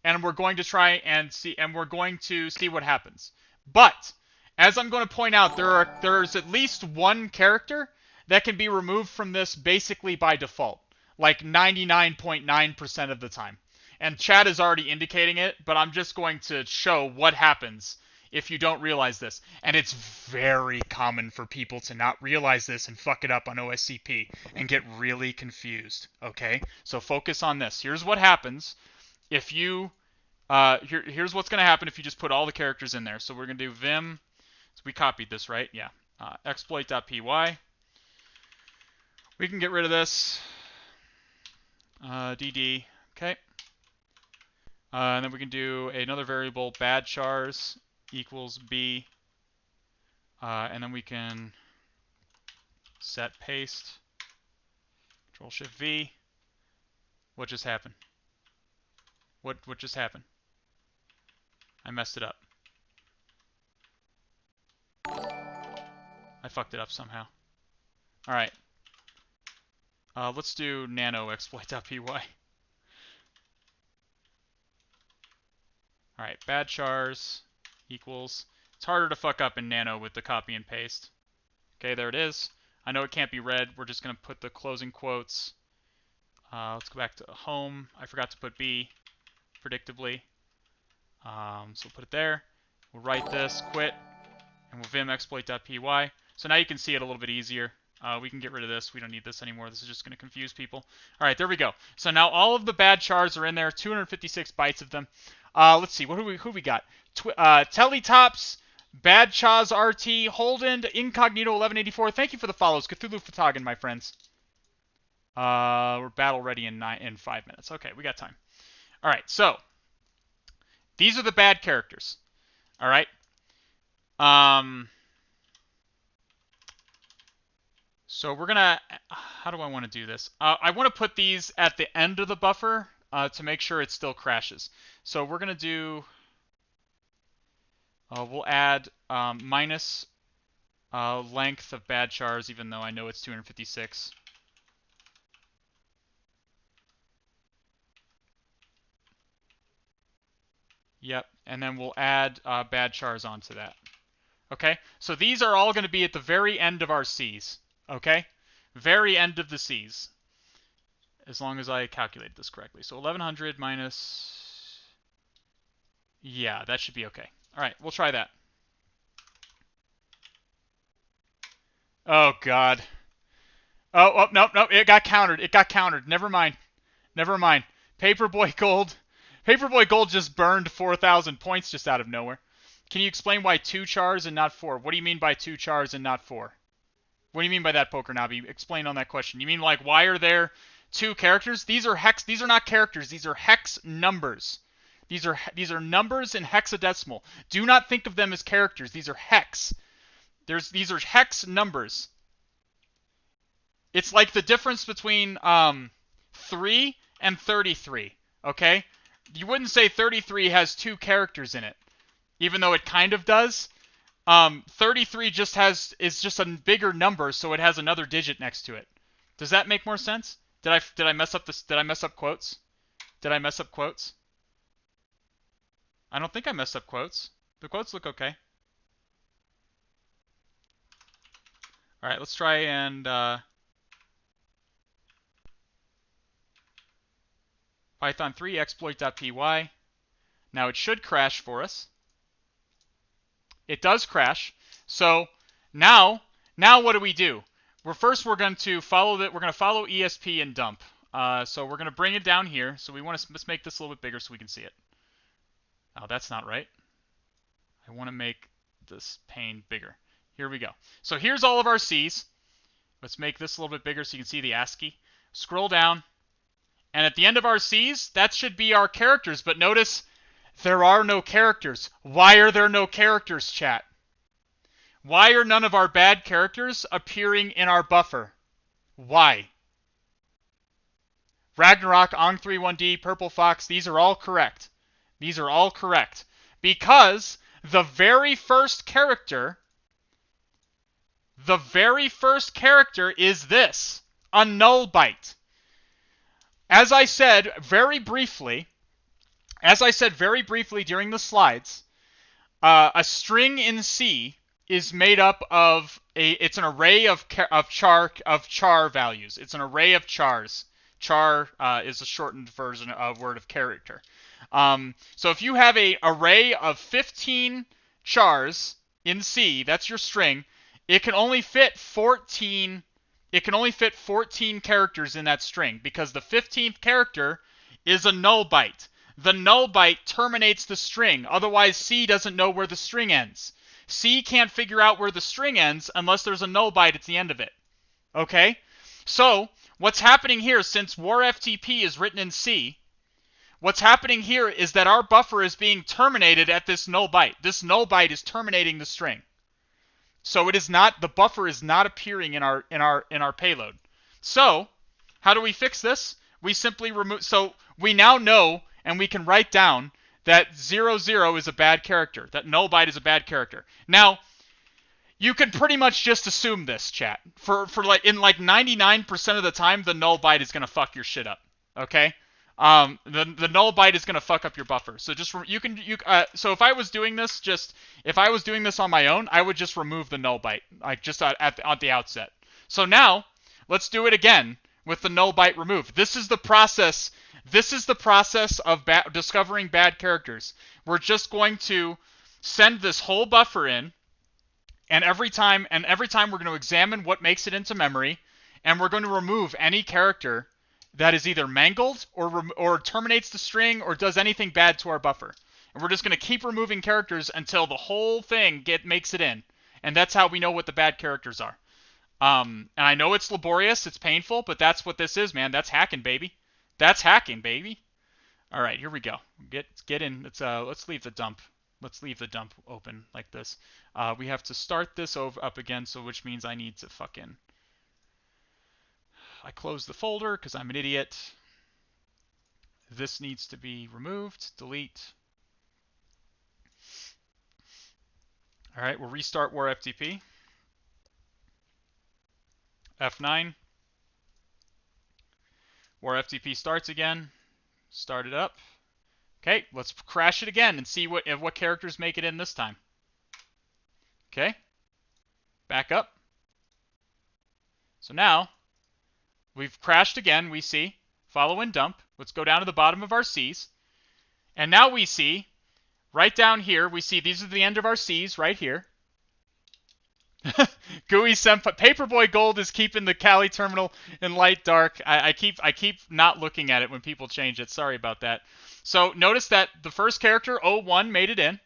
and we're going to try and see, and we're going to see what happens. But as I'm going to point out, there's at least one character that can be removed from this basically by default, like 99.9% of the time. And chat is already indicating it, but I'm just going to show what happens if you don't realize this. And it's very common for people to not realize this and fuck it up on OSCP and get really confused, okay? So focus on this. Here's what happens if you... here's what's going to happen if you just put all the characters in there. So we're going to do vim... So we copied this, right? Yeah. Exploit.py. We can get rid of this. dd. Okay. And then we can do another variable, bad chars equals b. And then we can set paste. Control-Shift-V. What just happened? What just happened? I messed it up. I fucked it up somehow. Alright. Let's do nano exploit.py. Alright, bad chars equals... It's harder to fuck up in nano with the copy and paste. Okay, there it is. I know it can't be read. We're just going to put the closing quotes. Let's go back to home. I forgot to put B, predictably. So we'll put it there. We'll write this, quit, and we'll vim exploit.py. So now you can see it a little bit easier. We can get rid of this. We don't need this anymore. This is just going to confuse people. All right, there we go. So now all of the bad chars are in there, 256 bytes of them. Let's see. Who we got? Teletops, Bad Chaz RT, Holden, Incognito 1184. Thank you for the follows. Cthulhu Fatagan, my friends. We're battle ready in 5 minutes. Okay, we got time. All right, so these are the bad characters. All right. So we're gonna. How do I want to do this? I want to put these at the end of the buffer to make sure it still crashes. So we're gonna do. We'll add minus length of bad chars, even though I know it's 256. Yep, and then we'll add bad chars onto that. Okay, so these are all going to be at the very end of our Cs. Okay, very end of the Cs. As long as I calculate this correctly. So 1100 minus... Yeah, that should be okay. All right, we'll try that. Oh, God. Oh, no, it got countered. It got countered. Never mind. Never mind. Paperboy Gold. Paperboy Gold just burned 4,000 points just out of nowhere. Can you explain why 2 chars and not 4? What do you mean by 2 chars and not 4? What do you mean by that, Poker Nabi? Explain on that question. You mean like why are there 2 characters? These are hex. These are not characters. These are hex numbers. These are numbers in hexadecimal. Do not think of them as characters. These are hex. These are hex numbers. It's like the difference between 3 and 33. Okay, you wouldn't say 33 has 2 characters in it, even though it kind of does. 33 is just a bigger number, so it has another digit next to it. Does that make more sense? Did I mess up this? Did I mess up quotes? Did I mess up quotes? I don't think I messed up quotes. The quotes look okay. All right, let's try and Python 3 exploit.py. Now it should crash for us. It does crash. So now what do we do? We're going to follow that. We're going to follow ESP and dump. So we're going to bring it down here. So let's make this a little bit bigger so we can see it. Oh, that's not right. I want to make this pane bigger. Here we go. So here's all of our C's. Let's make this a little bit bigger so you can see the ASCII. Scroll down. And at the end of our C's, that should be our characters. But notice there are no characters. Why are there no characters, chat? Why are none of our bad characters appearing in our buffer? Why? Ragnarok, Ong31D, Purple Fox, these are all correct. These are all correct. Because the very first character is this, a null byte. As I said very briefly during the slides, a string in C is made up of it's an array of char values. It's an array of chars. Char is a shortened version of word of character. So if you have an array of 15 chars in C, that's your string. It can only fit 14. It can only fit 14 characters in that string because the 15th character is a null byte. The null byte terminates the string. Otherwise, C doesn't know where the string ends. C can't figure out where the string ends unless there's a null byte at the end of it. Okay? So, what's happening here, since war FTP is written in C, what's happening here is that our buffer is being terminated at this null byte. This null byte is terminating the string. So it is not, the buffer is not appearing in our payload. So, how do we fix this? We simply remove, so we now know and we can write down that 00 is a bad character. That null byte is a bad character. Now, you can pretty much just assume this, chat. For like in like 99% of the time, the null byte is gonna fuck your shit up. Okay? The null byte is gonna fuck up your buffer. So just so if I was doing this on my own, I would just remove the null byte, like just at the outset. So now let's do it again with the null byte removed. This is the process. This is the process of discovering bad characters. We're just going to send this whole buffer in, and every time we're going to examine what makes it into memory, and we're going to remove any character that is either mangled or terminates the string or does anything bad to our buffer. And we're just going to keep removing characters until the whole thing makes it in. And that's how we know what the bad characters are. And I know it's laborious, it's painful, but that's what this is, man. That's hacking, baby. That's hacking, baby. All right, here we go. Get in. Let's leave the dump. Let's leave the dump open like this. We have to start this up again, so which means I need to fucking... I close the folder because I'm an idiot. This needs to be removed. Delete. All right, we'll restart War FTP. F9. War FTP starts again. Start it up. Okay, let's crash it again and see what characters make it in this time. Okay. Back up. So now, we've crashed again, we see. Follow and dump. Let's go down to the bottom of our Cs. And now we see, right down here, we see these are the end of our Cs right here. GUI Senpai. Paperboy Gold is keeping the Kali terminal in light dark. I keep not looking at it when people change it. Sorry about that. So notice that the first character, 01, made it in.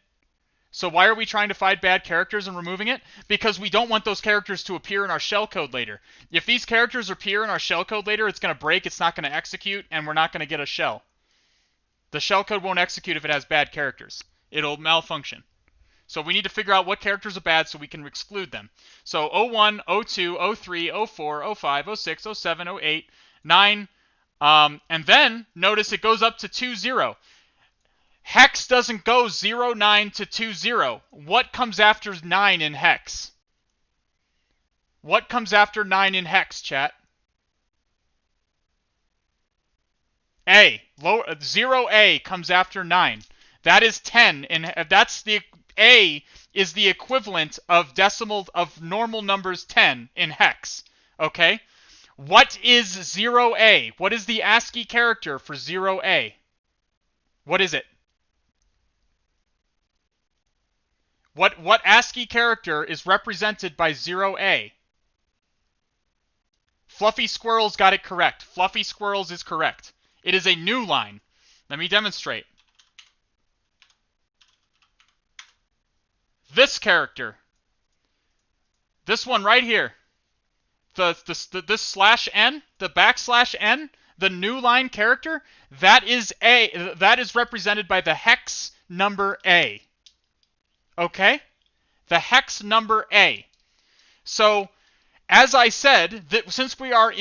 So why are we trying to find bad characters and removing it? Because we don't want those characters to appear in our shellcode later. If these characters appear in our shellcode later, it's going to break, it's not going to execute, and we're not going to get a shell. The shellcode won't execute if it has bad characters. It'll malfunction. So we need to figure out what characters are bad so we can exclude them. So 01, 02, 03, 04, 05, 06, 07, 08, 9, and then notice it goes up to 20. Hex doesn't go 09 to 20. What comes after 9 in Hex? What comes after 9 in Hex, chat? A. 0A comes after 9. That is 10. And that's the... A is the equivalent of normal numbers 10 in Hex. Okay? What is 0A? What is the ASCII character for 0A? What is it? What ASCII character is represented by 0A? Fluffy Squirrels got it correct. Fluffy Squirrels is correct. It is a new line. Let me demonstrate. This character. This one right here. This slash n, the backslash n, the new line character, that is represented by the hex number A. Okay? The hex number A. So, as I said, that since we are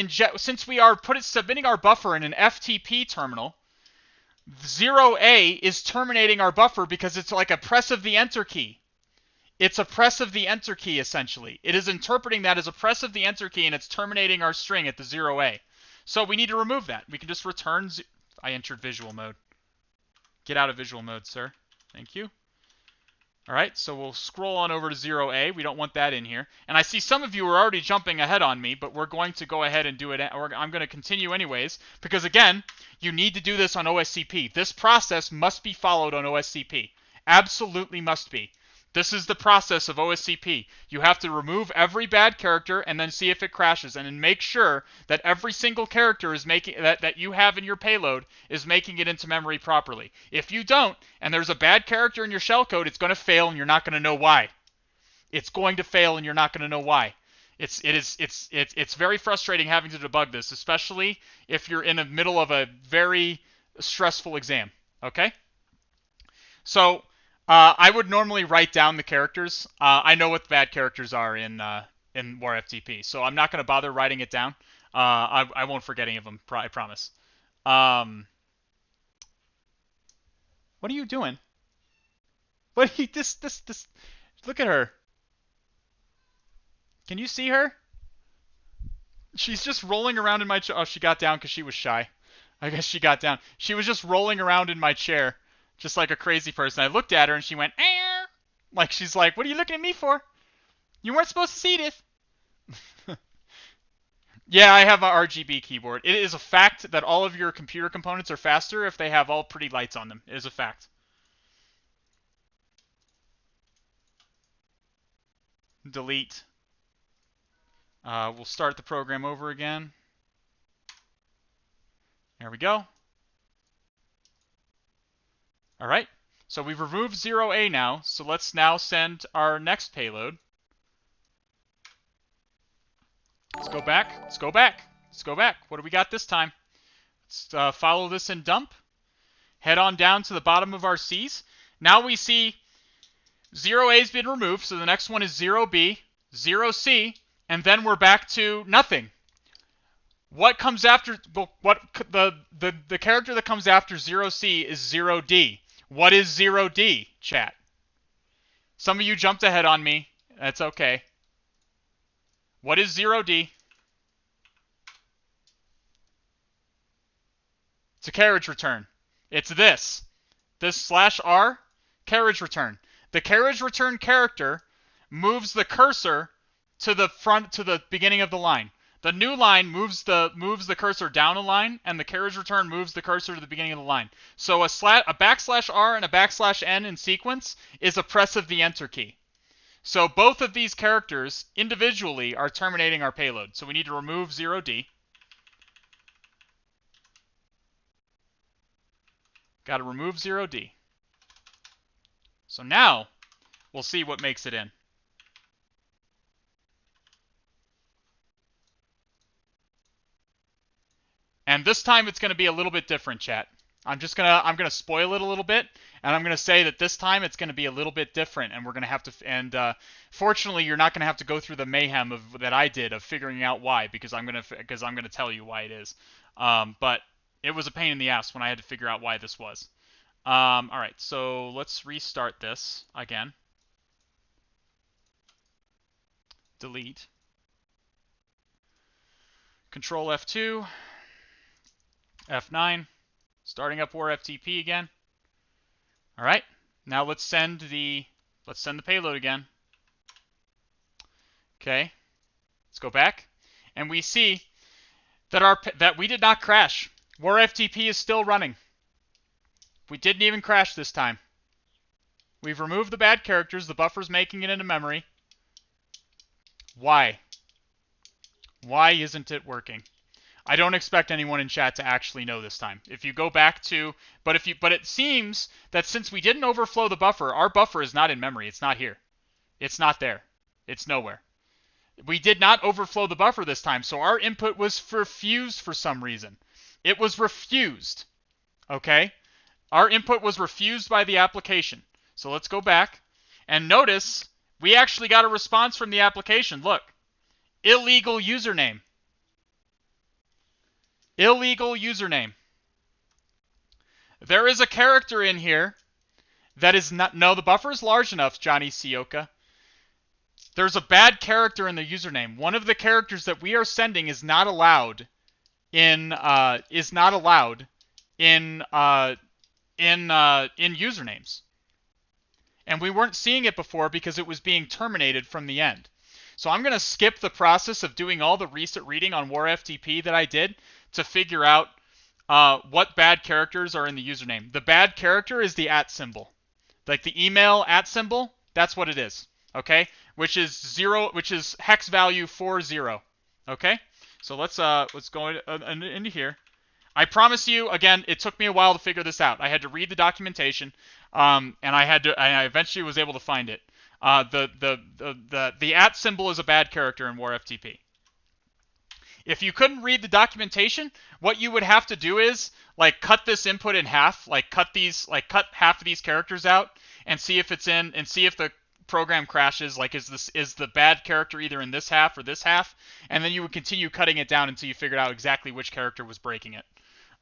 submitting our buffer in an FTP terminal, 0A is terminating our buffer because it's like a press of the enter key. It's a press of the enter key, essentially. It is interpreting that as a press of the enter key, and it's terminating our string at the 0A. So we need to remove that. We can just return... I entered visual mode. Get out of visual mode, sir. Thank you. All right, so we'll scroll on over to 0A. We don't want that in here. And I see some of you are already jumping ahead on me, but we're going to go ahead and do it. I'm going to continue anyways, because again, you need to do this on OSCP. This process must be followed on OSCP. Absolutely must be. This is the process of OSCP. You have to remove every bad character and then see if it crashes, and then make sure that every single character is making that you have in your payload is making it into memory properly. If you don't, and there's a bad character in your shellcode, it's going to fail, and you're not going to know why. It's going to fail, and you're not going to know why. It's very frustrating having to debug this, especially if you're in the middle of a very stressful exam. Okay? So. I would normally write down the characters. I know what the bad characters are in War FTP, so I'm not going to bother writing it down. I won't forget any of them. I promise. What are you doing? What are you? This. Look at her. Can you see her? She's just rolling around in my chair. Oh, she got down because she was shy. I guess she got down. She was just rolling around in my chair. Just like a crazy person. I looked at her and she went, eh. Like she's like, what are you looking at me for? You weren't supposed to see this. Yeah, I have a RGB keyboard. It is a fact that all of your computer components are faster if they have all pretty lights on them. It is a fact. Delete. We'll start the program over again. There we go. All right. So we've removed 0A now. So let's now send our next payload. Let's go back. Let's go back. Let's go back. What do we got this time? Let's follow this in dump. Head on down to the bottom of our C's. Now we see 0A has been removed, so the next one is 0B, 0C, and then we're back to nothing. What comes after the character that comes after 0C is 0D. What is 0D, chat? Some of you jumped ahead on me. That's okay. What is 0D? It's a carriage return. It's this /R carriage return. The carriage return character moves the cursor to the beginning of the line. The new line moves the cursor down a line, and the carriage return moves the cursor to the beginning of the line. So a /R and a /N in sequence is a press of the enter key. So both of these characters individually are terminating our payload. So we need to remove 0D. Got to remove 0D. So now we'll see what makes it in. And this time it's going to be a little bit different, chat. I'm gonna spoil it a little bit, and I'm gonna say that this time it's going to be a little bit different, and we're gonna have to. Fortunately, you're not gonna have to go through the mayhem that I did of figuring out why, because I'm gonna tell you why it is. But it was a pain in the ass when I had to figure out why this was. All right, so let's restart this again. Delete. Control F2. F9. Starting up war FTP again. All right. Now let's send the payload again. Okay. Let's go back, and we see that we did not crash. War FTP is still running. We didn't even crash this time. We've removed the bad characters. The buffer's making it into memory. Why? Why isn't it working? I don't expect anyone in chat to actually know this time. If you go back to, but it seems that since we didn't overflow the buffer, our buffer is not in memory. It's not here. It's not there. It's nowhere. We did not overflow the buffer this time, so our input was refused for some reason. It was refused. Okay? Our input was refused by the application. So let's go back, and notice we actually got a response from the application. Look. Illegal username. Illegal username. There is a character in here that is not... No, the buffer is large enough, Johnny Sioka. There's a bad character in the username. One of the characters that we are sending is not allowed in usernames. And we weren't seeing it before because it was being terminated from the end. So I'm going to skip the process of doing all the recent reading on war FTP that I did to figure out what bad characters are in the username. The bad character is the @ symbol. Like the email @ symbol, that's what it is. Okay? Which is hex value 40. Okay? So let's go into here. I promise you, again, it took me a while to figure this out. I had to read the documentation, and I eventually was able to find it. The @ symbol is a bad character in war FTP. If you couldn't read the documentation, what you would have to do is cut this input in half, cut half of these characters out and see if it's in, and see if the program crashes. Is the bad character either in this half or this half? And then you would continue cutting it down until you figured out exactly which character was breaking it.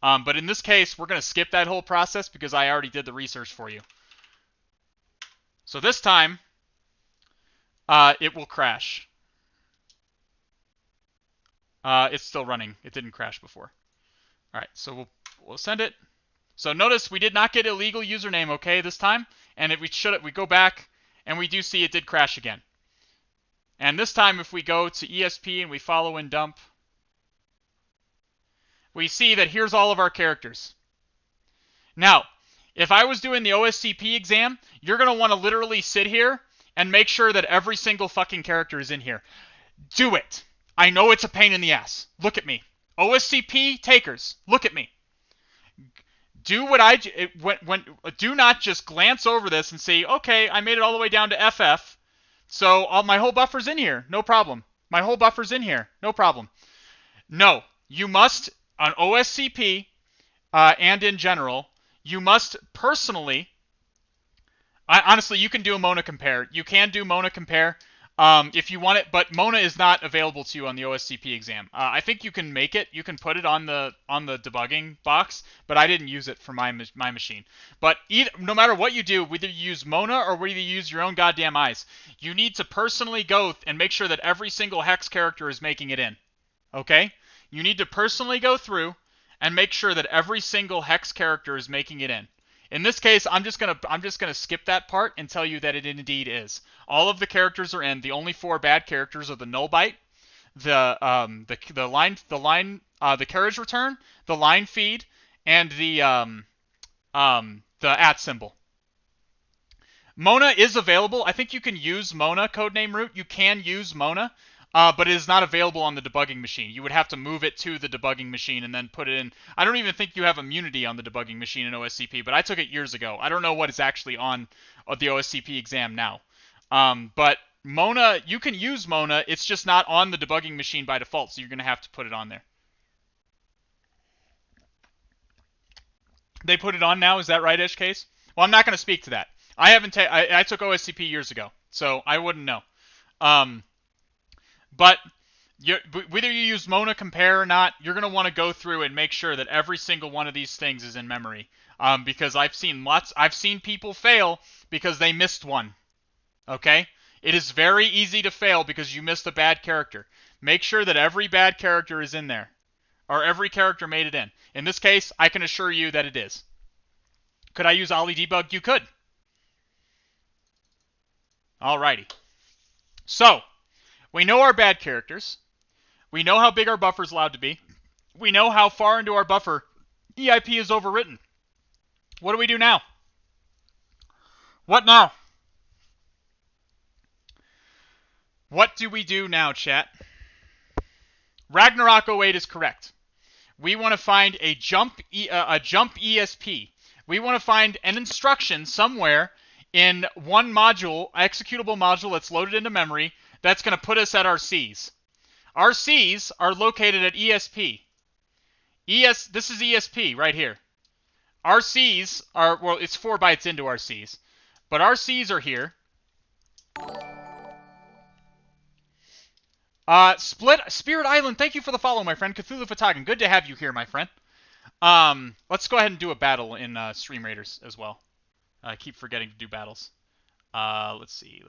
But in this case, we're going to skip that whole process because I already did the research for you. So this time, it will crash. It's still running. It didn't crash before. All right, so we'll send it. So notice we did not get illegal username, okay, this time. And if we go back, and we do see it did crash again. And this time, if we go to ESP and we follow in dump, we see that here's all of our characters. Now, if I was doing the OSCP exam, you're going to want to literally sit here and make sure that every single fucking character is in here. Do it. I know it's a pain in the ass. Look at me. OSCP takers, look at me. do what do not just glance over this and say, okay, I made it all the way down to FF, so my whole buffer's in here, no problem. My whole buffer's in here, no problem. No, you must, on OSCP and in general, you must personally. Honestly, you can do a Mona compare. You can do Mona compare if you want it, but Mona is not available to you on the OSCP exam. I think you can make it. You can put it on the debugging box, but I didn't use it for my machine. But no matter what you do, whether you use Mona or whether you use your own goddamn eyes, you need to personally go and make sure that every single hex character is making it in. Okay? You need to personally go through and make sure that every single hex character is making it in. In this case, I'm just gonna skip that part and tell you that it indeed is. All of the characters are in. The only 4 bad characters are the null byte, the carriage return, the line feed, and the @ symbol. Mona is available. I think you can use Mona, codename root. You can use Mona, but it is not available on the debugging machine. You would have to move it to the debugging machine and then put it in. I don't even think you have immunity on the debugging machine in OSCP, but I took it years ago. I don't know what is actually on the OSCP exam now. But Mona, you can use Mona. It's just not on the debugging machine by default, so you're going to have to put it on there. They put it on now? Is that right, Ishcase? Well, I'm not going to speak to that. I took OSCP years ago, so I wouldn't know. But whether you use Mona compare or not, you're going to want to go through and make sure that every single one of these things is in memory. Because I've seen people fail because they missed one. Okay? It is very easy to fail because you missed a bad character. Make sure that every bad character is in there. Or every character made it in. In this case, I can assure you that it is. Could I use Ollie debug? You could. Alrighty. So, we know our bad characters. We know how big our buffer is allowed to be. We know how far into our buffer EIP is overwritten. What do we do now? What now? What do we do now, chat? Ragnarok 08 is correct. We want to find a jump ESP. We want to find an instruction somewhere in one module, executable module that's loaded into memory, that's going to put us at our Cs. Our Cs are located at ESP. This is ESP right here. Our Cs are, well, it's 4 bytes into our Cs. But our Cs are here. Spirit Island, thank you for the follow, my friend. Cthulhu Fatagan, good to have you here, my friend. Let's go ahead and do a battle in Stream Raiders as well. I keep forgetting to do battles. Let's see.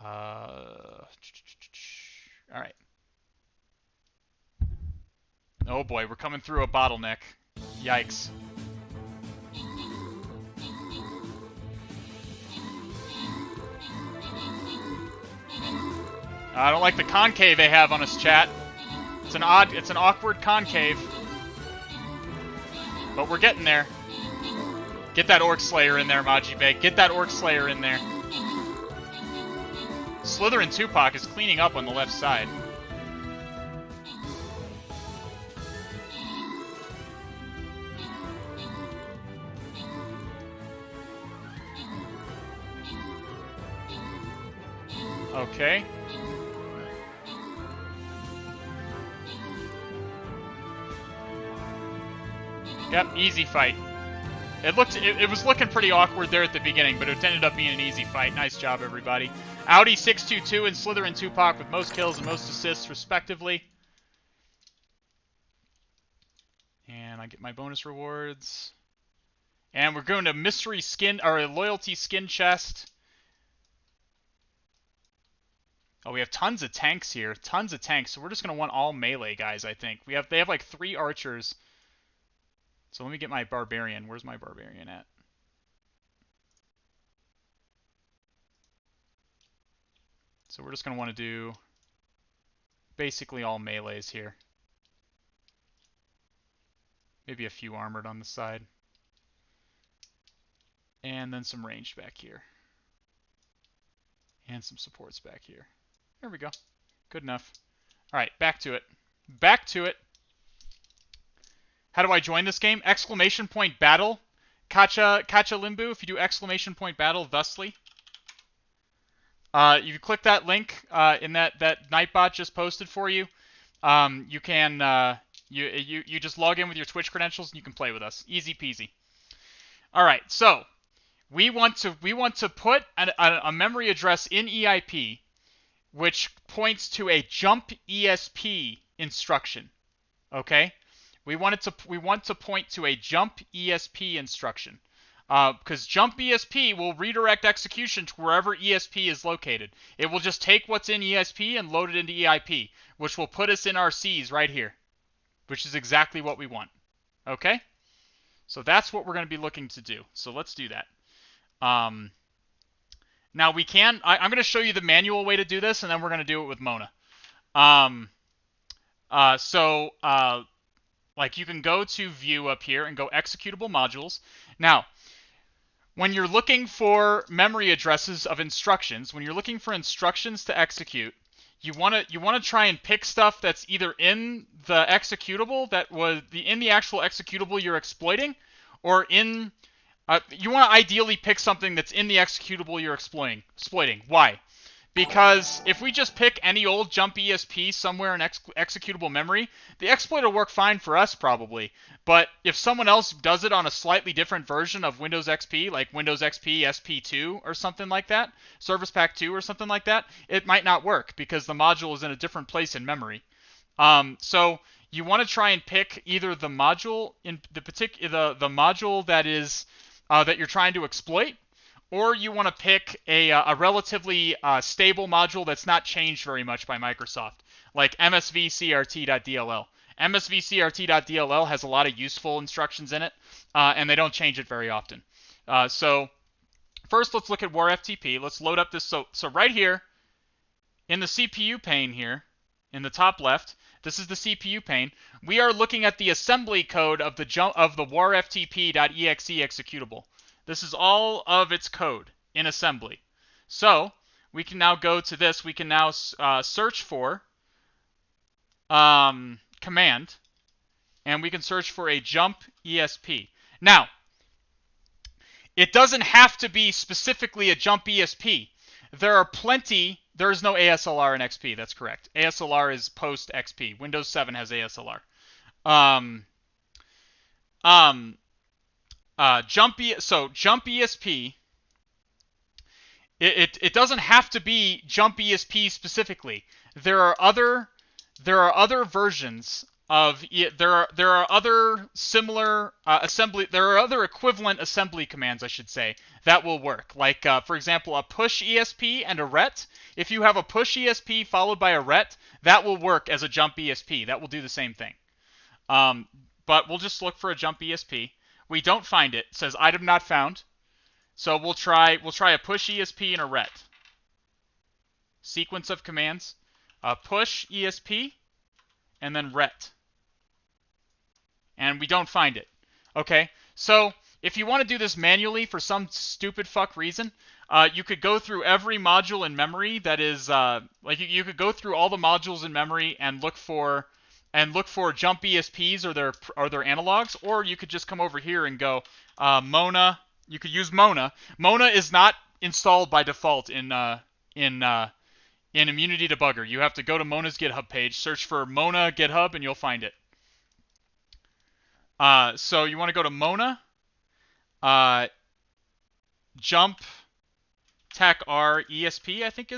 All right. Oh boy, we're coming through a bottleneck. Yikes. I don't like the concave they have on us, chat. It's an awkward concave. But we're getting there. Get that Orc Slayer in there, Maji Beg. Get that Orc Slayer in there. Slytherin Tupac is cleaning up on the left side. Okay. Yep, easy fight. It was looking pretty awkward there at the beginning, but it ended up being an easy fight. Nice job, everybody. Audi 622 and Slytherin Tupac with most kills and most assists, respectively. And I get my bonus rewards. And we're going to mystery skin, or loyalty skin chest. Oh, we have tons of tanks here. Tons of tanks. So we're just going to want all melee guys, I think. They have like 3 archers. So let me get my barbarian. Where's my barbarian at? So we're just going to want to do basically all melees here. Maybe a few armored on the side. And then some ranged back here. And some supports back here. There we go. Good enough. Alright, back to it. Back to it. How do I join this game? Exclamation point battle. Kacha Limbu. If you do exclamation point battle thusly. You click that link in that Nightbot just posted for you. You can you just log in with your Twitch credentials and you can play with us. Easy peasy. All right, so we want to put a memory address in EIP, which points to a jump ESP instruction. Okay, we want to point to a jump ESP instruction. Because jump ESP will redirect execution to wherever ESP is located. It will just take what's in ESP and load it into EIP, which will put us in our Cs right here, which is exactly what we want. Okay? So that's what we're going to be looking to do. So let's do that. Now we can, I'm going to show you the manual way to do this, and then we're going to do it with Mona. Like you can go to View up here and go Executable Modules. Now, when you're looking for memory addresses of instructions, when you're looking for instructions to execute, you want to try and pick stuff that's either in the executable in the actual executable you're exploiting, or in you want to ideally pick something that's in the executable you're exploiting. Why? Because if we just pick any old jump ESP somewhere in executable memory, the exploit will work fine for us probably. But if someone else does it on a slightly different version of Windows XP, like Windows XP SP2 or something like that, Service Pack 2 or something like that, it might not work because the module is in a different place in memory. So you want to try and pick either the module in the module that is that you're trying to exploit, or you want to pick a relatively stable module that's not changed very much by Microsoft, like msvcrt.dll. msvcrt.dll has a lot of useful instructions in it, and they don't change it very often. So first, let's look at warftp. Let's load up this. So right here, in the CPU pane here, in the top left, this is the CPU pane. We are looking at the assembly code of the warftp.exe executable. This is all of its code in assembly. So we can now go to this. We can now search for command, and we can search for a jump ESP. Now, it doesn't have to be specifically a jump ESP. There are plenty. There is no ASLR in XP. That's correct. ASLR is post XP. Windows 7 has ASLR. Jump ESP, it doesn't have to be jump ESP specifically. There are other versions of there are other similar there are other equivalent assembly commands, I should say, that will work. Like for example, a push ESP and a ret. If you have a push ESP followed by a ret, that will work as a jump ESP. That will do the same thing. But we'll just look for a jump ESP. We don't find it. It says item not found. So we'll try a push ESP and a ret. Sequence of commands. Push ESP and then ret. And we don't find it. Okay, so if you want to do this manually for some stupid fuck reason, you could go through every module in memory that is like you could go through all the modules in memory and look for jump ESPs or their analogs, or you could just come over here and go Mona. You could use Mona. Mona is not installed by default in Immunity Debugger. You have to go to Mona's GitHub page, search for Mona GitHub, and you'll find it. So you want to go to Mona, jump tac r ESP, I think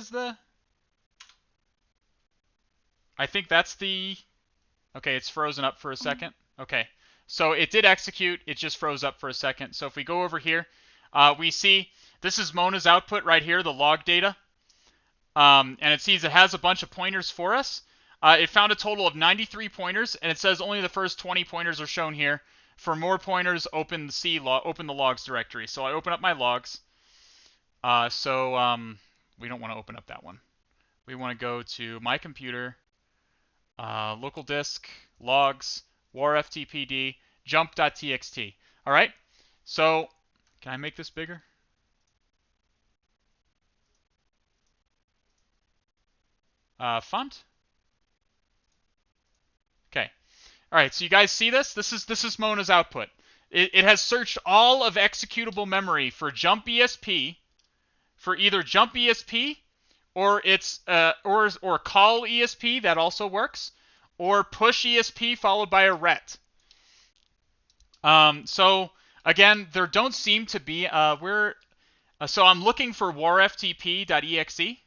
that's the. Okay, it's frozen up for a second. Okay, so it did execute. It just froze up for a second. So if we go over here, we see this is Mona's output right here, the log data. And it sees it has a bunch of pointers for us. It found a total of 93 pointers, and it says only the first 20 pointers are shown here. For more pointers, open the logs directory. So I open up my logs. We don't want to open up that one. We want to go to my computer. Local disk, logs, warftpd, jump.txt. All right. So can I make this bigger? Font. Okay. All right, so you guys see this? This is Mona's output. It has searched all of executable memory for jump ESP, for either jump ESP or it's or call ESP, that also works, or push ESP followed by a ret. So again, there don't seem to be so I'm looking for warftp.exe,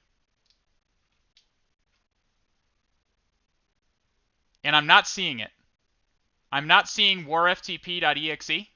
and I'm not seeing it. I'm not seeing warftp.exe.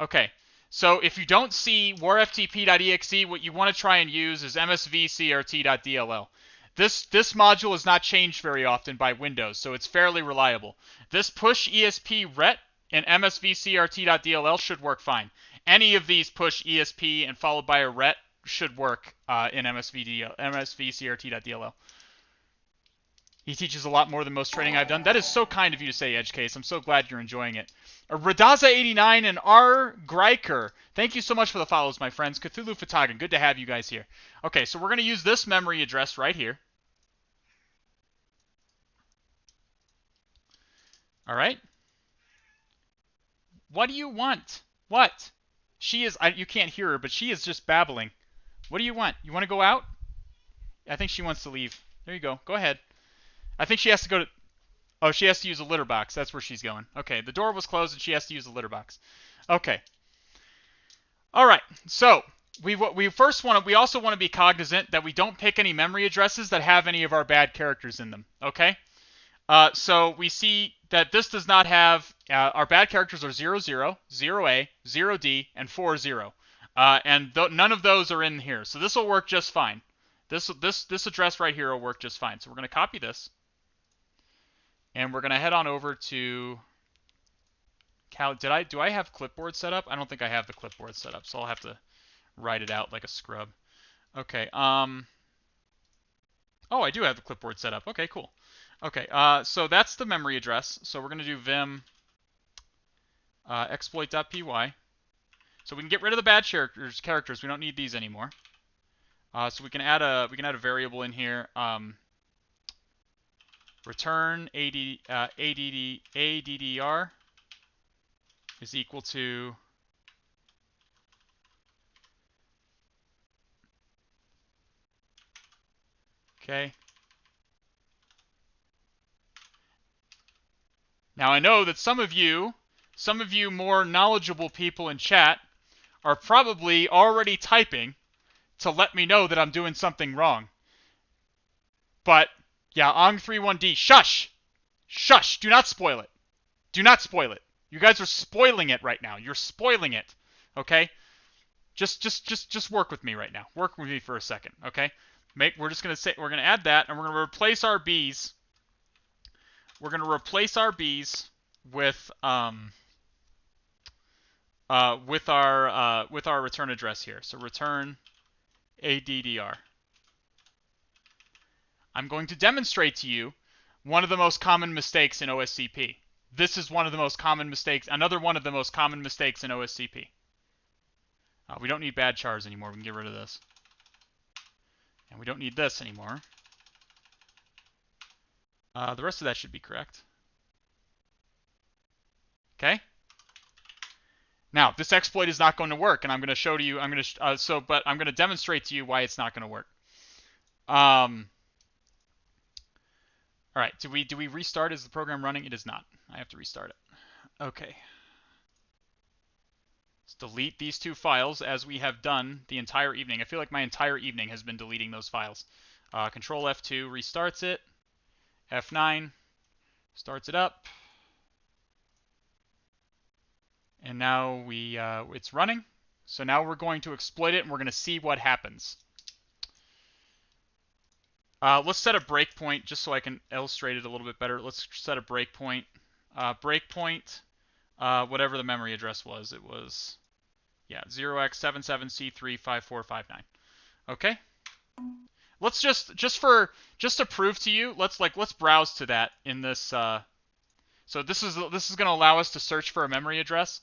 Okay, so if you don't see warftp.exe, what you want to try and use is msvcrt.dll. This module is not changed very often by Windows, so it's fairly reliable. This push ESP ret and msvcrt.dll should work fine. Any of these push ESP and followed by a ret should work in msvcrt.dll. He teaches a lot more than most training I've done. That is so kind of you to say, Edgecase. I'm so glad you're enjoying it. Radaza89 and R. Greiker. Thank you so much for the follows, my friends. Cthulhu Fatagan. Good to have you guys here. Okay, so we're going to use this memory address right here. All right. What do you want? What? She is... you can't hear her, but she is just babbling. What do you want? You want to go out? I think she wants to leave. There you go. Go ahead. I think she has to go to... Oh, she has to use a litter box. That's where she's going. Okay, the door was closed and she has to use a litter box. Okay. All right, so we also want to be cognizant that we don't pick any memory addresses that have any of our bad characters in them, okay? So we see that this does not have... our bad characters are 00, 0A, 0D, and 40. And none of those are in here, so this will work just fine. This address right here will work just fine. So we're going to copy this. And we're going to head on over to do I have clipboard set up? I don't think I have the clipboard set up, so I'll have to write it out like a scrub. Okay. Oh, I do have the clipboard set up. Okay, cool. Okay, so that's the memory address. So we're going to do vim exploit.py. So we can get rid of the bad characters. We don't need these anymore. So we can add a variable in here. Return addr is equal to okay. Now I know that some of you more knowledgeable people in chat are probably already typing to let me know that I'm doing something wrong. But yeah, Ong31D, shush! Shush! Do not spoil it. Do not spoil it. You guys are spoiling it right now. You're spoiling it. Okay? Just work with me right now. Work with me for a second, okay? We're gonna add that, and we're gonna replace our B's. We're gonna replace our B's with our return address here. So return addr. I'm going to demonstrate to you one of the most common mistakes in OSCP. This is one of the most common mistakes, another one of the most common mistakes in OSCP. We don't need bad chars anymore. We can get rid of this. And we don't need this anymore. The rest of that should be correct. Okay? Now, this exploit is not going to work, and I'm going to show to you, but I'm going to demonstrate to you why it's not going to work. All right, do we restart? Is the program running? It is not. I have to restart it. Okay. Let's delete these two files as we have done the entire evening. I feel like my entire evening has been deleting those files. Control F2 restarts it. F9 starts it up. And now it's running. So now we're going to exploit it, and we're going to see what happens. Let's set a breakpoint just so I can illustrate it a little bit better. Let's set a breakpoint. Breakpoint, whatever the memory address was. It was, yeah, 0x77C35459. Okay. Let's just to prove to you, let's browse to that in this. So this is going to allow us to search for a memory address,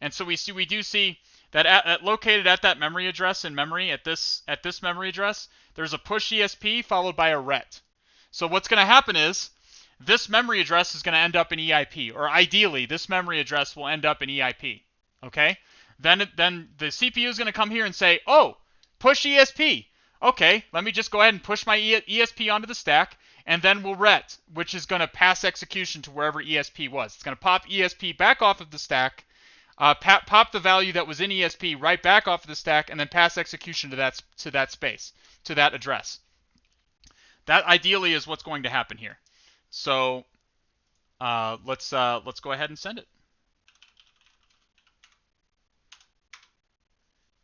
and so we do see that located at that memory address in memory at this memory address, there's a push ESP followed by a ret. So what's going to happen is this memory address is going to end up in EIP, or ideally, this memory address will end up in EIP. Okay? Then the CPU is going to come here and say, oh, push ESP. Okay, let me just go ahead and push my ESP onto the stack, and then we'll ret, which is going to pass execution to wherever ESP was. It's going to pop ESP back off of the stack, pop the value that was in ESP right back off of the stack, and then pass execution to that space, to that address. That ideally is what's going to happen here. So let's go ahead and send it.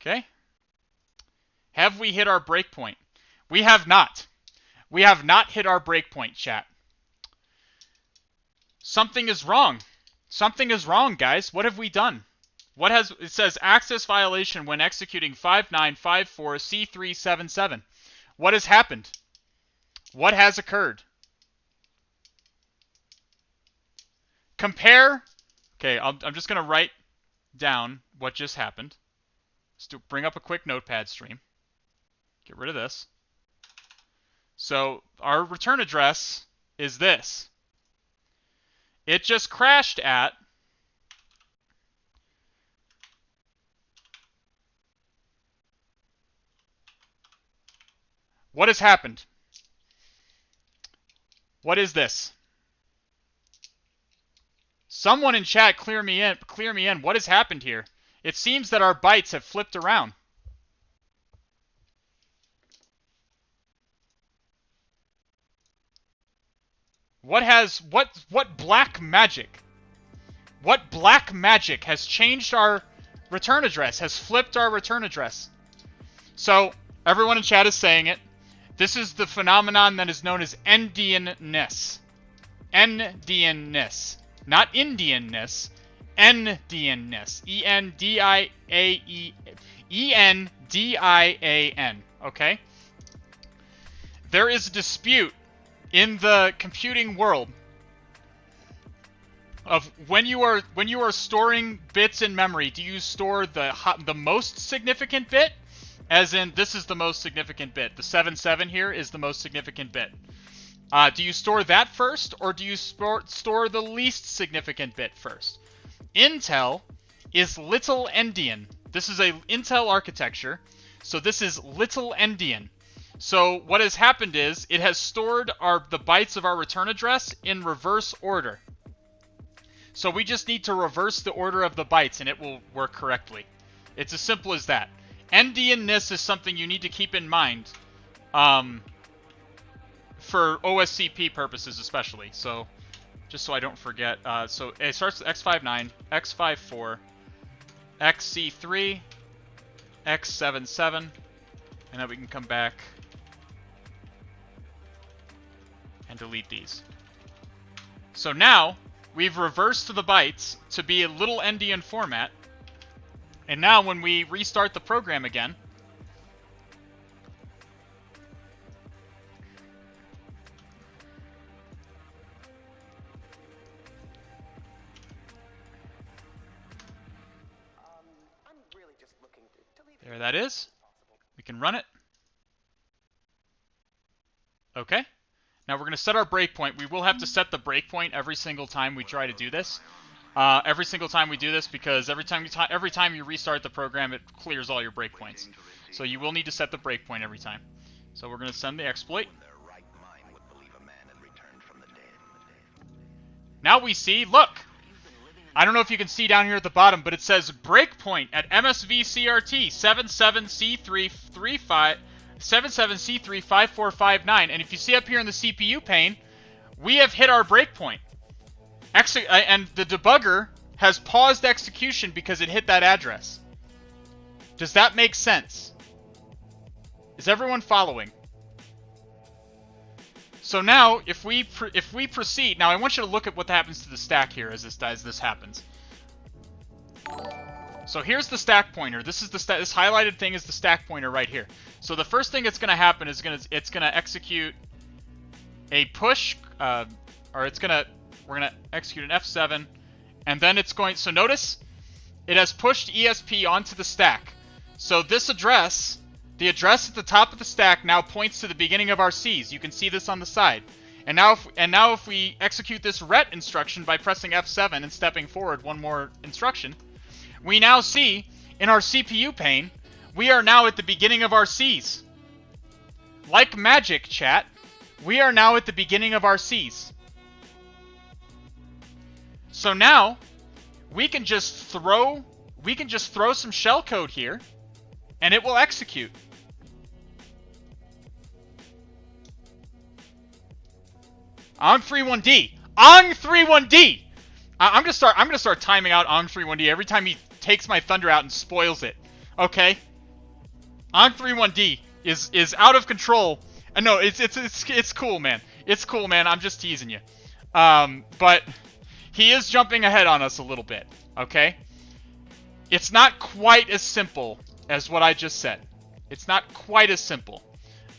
Okay. Have we hit our breakpoint? We have not. We have not hit our breakpoint, chat. Something is wrong. Something is wrong, guys. What have we done? It says access violation when executing 5954C377. What has happened? What has occurred? Compare. Okay, I'm just going to write down what just happened. Let's bring up a quick notepad stream. Get rid of this. So our return address is this. It just crashed at what has happened? What is this? Someone in chat clear me in. What has happened here? It seems that our bytes have flipped around. What black magic? What black magic has changed our return address, has flipped our return address? So, everyone in chat is saying it. This is the phenomenon that is known as endianness. Endianness. Not Indianness. Endianness. E-N-D-I-A-N. Okay? There is a dispute in the computing world of when you are storing bits in memory, do you store the most significant bit? As in, this is the most significant bit. The 77 here is the most significant bit. Do you store that first, or do you store the least significant bit first? Intel is little endian. This is a Intel architecture, so this is little endian. So what has happened is it has stored the bytes of our return address in reverse order. So we just need to reverse the order of the bytes and it will work correctly. It's as simple as that. Endianness is something you need to keep in mind for OSCP purposes especially. So just so I don't forget. So it starts with X59, X54, XC3, X77, and then we can come back and delete these. So now we've reversed the bytes to be a little endian format, and now when we restart the program again, there that is. We can run it. Okay. Now we're going to set our breakpoint. We will have to set the breakpoint every single time we try to do this. Every single time we do this, because every time you restart the program, it clears all your breakpoints. So you will need to set the breakpoint every time. So we're going to send the exploit. Now we see, look! I don't know if you can see down here at the bottom, but it says breakpoint at MSVCRT 77C35459, and if you see up here in the CPU pane, we have hit our breakpoint. And the debugger has paused execution because it hit that address. Does that make sense? Is everyone following? So now, if we proceed, now I want you to look at what happens to the stack here as this happens. So here's the stack pointer. This highlighted thing is the stack pointer right here. So the first thing that's going to happen is it's going to execute a push, or we're going to execute an F7, and then it's going. So notice it has pushed ESP onto the stack. So this address, the address at the top of the stack, now points to the beginning of our Cs. You can see this on the side. And now if we execute this ret instruction by pressing F7 and stepping forward one more instruction, we now see in our CPU pane, we are now at the beginning of our Cs. Like magic, chat, we are now at the beginning of our Cs. So now we can just throw some shellcode here and it will execute. Ong31D. Ong31D. I'm gonna start timing out Ong31D every time he takes my thunder out and spoils it. Okay? Ong31D is out of control. No, it's cool, man. It's cool, man. I'm just teasing you. But he is jumping ahead on us a little bit. Okay? It's not quite as simple as what I just said. It's not quite as simple.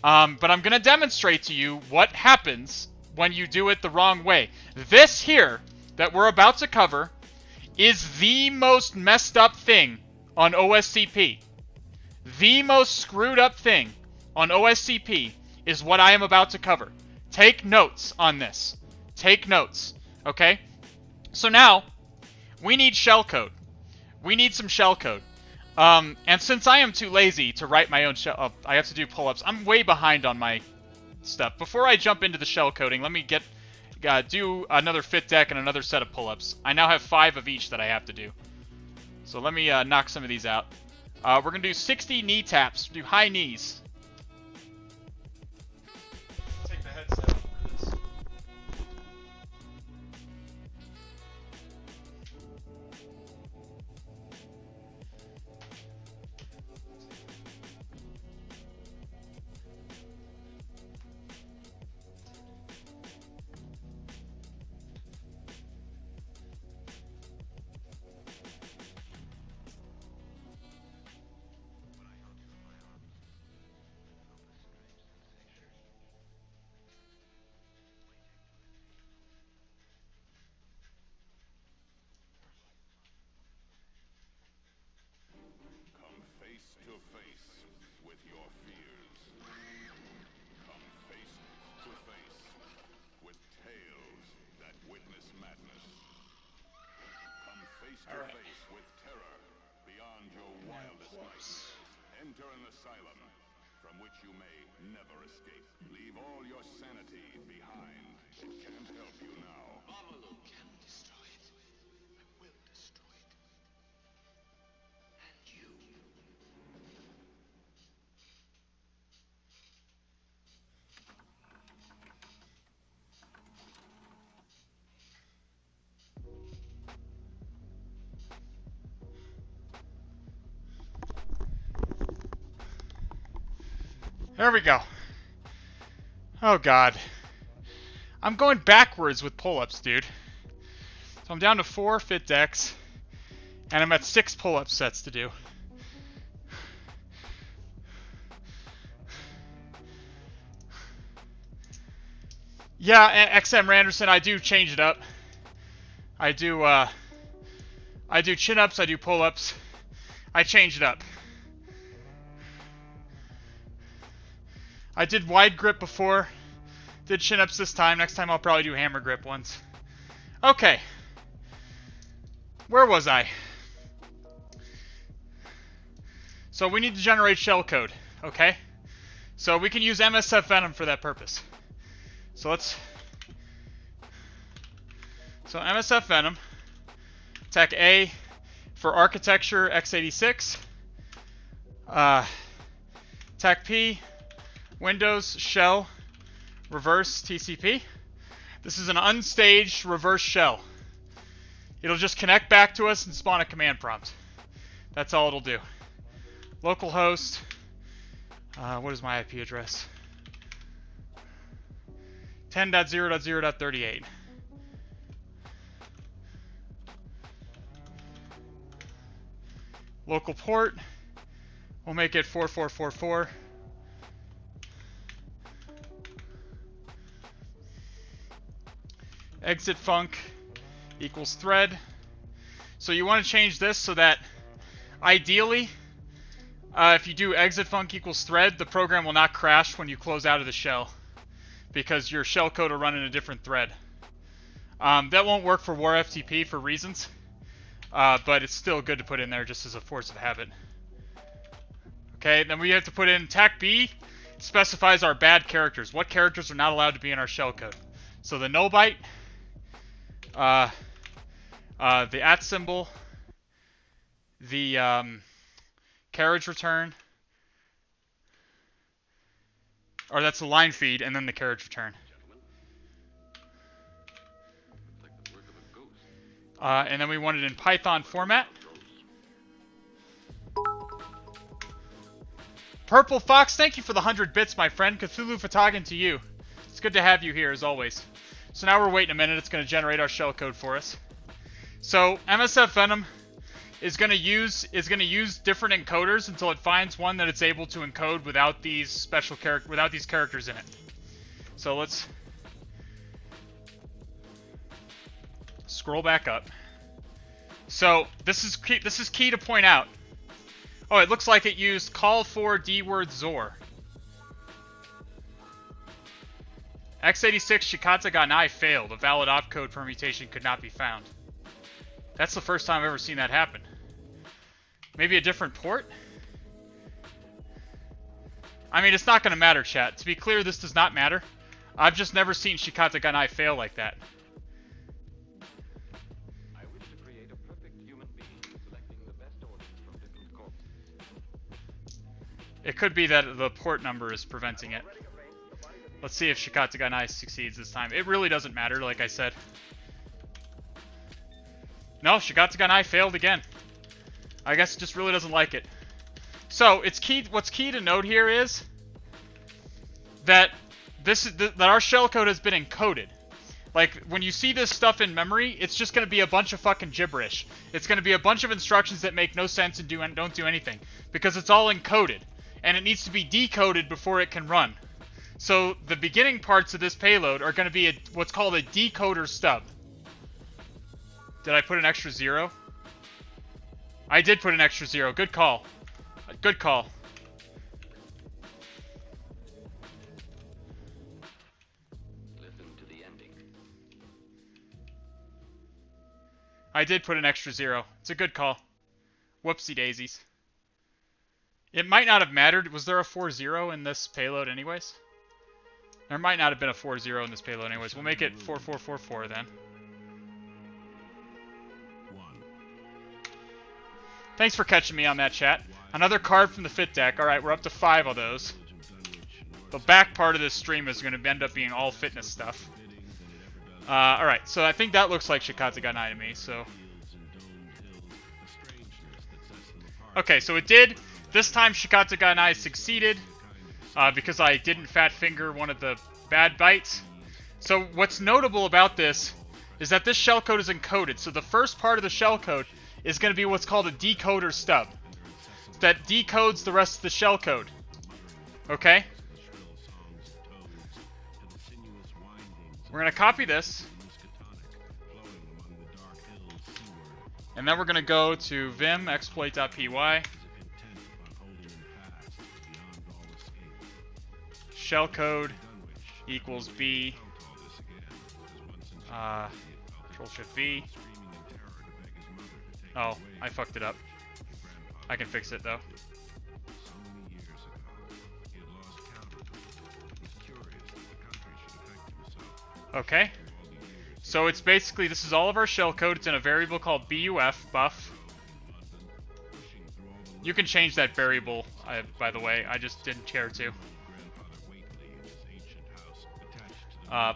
But I'm gonna demonstrate to you what happens when you do it the wrong way. This here that we're about to cover is the most messed up thing on OSCP. The most screwed up thing on OSCP is what I am about to cover. Take notes on this. Take notes, okay? So now, we need shellcode. We need some shellcode. And since I am too lazy to write my own shell, I have to do pull-ups. I'm way behind on my stuff. Before I jump into the shell coding, let me do another fit deck and another set of pull-ups. I now have 5 of each that I have to do. So let me knock some of these out. We're going to do 60 knee taps. Do high knees. Take the headset off for this. Enter an asylum from which you may never escape. Leave all your sanity behind. It can't help you now. Mamalu can destroy it. I will destroy it. And you. There we go. Oh god. I'm going backwards with pull-ups, dude. So I'm down to 4 fit decks, and I'm at 6 pull-up sets to do. Yeah, XM Randerson, I do change it up. I do chin-ups, I do pull-ups. I change it up. I did wide grip before, did chin-ups this time. Next time I'll probably do hammer grip ones. Okay. Where was I? So we need to generate shellcode, okay? So we can use MSF Venom for that purpose. So MSF Venom, attack A for architecture x86, attack P, Windows, shell, reverse, TCP. This is an unstaged reverse shell. It'll just connect back to us and spawn a command prompt. That's all it'll do. Localhost. What is my IP address? 10.0.0.38. Local port. We'll make it 4444. Exit func equals thread. So you want to change this so that ideally, if you do exit func equals thread, the program will not crash when you close out of the shell. because your shellcode will run in a different thread. That won't work for War FTP for reasons, but it's still good to put in there just as a force of habit. Okay, then we have to put in TAC B. Specifies our bad characters. What characters are not allowed to be in our shellcode? So the no byte, the at symbol, the carriage return, or that's the line feed, and then the carriage return. And then we want it in Python format. Purple Fox, thank you for the 100 bits, my friend. Cthulhu Fatagan to you. It's good to have you here, as always. So now we're waiting a minute. It's going to generate our shellcode for us. So MSF Venom is going to use different encoders until it finds one that it's able to encode without these characters in it. So let's scroll back up. So this is key to point out. Oh, it looks like it used call for D-word Zor. x86 Shikata Ganai failed. A valid opcode permutation could not be found. That's the first time I've ever seen that happen. Maybe a different port? I mean, it's not going to matter, chat. To be clear, this does not matter. I've just never seen Shikata Ganai fail like that. It could be that the port number is preventing it. Let's see if Shikata Ganai succeeds this time. It really doesn't matter, like I said. No, Shikata Ganai failed again. I guess it just really doesn't like it. So, it's key. What's key to note here is that that our shellcode has been encoded. Like, when you see this stuff in memory, it's just going to be a bunch of fucking gibberish. It's going to be a bunch of instructions that make no sense and don't do anything. Because it's all encoded. And it needs to be decoded before it can run. So the beginning parts of this payload are going to be what's called a decoder stub. Did I put an extra 0? I did put an extra 0. Good call. Good call. Listen to the ending. I did put an extra 0. It's a good call. Whoopsie daisies. It might not have mattered. Was there a 4-0 in this payload anyways? There might not have been a 4-0 in this payload anyways. We'll make it 4444 then. Thanks for catching me on that, chat. Another card from the fit deck. Alright, we're up to 5 of those. The back part of this stream is going to end up being all fitness stuff. Alright, so I think that looks like Shikata Ganai to me, so... Okay, so it did. This time Shikata Ganai succeeded because I didn't fat finger one of the bad bytes. So what's notable about this is that this shellcode is encoded. So the first part of the shellcode is going to be what's called a decoder stub that decodes the rest of the shellcode. Okay? We're going to copy this. And then we're going to go to vim exploit.py. Shellcode equals B. Control-Shift-V. Oh, I fucked it up. I can fix it though. Okay. So it's basically, this is all of our shellcode. It's in a variable called BUF, buff. You can change that variable, by the way. I just didn't care to.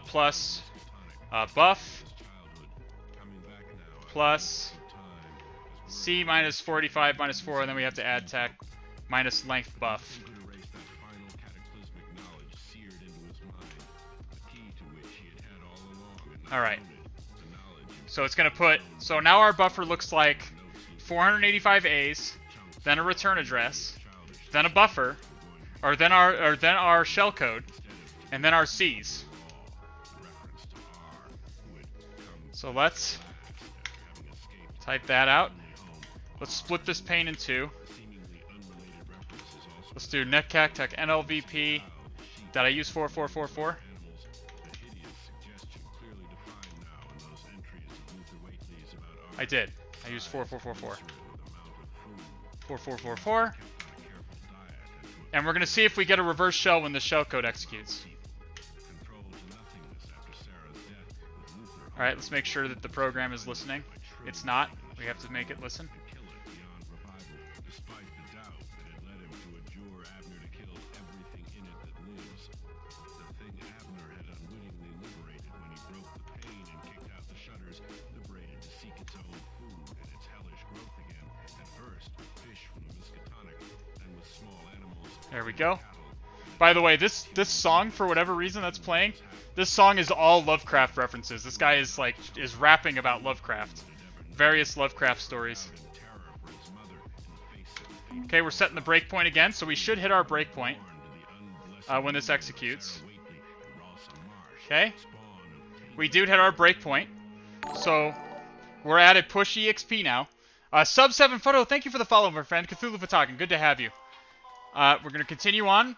Plus buff plus C minus 45 minus 4, and then we have to add tech minus length buff. Alright. So it's going to put... So now our buffer looks like 485 A's, then a return address, then a buffer, or then our shellcode, and then our C's. So let's type that out. Let's split this pane in two. Let's do netcac tech NLVP. Did I use 4444? I did. I used 4444. 4444. And we're going to see if we get a reverse shell when the shellcode executes. Alright, let's make sure that the program is listening. It's not. We have to make it listen. There we go. By the way, this song, for whatever reason that's playing, this song is all Lovecraft references. This guy is rapping about Lovecraft. Various Lovecraft stories. Okay, we're setting the breakpoint again, so we should hit our breakpoint when this executes. Okay. We do hit our breakpoint. So we're at a push EXP now. Sub7 Photo, thank you for the follow, my friend. Cthulhu Fatagan, good to have you. We're going to continue on.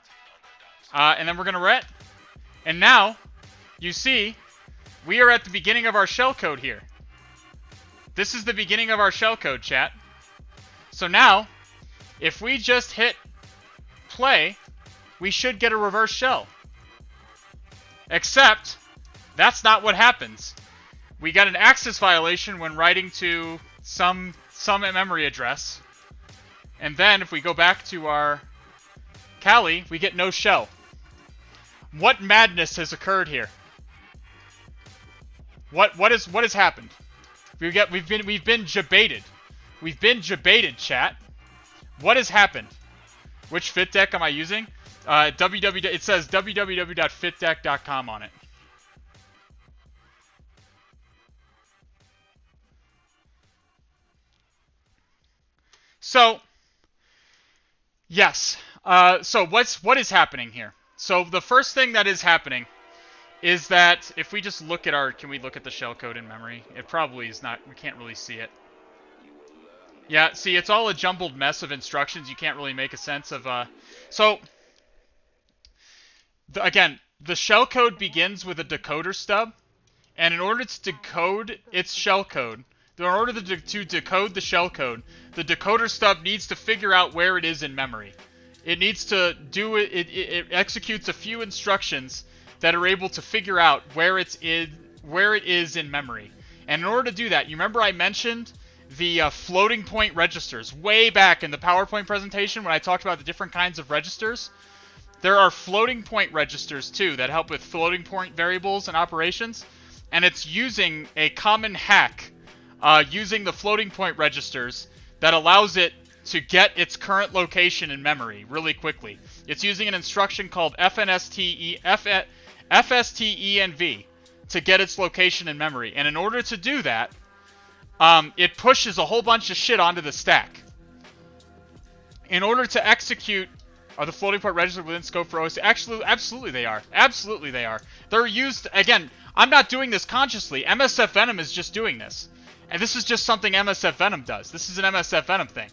And then we're going to ret. And now, you see, we are at the beginning of our shellcode here. This is the beginning of our shellcode, chat. So now, if we just hit play, we should get a reverse shell. Except, that's not what happens. We got an access violation when writing to some memory address. And then, if we go back to our Kali, we get no shell. What madness has occurred here? What has happened? We've been jebaited. We've been jebaited, chat. What has happened? Which fit deck am I using? It says www.fitdeck.com on it. So, yes. So what is happening here? So the first thing that is happening is that if we just look at can we look at the shellcode in memory? It probably is not, we can't really see it. Yeah, see, it's all a jumbled mess of instructions. You can't really make a sense of, again, the shellcode begins with a decoder stub, and in order to decode its shellcode, in order to decode the shellcode, the decoder stub needs to figure out where it is in memory. It needs to do it executes a few instructions that are able to figure out where it is in memory. And in order to do that, you remember I mentioned the floating point registers way back in the PowerPoint presentation when I talked about the different kinds of registers? There are floating point registers too that help with floating point variables and operations, and it's using a common hack using the floating point registers that allows it to get its current location in memory really quickly. It's using an instruction called FSTENV to get its location in memory. And in order to do that, it pushes a whole bunch of shit onto the stack. In order to execute, are the floating point registers within scope for OS? Actually, absolutely they are. Absolutely they are. They're used, again, I'm not doing this consciously. MSF Venom is just doing this. And this is just something MSF Venom does. This is an MSF Venom thing.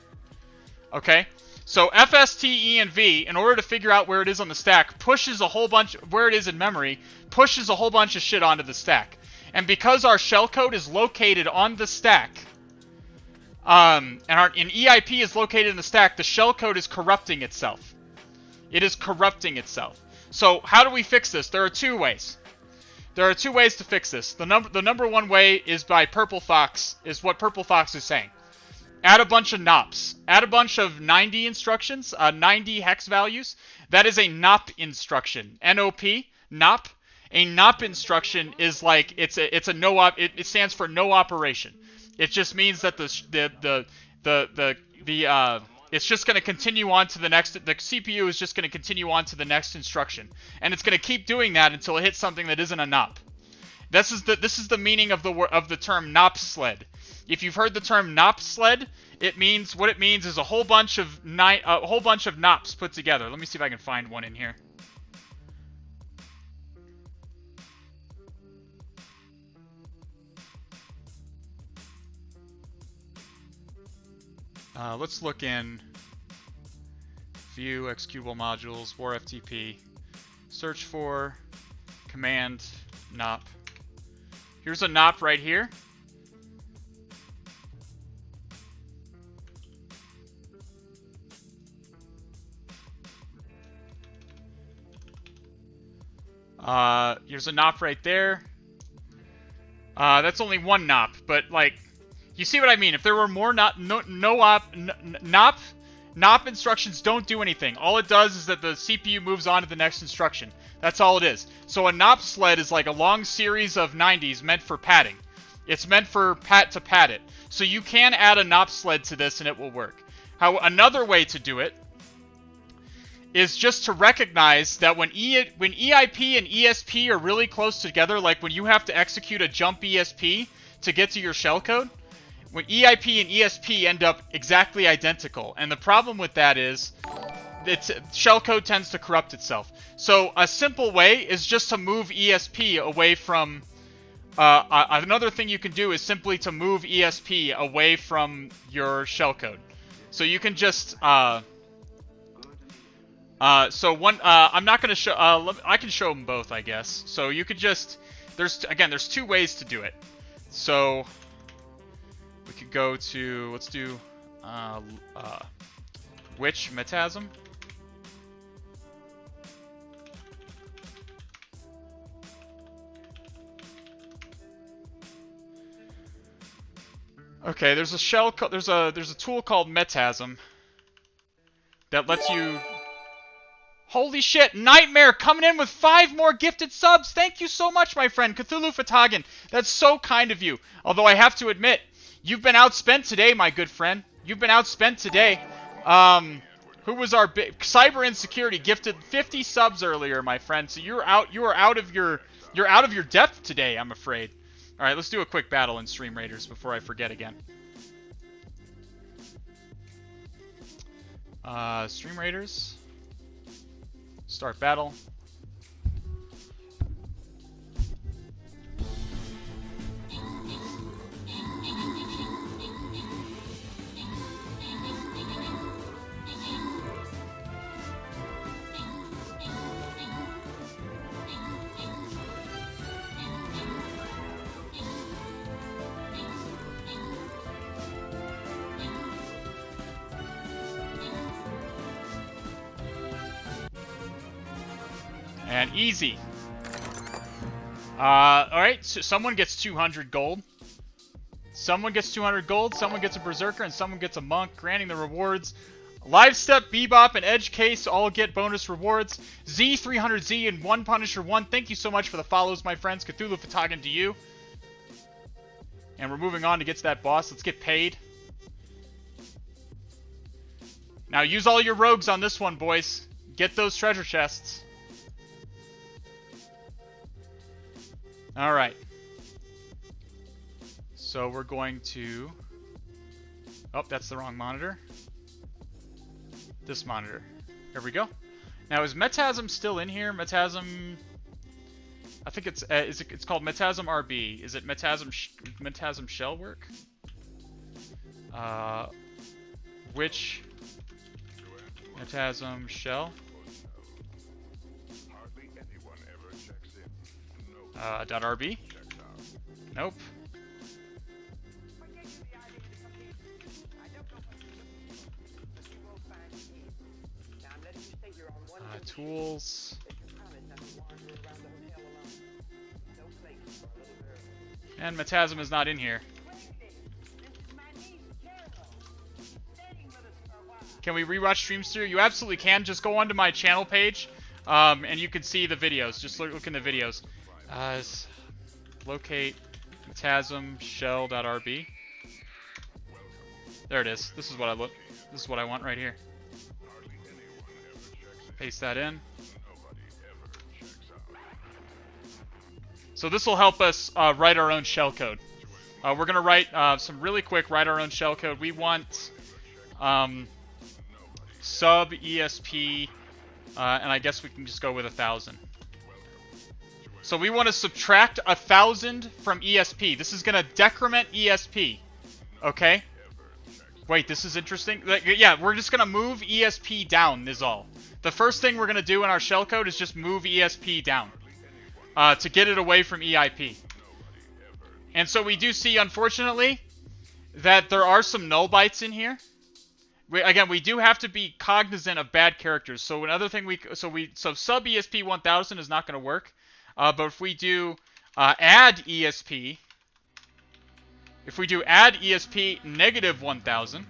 Okay, so FSTENV, in order to figure out where it is on the stack, pushes a whole bunch, where it is in memory, pushes a whole bunch of shit onto the stack. And because our shellcode is located on the stack, and EIP is located in the stack, the shellcode is corrupting itself. It is corrupting itself. So how do we fix this? There are two ways. There are two ways to fix this. The number one way is by Purple Fox, is what Purple Fox is saying. Add a bunch of NOPs. Add a bunch of 90 instructions, 90 hex values. That is a NOP instruction. N-O-P, NOP. A NOP instruction is like, it's a no op, it stands for no operation. It just means that it's just going to continue on to the next, the CPU is just going to continue on to the next instruction. And it's going to keep doing that until it hits something that isn't a NOP. This is the meaning of the term NOP sled. If you've heard the term NOP sled, it means, what it means is a whole bunch of NOPs put together. Let me see if I can find one in here. Let's look in View, Executable Modules, War FTP. Search for command NOP. Here's a NOP right here. Here's a NOP right there. That's only one NOP, but like, you see what I mean? If there were more NOP instructions don't do anything. All it does is that the CPU moves on to the next instruction. That's all it is. So a NOP sled is like a long series of 90s meant for padding. It's meant for to pad it. So you can add a NOP sled to this and it will work. Another way to do it is just to recognize that when EIP and ESP are really close together, like when you have to execute a jump ESP to get to your shellcode, when EIP and ESP end up exactly identical. And the problem with that is shellcode tends to corrupt itself. So a simple way is just to move ESP away from... another thing you can do is simply to move ESP away from your shellcode. So you can just... I'm not going to show... I can show them both, I guess. So you could just... There's two ways to do it. So... we could go to... let's do... which metasm? Okay, there's a tool called Metasm that lets you... Holy shit, Nightmare coming in with 5 more gifted subs. Thank you so much, my friend. Cthulhu Fatagan, that's so kind of you. Although I have to admit, you've been outspent today, my good friend. You've been outspent today. Who was our big... Cyber Insecurity gifted 50 subs earlier, my friend. So you are out of your depth today, I'm afraid. Alright, let's do a quick battle in Stream Raiders before I forget again. Stream Raiders. Start battle. And easy. Alright, so someone gets 200 gold. Someone gets 200 gold, someone gets a Berserker, and someone gets a Monk, granting the rewards. Live Step, Bebop, and Edge Case all get bonus rewards. Z, 300Z, and 1 Punisher 1. Thank you so much for the follows, my friends. Cthulhu Fatagan to you. And we're moving on to get to that boss. Let's get paid. Now use all your rogues on this one, boys. Get those treasure chests. Alright. So we're going to... Oh, that's the wrong monitor. This monitor. Here we go. Now, is Metasm still in here? Metasm... I think it's... it's called Metasm RB. Is it Metasm Shell work? Which... Metasm Shell? .rb? Nope. Tools. And Metasm is not in here. Can we rewatch streams through? You absolutely can. Just go onto my channel page, and you can see the videos. Just look in the videos. Locate Metasm shell.rb. There it is. This is what I look. This is what I want right here. Paste that in. So this will help us write our own shellcode. We're gonna write some really quick write our own shellcode. We want sub ESP, and I guess we can just go with 1,000. So we want to subtract 1,000 from ESP. This is gonna decrement ESP. Okay. Wait, this is interesting. Yeah, we're just gonna move ESP down. Is all. The first thing we're gonna do in our shellcode is just move ESP down to get it away from EIP. And so we do see, unfortunately, that there are some null bytes in here. Again, we do have to be cognizant of bad characters. So another thing so sub ESP 1000 is not going to work. But if we do add ESP, if we do add ESP negative 1000,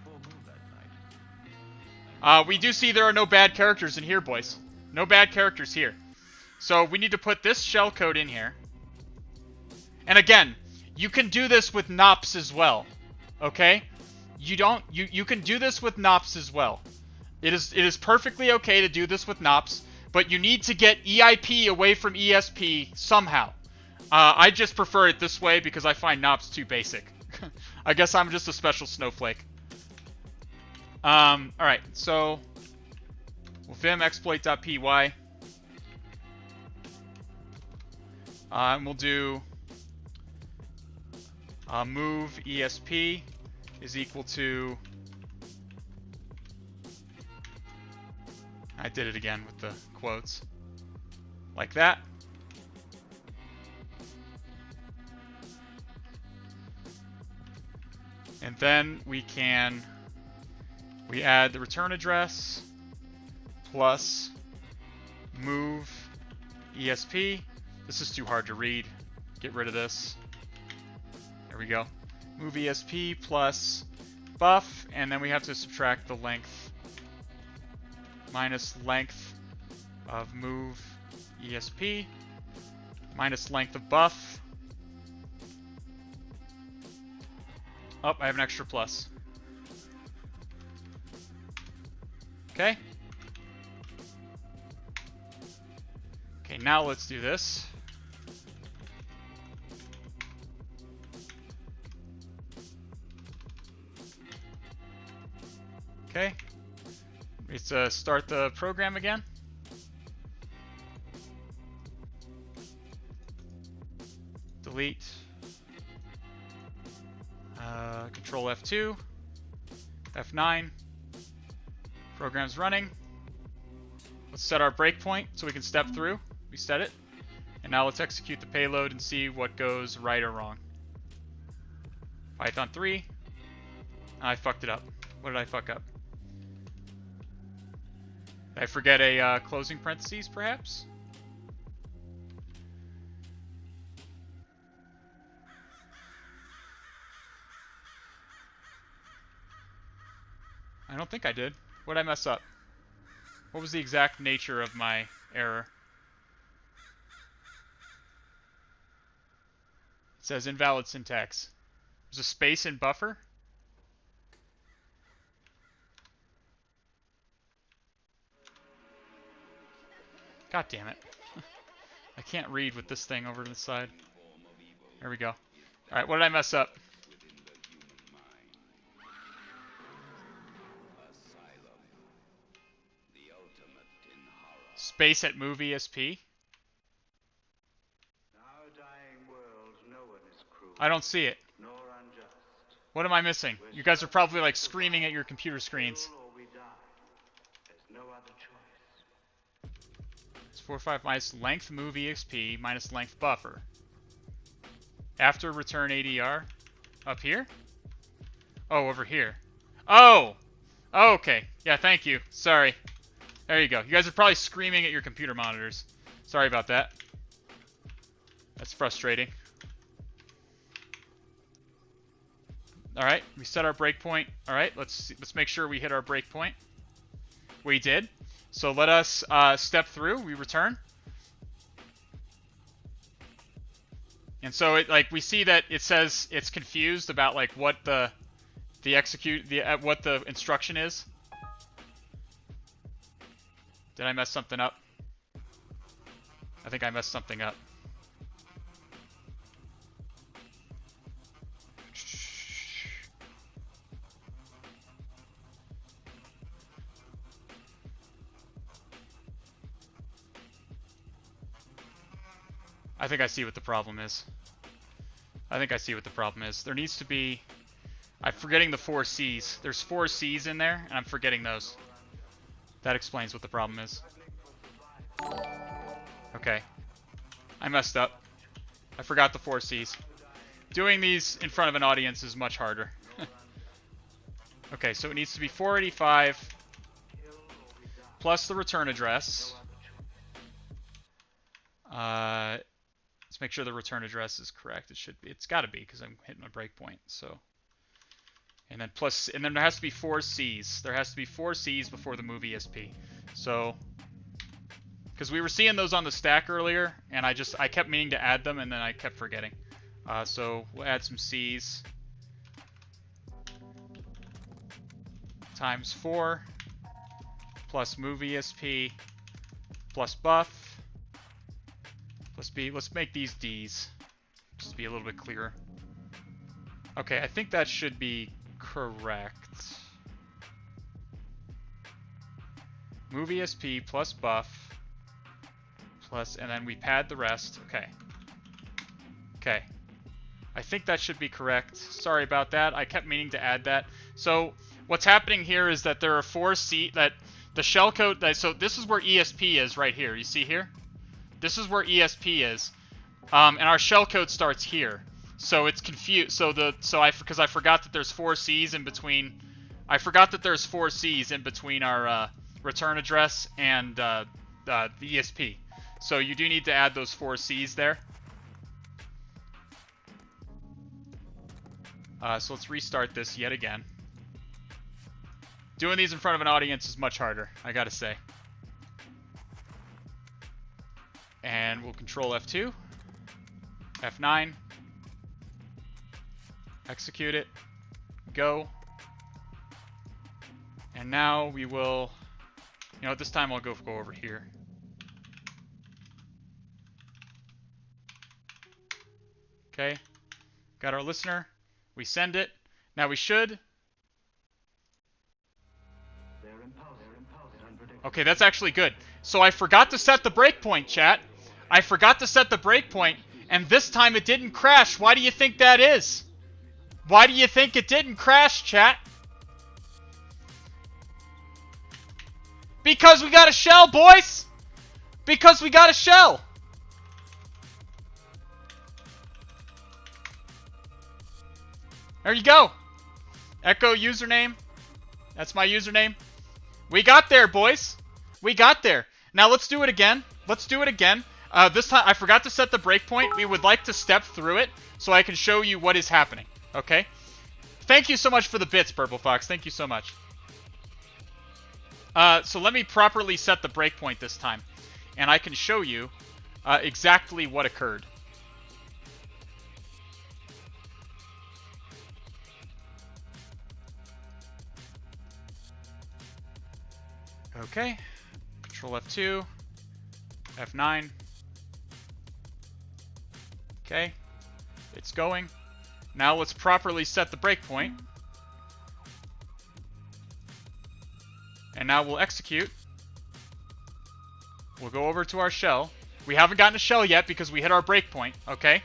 we do see there are no bad characters in here, boys. No bad characters here. So we need to put this shellcode in here. And again, you can do this with NOPs as well. Okay? You can do this with NOPs as well. It is perfectly okay to do this with NOPs, but you need to get EIP away from ESP somehow. I just prefer it this way because I find NOPs too basic. I guess I'm just a special snowflake. Alright, so we'll vim exploit.py. And we'll do move ESP is equal to... I did it again with the quotes. Like that. And then we add the return address plus move ESP. This is too hard to read. Get rid of this. There we go. Move ESP plus buff, and then we have to subtract the length minus length of move ESP minus length of buff. Oh, I have an extra plus. Okay. Okay, now let's do this. Okay. Let's start the program again. Delete. Control F2. F9. Program's running. Let's set our breakpoint so we can step through. We set it. And now let's execute the payload and see what goes right or wrong. Python 3. I fucked it up. What did I fuck up? Did I forget a closing parentheses, perhaps? I don't think I did. What did I mess up? What was the exact nature of my error? It says invalid syntax. There's a space in buffer. God damn it. I can't read with this thing over to the side. There we go. Alright, what did I mess up? Space at move ESP? I don't see it. What am I missing? You guys are probably like screaming at your computer screens. It's 4.5 minus length move EXP minus length buffer. After return ADR? Up here? Oh, over here. Oh! Oh, okay. Yeah, thank you. Sorry. There you go. You guys are probably screaming at your computer monitors. Sorry about that. That's frustrating. Alright, we set our breakpoint. Alright, let's make sure we hit our breakpoint. We did. So let us step through. We return. And so we see that it says it's confused about like what the instruction is. Did I mess something up? I think I messed something up. I think I see what the problem is. There needs to be... I'm forgetting the 4 C's. There's 4 C's in there, and I'm forgetting those. That explains what the problem is. Okay. I messed up. I forgot the 4 C's. Doing these in front of an audience is much harder. Okay, so it needs to be 485 plus the return address. Let's make sure the return address is correct. It should be. It's got to be because I'm hitting my breakpoint. So, and then there has to be 4 C's. There has to be 4 C's before the move ESP. So, because we were seeing those on the stack earlier, and I kept meaning to add them, and then I kept forgetting. So we'll add some C's. Times 4 plus move ESP plus buff. Let's make these D's, just to be a little bit clearer. Okay, I think that should be correct. Move ESP plus buff plus, and then we pad the rest. Okay. Okay. I think that should be correct. Sorry about that. I kept meaning to add that. So what's happening here is that there are 4 C that the shellcode. So this is where ESP is right here. You see here? This is where ESP is, and our shellcode starts here. So it's confused. Because I forgot that there's 4 C's in between. I forgot that there's 4 C's in between our return address and the ESP. So you do need to add those 4 C's there. So let's restart this yet again. Doing these in front of an audience is much harder, I gotta say. And we'll control F2, F9, execute it, go. And now we will, this time I'll go over here. Okay, got our listener, we send it. Now we should. Okay, that's actually good. So I forgot to set the breakpoint, chat. I forgot to set the breakpoint, and this time it didn't crash. Why do you think that is? Why do you think it didn't crash, chat? Because we got a shell, boys! Because we got a shell! There you go. Echo username. That's my username. We got there, boys. We got there. Now let's do it again. Let's do it again. This time, I forgot to set the breakpoint. We would like to step through it so I can show you what is happening. Okay? Thank you so much for the bits, Purple Fox. Thank you so much. So let me properly set the breakpoint this time. And I can show you exactly what occurred. Okay. Control F2. F9. Okay. It's going. Now let's properly set the breakpoint. And now we'll execute. We'll go over to our shell. We haven't gotten a shell yet because we hit our breakpoint, okay?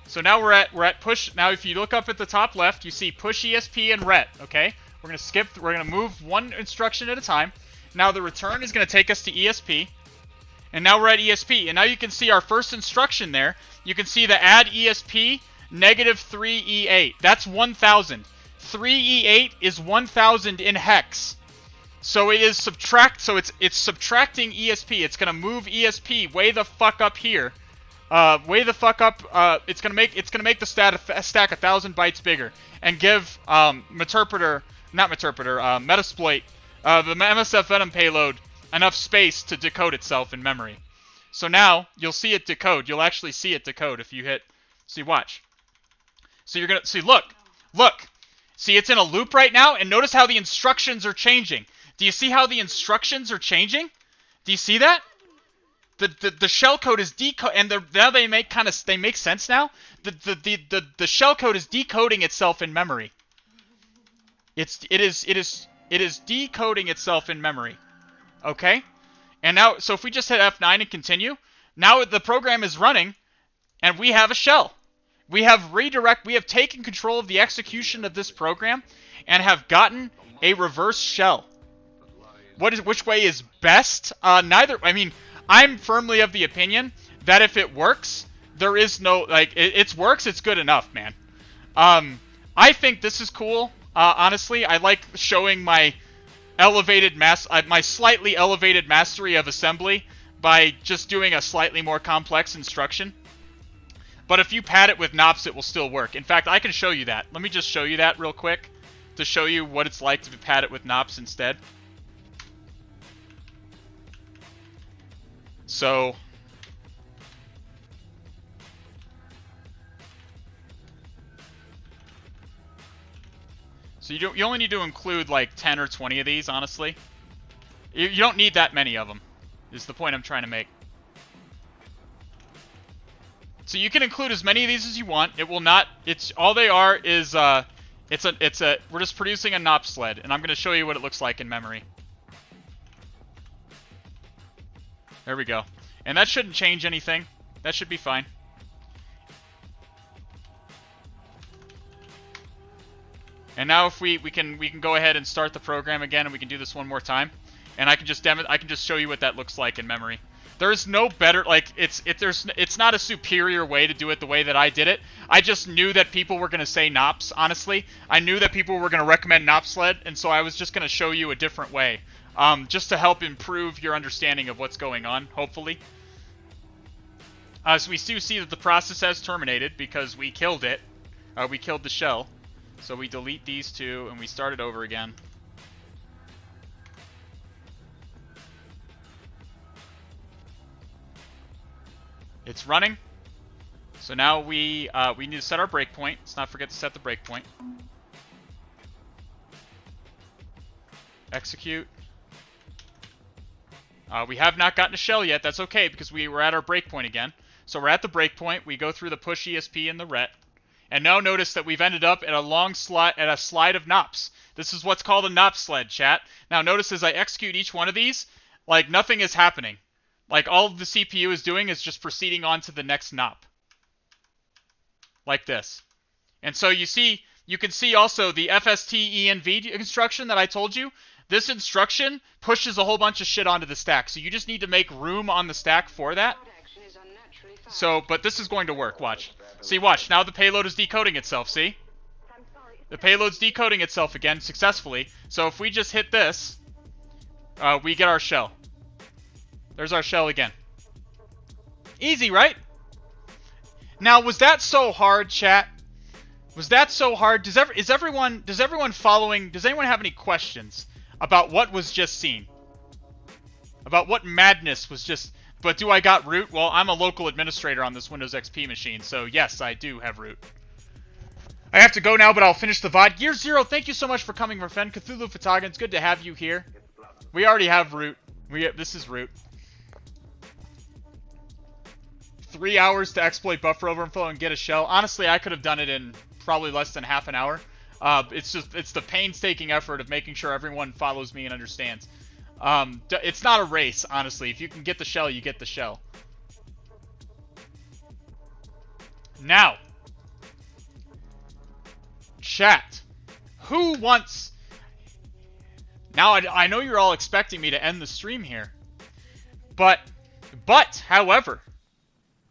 So now we're at push. Now if you look up at the top left, you see push ESP and ret, okay? We're going to move one instruction at a time. Now the return is going to take us to ESP. And now we're at ESP. And now you can see our first instruction there. You can see the add ESP -3E8. That's 1000. 3E8 is 1000 in hex. So it is it's subtracting ESP. It's gonna move ESP way the fuck up here. Way the fuck up. It's gonna make the stack 1000 bytes bigger and give Metasploit, the MSF Venom payload enough space to decode itself in memory. So now you'll see it decode. You'll actually see it decode if you hit. See, watch. So you're gonna see. Look. See, it's in a loop right now, and notice how the instructions are changing. Do you see how the instructions are changing? Do you see that? The shell code is and now they make sense now. The shell code is decoding itself in memory. It is decoding itself in memory. Okay? And now, so if we just hit F9 and continue, now the program is running, and we have a shell. We have taken control of the execution of this program and have gotten a reverse shell. Which way is best? Neither. I mean, I'm firmly of the opinion that if it works, there is no, it works, it's good enough, man. I think this is cool. Honestly, I like showing my my slightly elevated mastery of assembly by just doing a slightly more complex instruction. But if you pad it with NOPs, it will still work. In fact, I can show you that. Let me just show you that real quick to show you what it's like to pad it with NOPs instead. So you only need to include like 10 or 20 of these, honestly. You don't need that many of them, is the point I'm trying to make. So you can include as many of these as you want. It will not, it's, all they are is, we're just producing a NOP sled, and I'm going to show you what it looks like in memory. There we go. And that shouldn't change anything. That should be fine. And now if we can go ahead and start the program again, and we can do this one more time. And I can just show you what that looks like in memory. There's no better, like, it's not a superior way to do it the way that I did it. I just knew that people were going to say NOPs, honestly. I knew that people were going to recommend NOP sled, and so I was just going to show you a different way. Just to help improve your understanding of what's going on, hopefully. So we do see that the process has terminated because we killed it. We killed the shell. So we delete these two, and we start it over again. It's running. So now we need to set our breakpoint. Let's not forget to set the breakpoint. Execute. We have not gotten a shell yet. That's okay because we were at our breakpoint again. So we're at the breakpoint. We go through the push ESP and the ret. And now notice that we've ended up at a long slide, at a slide of NOPs. This is what's called a NOP sled, chat. Now notice as I execute each one of these, like nothing is happening. Like all the CPU is doing is just proceeding on to the next NOP. Like this. And so you can see also the FST-ENV instruction that I told you. This instruction pushes a whole bunch of shit onto the stack. So you just need to make room on the stack for that. So, but this is going to work, watch. See, watch, now the payload is decoding itself, see? The payload's decoding itself again successfully. So if we just hit this, we get our shell. There's our shell again. Easy, right? Now, was that so hard, chat? Was that so hard? Does everyone following, does anyone have any questions about what was just seen? About what madness was just... But do I got root? Well, I'm a local administrator on this Windows XP machine, so yes, I do have root. I have to go now, but I'll finish the VOD. Gear Zero, thank you so much for coming, my friend. Cthulhu Fatagan, it's good to have you here. We already have root. This is root. 3 hours to exploit buffer overflow and get a shell. Honestly, I could have done it in probably less than half an hour. It's the painstaking effort of making sure everyone follows me and understands. It's not a race, honestly. If you can get the shell, you get the shell. Now, chat, who wants... Now, I know you're all expecting me to end the stream here.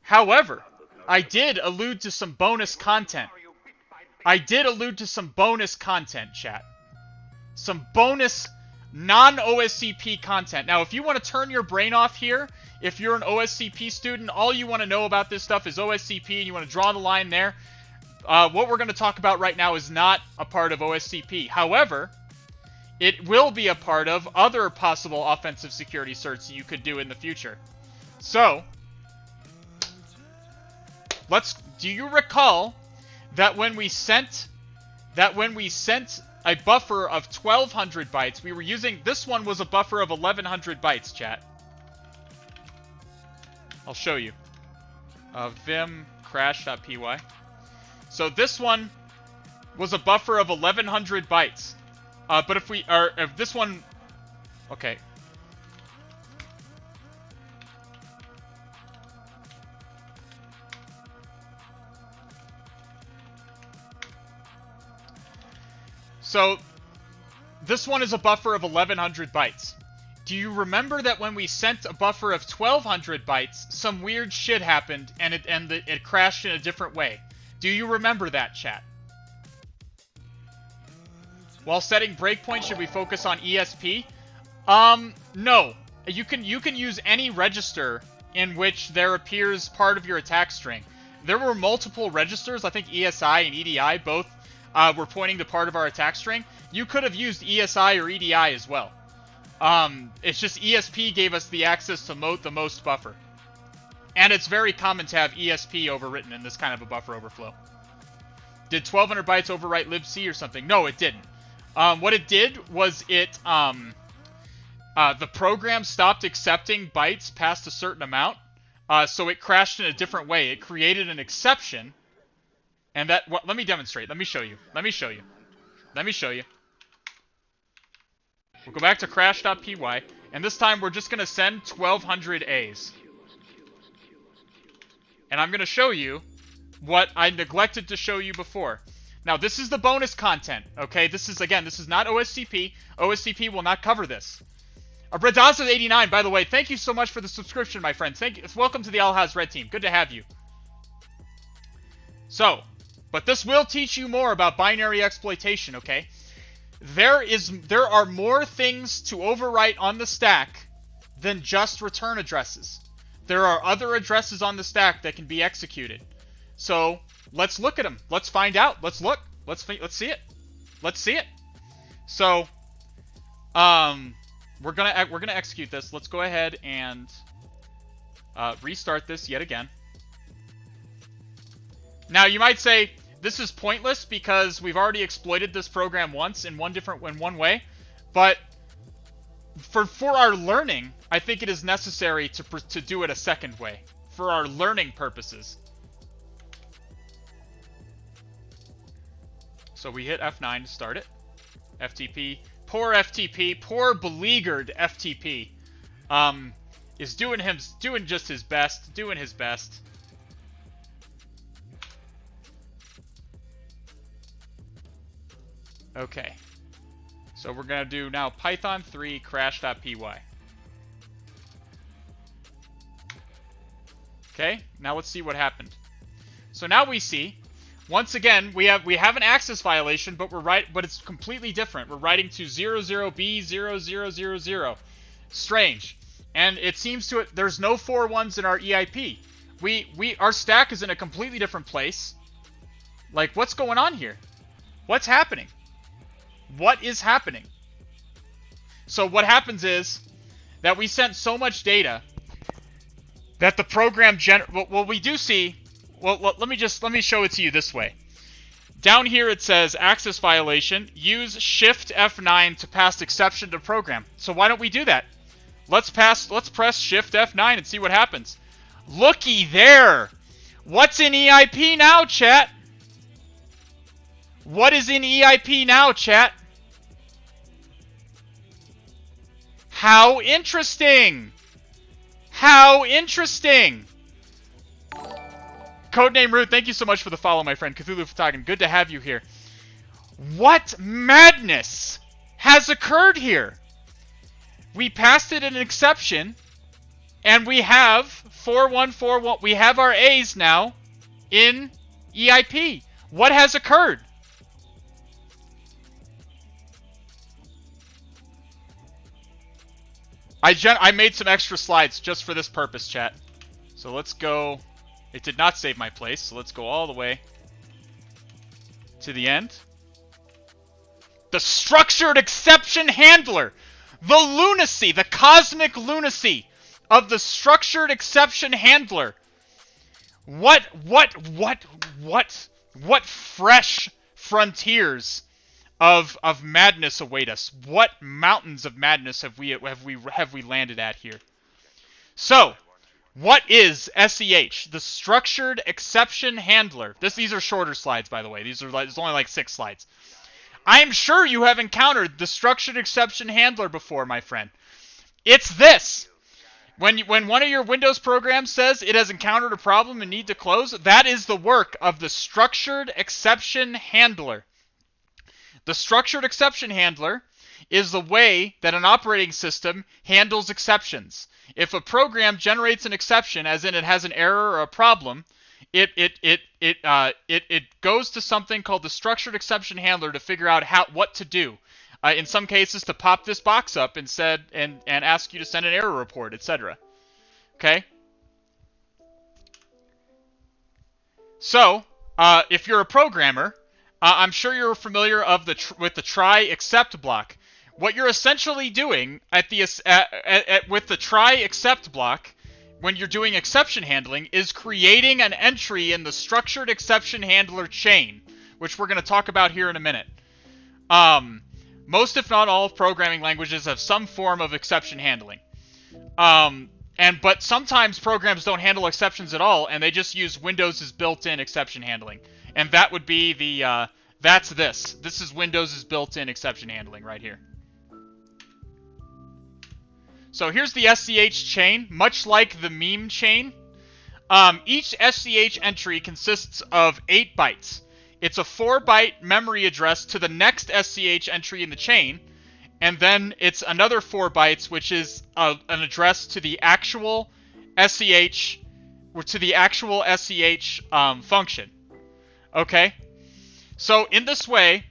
However, I did allude to some bonus content. Chat. Some bonus non-OSCP content. Now, if you want to turn your brain off here, if you're an OSCP student, all you want to know about this stuff is OSCP, and you want to draw the line there, what we're going to talk about right now is not a part of OSCP. However, it will be a part of other possible offensive security certs that you could do in the future. So, do you recall that when we sent a buffer of 1200 bytes, we were using, this one was a buffer of 1100 bytes, chat. I'll show you. Vim crash.py. So this one was a buffer of 1100 bytes. But if this one, okay. So, this one is a buffer of 1100 bytes. Do you remember that when we sent a buffer of 1200 bytes, some weird shit happened and it crashed in a different way? Do you remember that, chat? While setting breakpoints, should we focus on ESP? No. you can use any register in which there appears part of your attack string. There were multiple registers. I think ESI and EDI both were pointing to part of our attack string. You could have used ESI or EDI as well. It's just ESP gave us the access to the most buffer. And it's very common to have ESP overwritten in this kind of a buffer overflow. Did 1200 bytes overwrite libc or something? No, it didn't. What it did was the program stopped accepting bytes past a certain amount, so it crashed in a different way. It created an exception, and that... let me demonstrate. Let me show you. Let me show you. Let me show you. We'll go back to crash.py, and this time we're just going to send 1200 A's. And I'm going to show you what I neglected to show you before. Now, this is the bonus content, okay? This is not OSCP. OSCP will not cover this. Bredaza89, by the way, thank you so much for the subscription, my friend. Welcome to the Alhaz Red Team. Good to have you. So, but this will teach you more about binary exploitation, okay? There are more things to overwrite on the stack than just return addresses. There are other addresses on the stack that can be executed. So, let's look at them. Let's find out. Let's look. Let's see it. Let's see it. So, we're gonna execute this. Let's go ahead and restart this yet again. Now, you might say this is pointless because we've already exploited this program once in one way, but for our learning, I think it is necessary to do it a second way for our learning purposes. So we hit F9 to start it. FTP, poor beleaguered FTP, is doing just his best, doing his best. Okay. So we're going to do now Python 3 crash.py. Okay, now let's see what happened. So now we see, once again, we have an access violation, but but it's completely different. We're writing to 00B0000. Strange. And it seems there's no 4 ones in our EIP. Our stack is in a completely different place. Like, what's going on here? What's happening? What is happening? So what happens is that we sent so much data that the program we do see. Well, let me show it to you this way. Down here it says access violation. Use Shift F9 to pass exception to program. So why don't we do that? Let's press Shift F9 and see what happens. Looky there. What's in EIP now, chat? What is in EIP now, chat? How interesting! How interesting! Codename Root, thank you so much for the follow, my friend. Cthulhu Photogin, good to have you here. What madness has occurred here? We passed it an exception, and we have 4141. We have our A's now in EIP. What has occurred? I made some extra slides just for this purpose, chat. So let's go. It did not save my place, so let's go all the way to the end. The structured exception handler. The lunacy, the cosmic lunacy of the structured exception handler. What fresh frontiers of madness await us? What mountains of madness have we landed at here? So, what is SEH? The structured exception handler. These are shorter slides, by the way. There's only like 6 slides. I'm sure you have encountered the structured exception handler before, my friend. It's this. When one of your Windows programs says it has encountered a problem and need to close, that is the work of the structured exception handler. The structured exception handler is the way that an operating system handles exceptions. If a program generates an exception, as in it has an error or a problem, it goes to something called the structured exception handler to figure out what to do. in some cases to pop this box up and ask you to send an error report, etc. Okay? So, if you're a programmer, I'm sure you're familiar with the try except block. What you're essentially doing with the try except block when you're doing exception handling is creating an entry in the structured exception handler chain, which we're going to talk about here in a minute. Most, if not all, programming languages have some form of exception handling. But sometimes programs don't handle exceptions at all, and they just use Windows' built-in exception handling. And that would be that's this. This is Windows' built-in exception handling right here. So here's the SCH chain, much like the meme chain. Each SCH entry consists of 8 bytes. It's a 4-byte memory address to the next SCH entry in the chain, and then it's another 4 bytes, which is an address to the actual SCH, or to the actual SCH function. Okay? So in this way,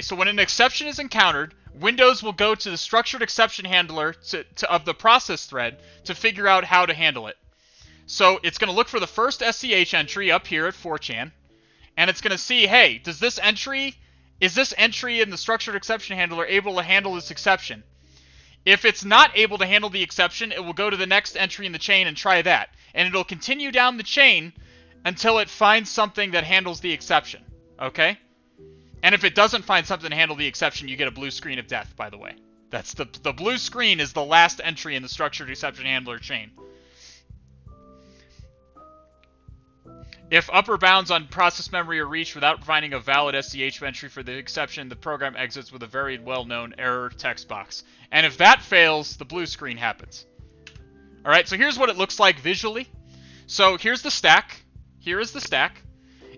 so when an exception is encountered, Windows will go to the structured exception handler of the process thread to figure out how to handle it. So it's going to look for the first SCH entry up here at 4chan, and it's going to see, hey, is this entry in the structured exception handler able to handle this exception? If it's not able to handle the exception, it will go to the next entry in the chain and try that. And it'll continue down the chain until it finds something that handles the exception. Okay? And if it doesn't find something to handle the exception, you get a blue screen of death, by the way. That's the blue screen is the last entry in the structured exception handler chain. If upper bounds on process memory are reached without finding a valid SCH entry for the exception, the program exits with a very well-known error text box. And if that fails, the blue screen happens. Alright, so here's what it looks like visually. So here's the stack. Here is the stack.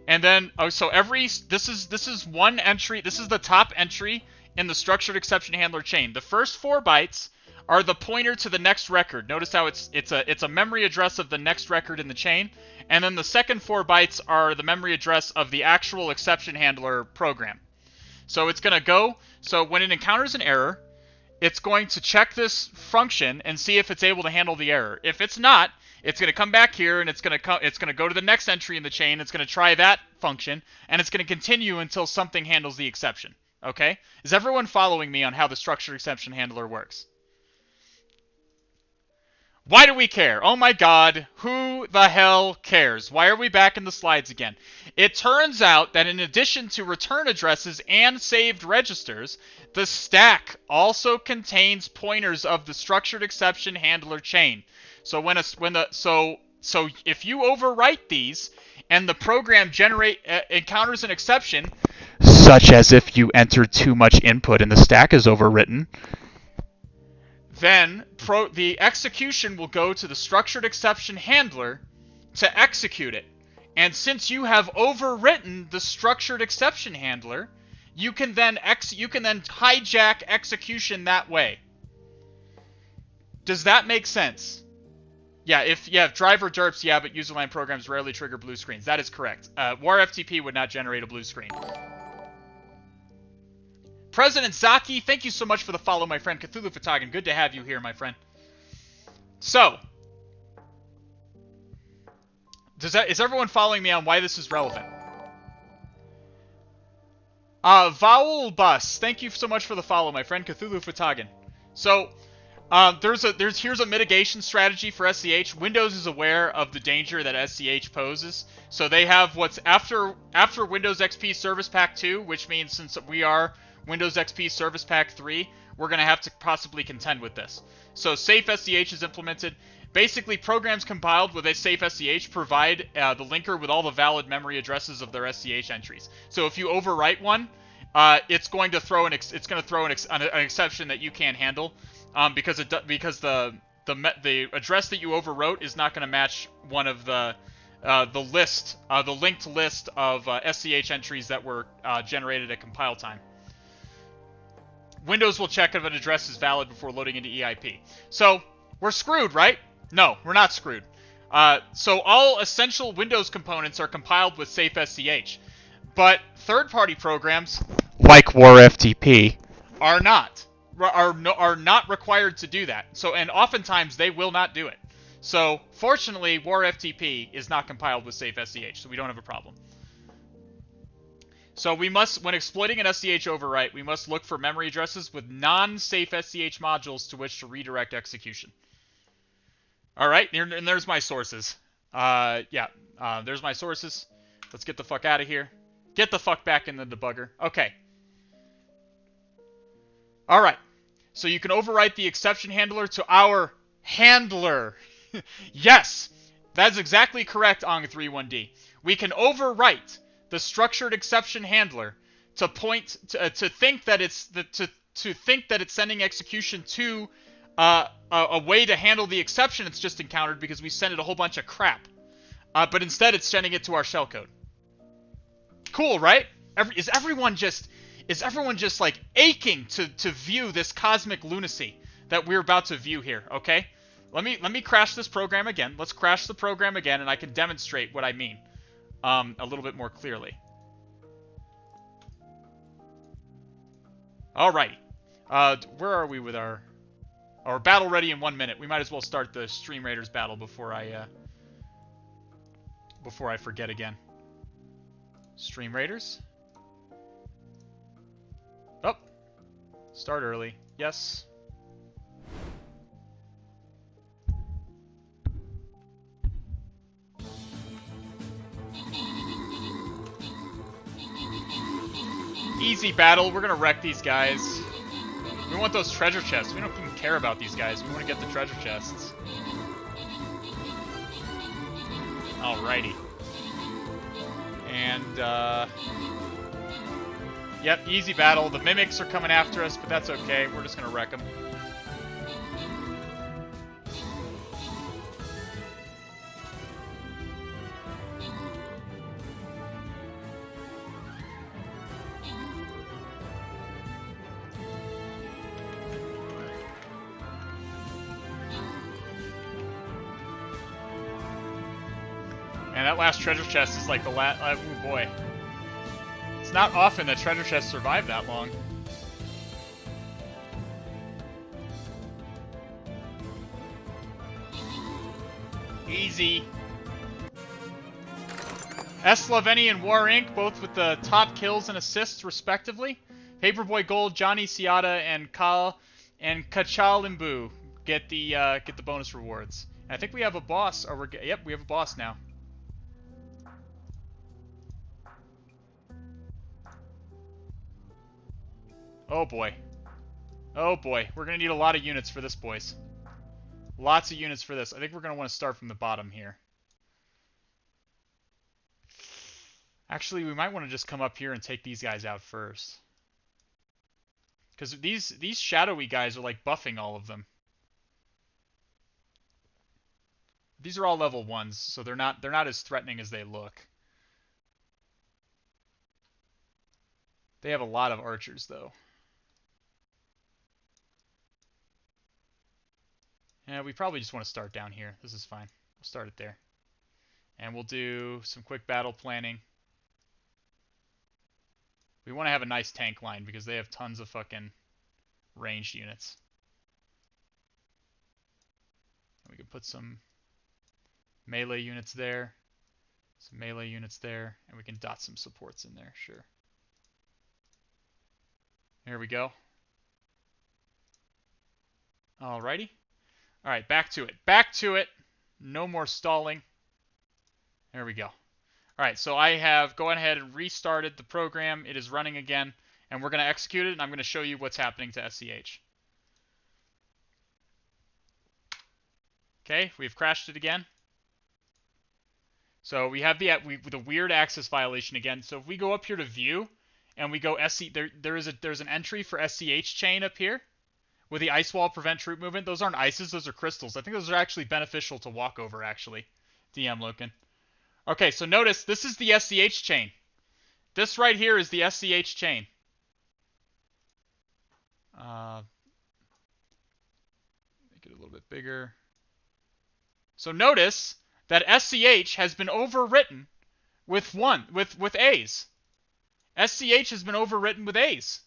And then, this is one entry, this is the top entry in the structured exception handler chain. The first 4 bytes are the pointer to the next record. Notice how it's a memory address of the next record in the chain. And then the second 4 bytes are the memory address of the actual exception handler program. So it's going to go, so when it encounters an error, it's going to check this function and see if it's able to handle the error. If it's not, it's going to come back here and it's going to go to the next entry in the chain. It's going to try that function, and it's going to continue until something handles the exception. Okay? Is everyone following me on how the structured exception handler works? Why do we care? Oh my god, who the hell cares? Why are we back in the slides again? It turns out that in addition to return addresses and saved registers, the stack also contains pointers of the structured exception handler chain. So if you overwrite these and the program encounters an exception, such as if you enter too much input and the stack is overwritten, then the execution will go to the structured exception handler to execute it. And since you have overwritten the structured exception handler, you can then hijack execution that way. Does that make sense? Yeah, if driver derps, yeah, but userland programs rarely trigger blue screens. That is correct. WarFTP would not generate a blue screen. President Zaki, thank you so much for the follow, my friend. Cthulhu Fatagan, good to have you here, my friend. So, is everyone following me on why this is relevant? Vowel Bus, thank you so much for the follow, my friend. Cthulhu Fatagan. So, here's a mitigation strategy for SCH. Windows is aware of the danger that SCH poses, so they have what's after Windows XP Service Pack 2, which means since we are Windows XP Service Pack 3, we're going to have to possibly contend with this. So safe SCH is implemented. Basically, programs compiled with a safe SCH provide the linker with all the valid memory addresses of their SCH entries. So if you overwrite one, it's going to throw an exception that you can't handle, because the address that you overwrote is not going to match one of the linked list of SCH entries that were generated at compile time. Windows will check if an address is valid before loading into EIP. So, we're screwed, right? No, we're not screwed. So all essential Windows components are compiled with safe SCH. But third-party programs, like WarFTP, are not required to do that. So, and oftentimes they will not do it. So, fortunately, War FTP is not compiled with safe SCH, so we don't have a problem. So we must, when exploiting an SCH overwrite, we must look for memory addresses with non-safe SCH modules to which to redirect execution. All right, and there's my sources. There's my sources. Let's get the fuck out of here. Get the fuck back in the debugger. Okay. All right. So you can overwrite the exception handler to our handler. Yes, that's exactly correct, Ong31D. We can overwrite the structured exception handler to point to think that it's to think that it's sending execution to a way to handle the exception it's just encountered because we sent it a whole bunch of crap. But instead, it's sending it to our shellcode. Cool, right? Is everyone just like aching to view this cosmic lunacy that we're about to view here? Okay, let me crash this program again. Let's crash the program again, and I can demonstrate what I mean a little bit more clearly. Alrighty, where are we with our battle ready in 1 minute? We might as well start the Stream Raiders battle before I forget again. Stream Raiders. Oh, start early. Yes. Easy battle. We're gonna wreck these guys. We want those treasure chests. We don't even care about these guys. We want to get the treasure chests. Alrighty. And, yep, easy battle. The mimics are coming after us, but that's okay. We're just gonna wreck them. And that last treasure chest is like the last. Oh boy. It's not often that treasure chests survive that long. Easy. Sloveni and War Inc., both with the top kills and assists, respectively. Paperboy Gold, Johnny Ciata, and Kachal Limbu get the bonus rewards. And I think we have a boss. Or yep, we have a boss now. Oh boy. Oh boy. We're going to need a lot of units for this, boys. Lots of units for this. I think we're going to want to start from the bottom here. Actually, we might want to just come up here and take these guys out first. Because these shadowy guys are like buffing all of them. These are all level 1s, so they're not as threatening as they look. They have a lot of archers though. Yeah, we probably just want to start down here. This is fine. We'll start it there. And we'll do some quick battle planning. We want to have a nice tank line because they have tons of fucking ranged units. And we can put some melee units there. Some melee units there. And we can dot some supports in there, sure. Here we go. Alrighty. Alright, back to it. Back to it. No more stalling. There we go. Alright, so I have gone ahead and restarted the program. It is running again. And we're going to execute it, and I'm going to show you what's happening to SCH. Okay, we've crashed it again. So we have the weird access violation again. So if we go up here to view, and we go there's an entry for SCH chain up here. With the ice wall prevent troop movement. Those aren't ices, those are crystals. I think those are actually beneficial to walk over, actually. DM Loken. Okay, so notice, this is the SCH chain. This right here is the SCH chain. Make it a little bit bigger. So notice that SCH has been overwritten with A's. SCH has been overwritten with A's.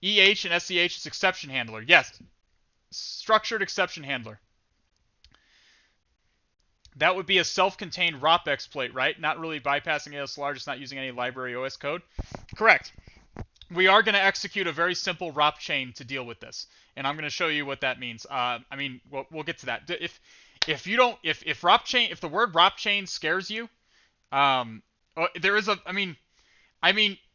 EH and SEH is exception handler. Yes, structured exception handler. That would be a self-contained ROP exploit, right? Not really bypassing ASLR, just not using any library OS code. Correct. We are going to execute a very simple ROP chain to deal with this, and I'm going to show you what that means. I mean, we'll get to that. If you don't, if ROP chain, if the word ROP chain scares you, there is a, I mean,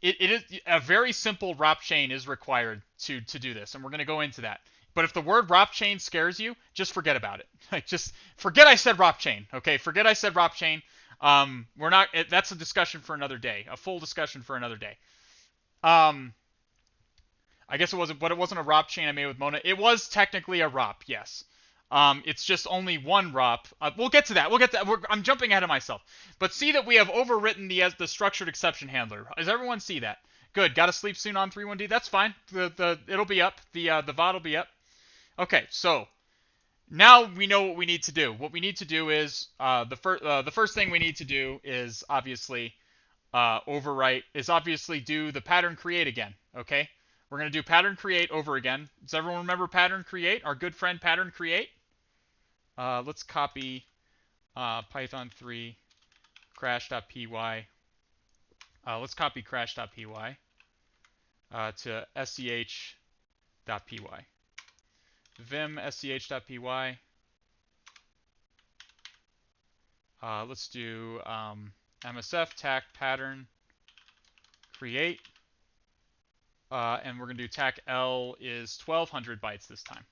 it is a very simple ROP chain is required to do this, and we're going to go into that. But if the word ROP chain scares you, just forget about it. Like, just forget I said ROP chain. Okay, forget I said ROP chain. We're not. That's a discussion for another day. A full discussion for another day. I guess it wasn't, but it wasn't a ROP chain I made with Mona. It was technically a ROP, yes. It's just only one ROP. We'll get to that. We'll get to that. I'm jumping ahead of myself. But see that we have overwritten the structured exception handler. Does everyone see that? Good. Got to sleep soon on 31D. That's fine. It'll be up. The VOD will be up. Okay, so now we know what we need to do. What we need to do is the first thing we need to do is obviously overwrite. Is obviously do the pattern create again. Okay, we're gonna do pattern create over again. Does everyone remember pattern create? Our good friend pattern create. Let's copy Python 3 crash.py. Let's copy crash.py to sch.py. Vim sch.py. Let's do MSF tac pattern create. And we're going to do tac L is 1200 bytes this time.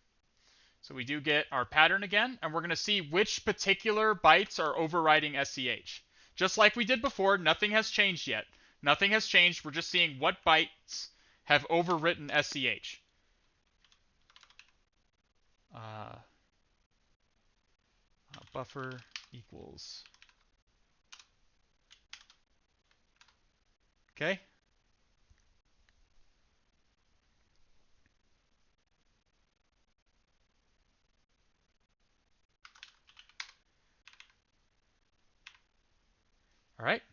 So we do get our pattern again, and we're going to see which particular bytes are overriding SEH. Just like we did before, nothing has changed yet. Nothing has changed. We're just seeing what bytes have overwritten SEH. Buffer equals. Okay. All right.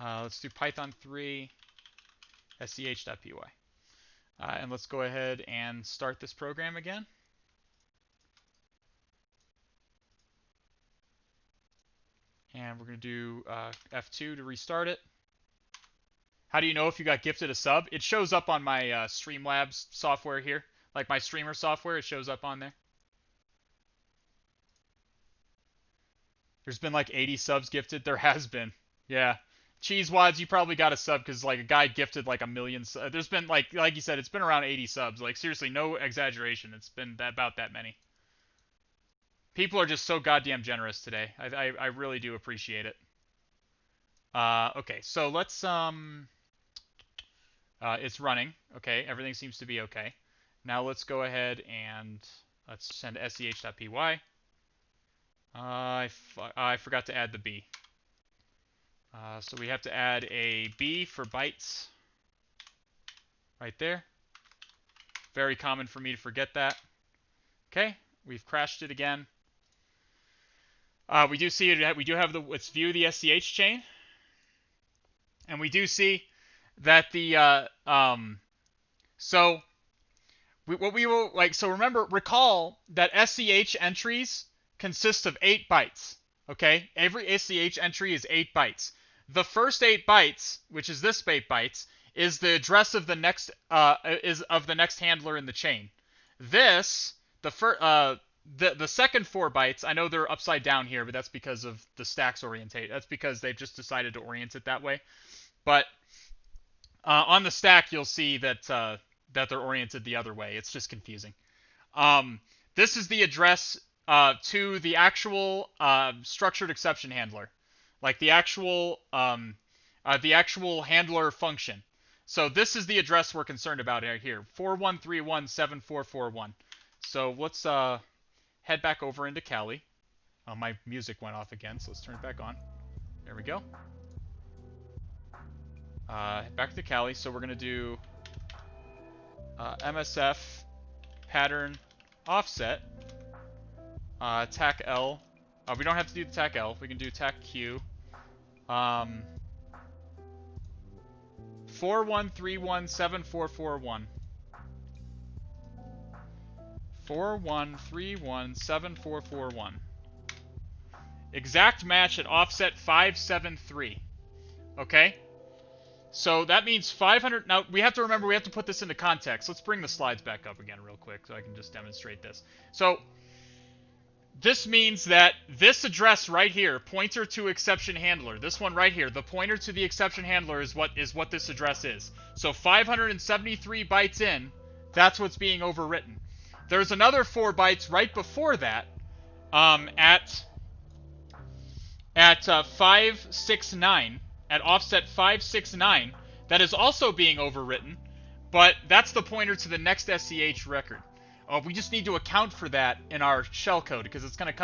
Let's do Python 3 sch.py. And let's go ahead and start this program again. And we're going to do F2 to restart it. How do you know if you got gifted a sub? It shows up on my Streamlabs software here. Like my streamer software, it shows up on there. There's been like 80 subs gifted. There has been. Yeah. Cheesewads, you probably got a sub because like a guy gifted like 1 million. There's been like you said, it's been around 80 subs. Like seriously, no exaggeration. It's been about that many. People are just so goddamn generous today. I really do appreciate it. Okay, so let's it's running. Okay, everything seems to be okay. Now let's go ahead and let's send sch.py. I forgot to add the B. So we have to add a B for bytes right there. Very common for me to forget that. Okay, we've crashed it again. We do see it. We do have let's view the SCH chain, and we do see that the so what we will like. So recall that SCH entries consist of 8 bytes. Okay, every SCH entry is 8 bytes. The first 8 bytes, which is this 8 bytes, is the address of the next next handler in the chain. This the second 4 bytes, I know they're upside down here, but that's because of the stacks orientate. That's because they've just decided to orient it that way. But on the stack, you'll see that that they're oriented the other way. It's just confusing. This is the address to the actual structured exception handler, like the actual handler function. So this is the address we're concerned about here, 41317441. So let's head back over into Kali. My music went off again, so let's turn it back on. There we go. Back to Kali. So we're gonna do MSF pattern offset tac L. We don't have to do the tac L. We can do tac Q. 41317441. 41317441. Exact match at offset 573. Okay? So that means 500... Now, we have to remember, we have to put this into context. Let's bring the slides back up again real quick so I can just demonstrate this. So, this means that this address right here, pointer to exception handler, this one right here, the pointer to the exception handler is what this address is. So 573 bytes in, that's what's being overwritten. There's another 4 bytes right before that, at 569, at offset 569, that is also being overwritten, but that's the pointer to the next SCH record. We just need to account for that in our shellcode because it's going to come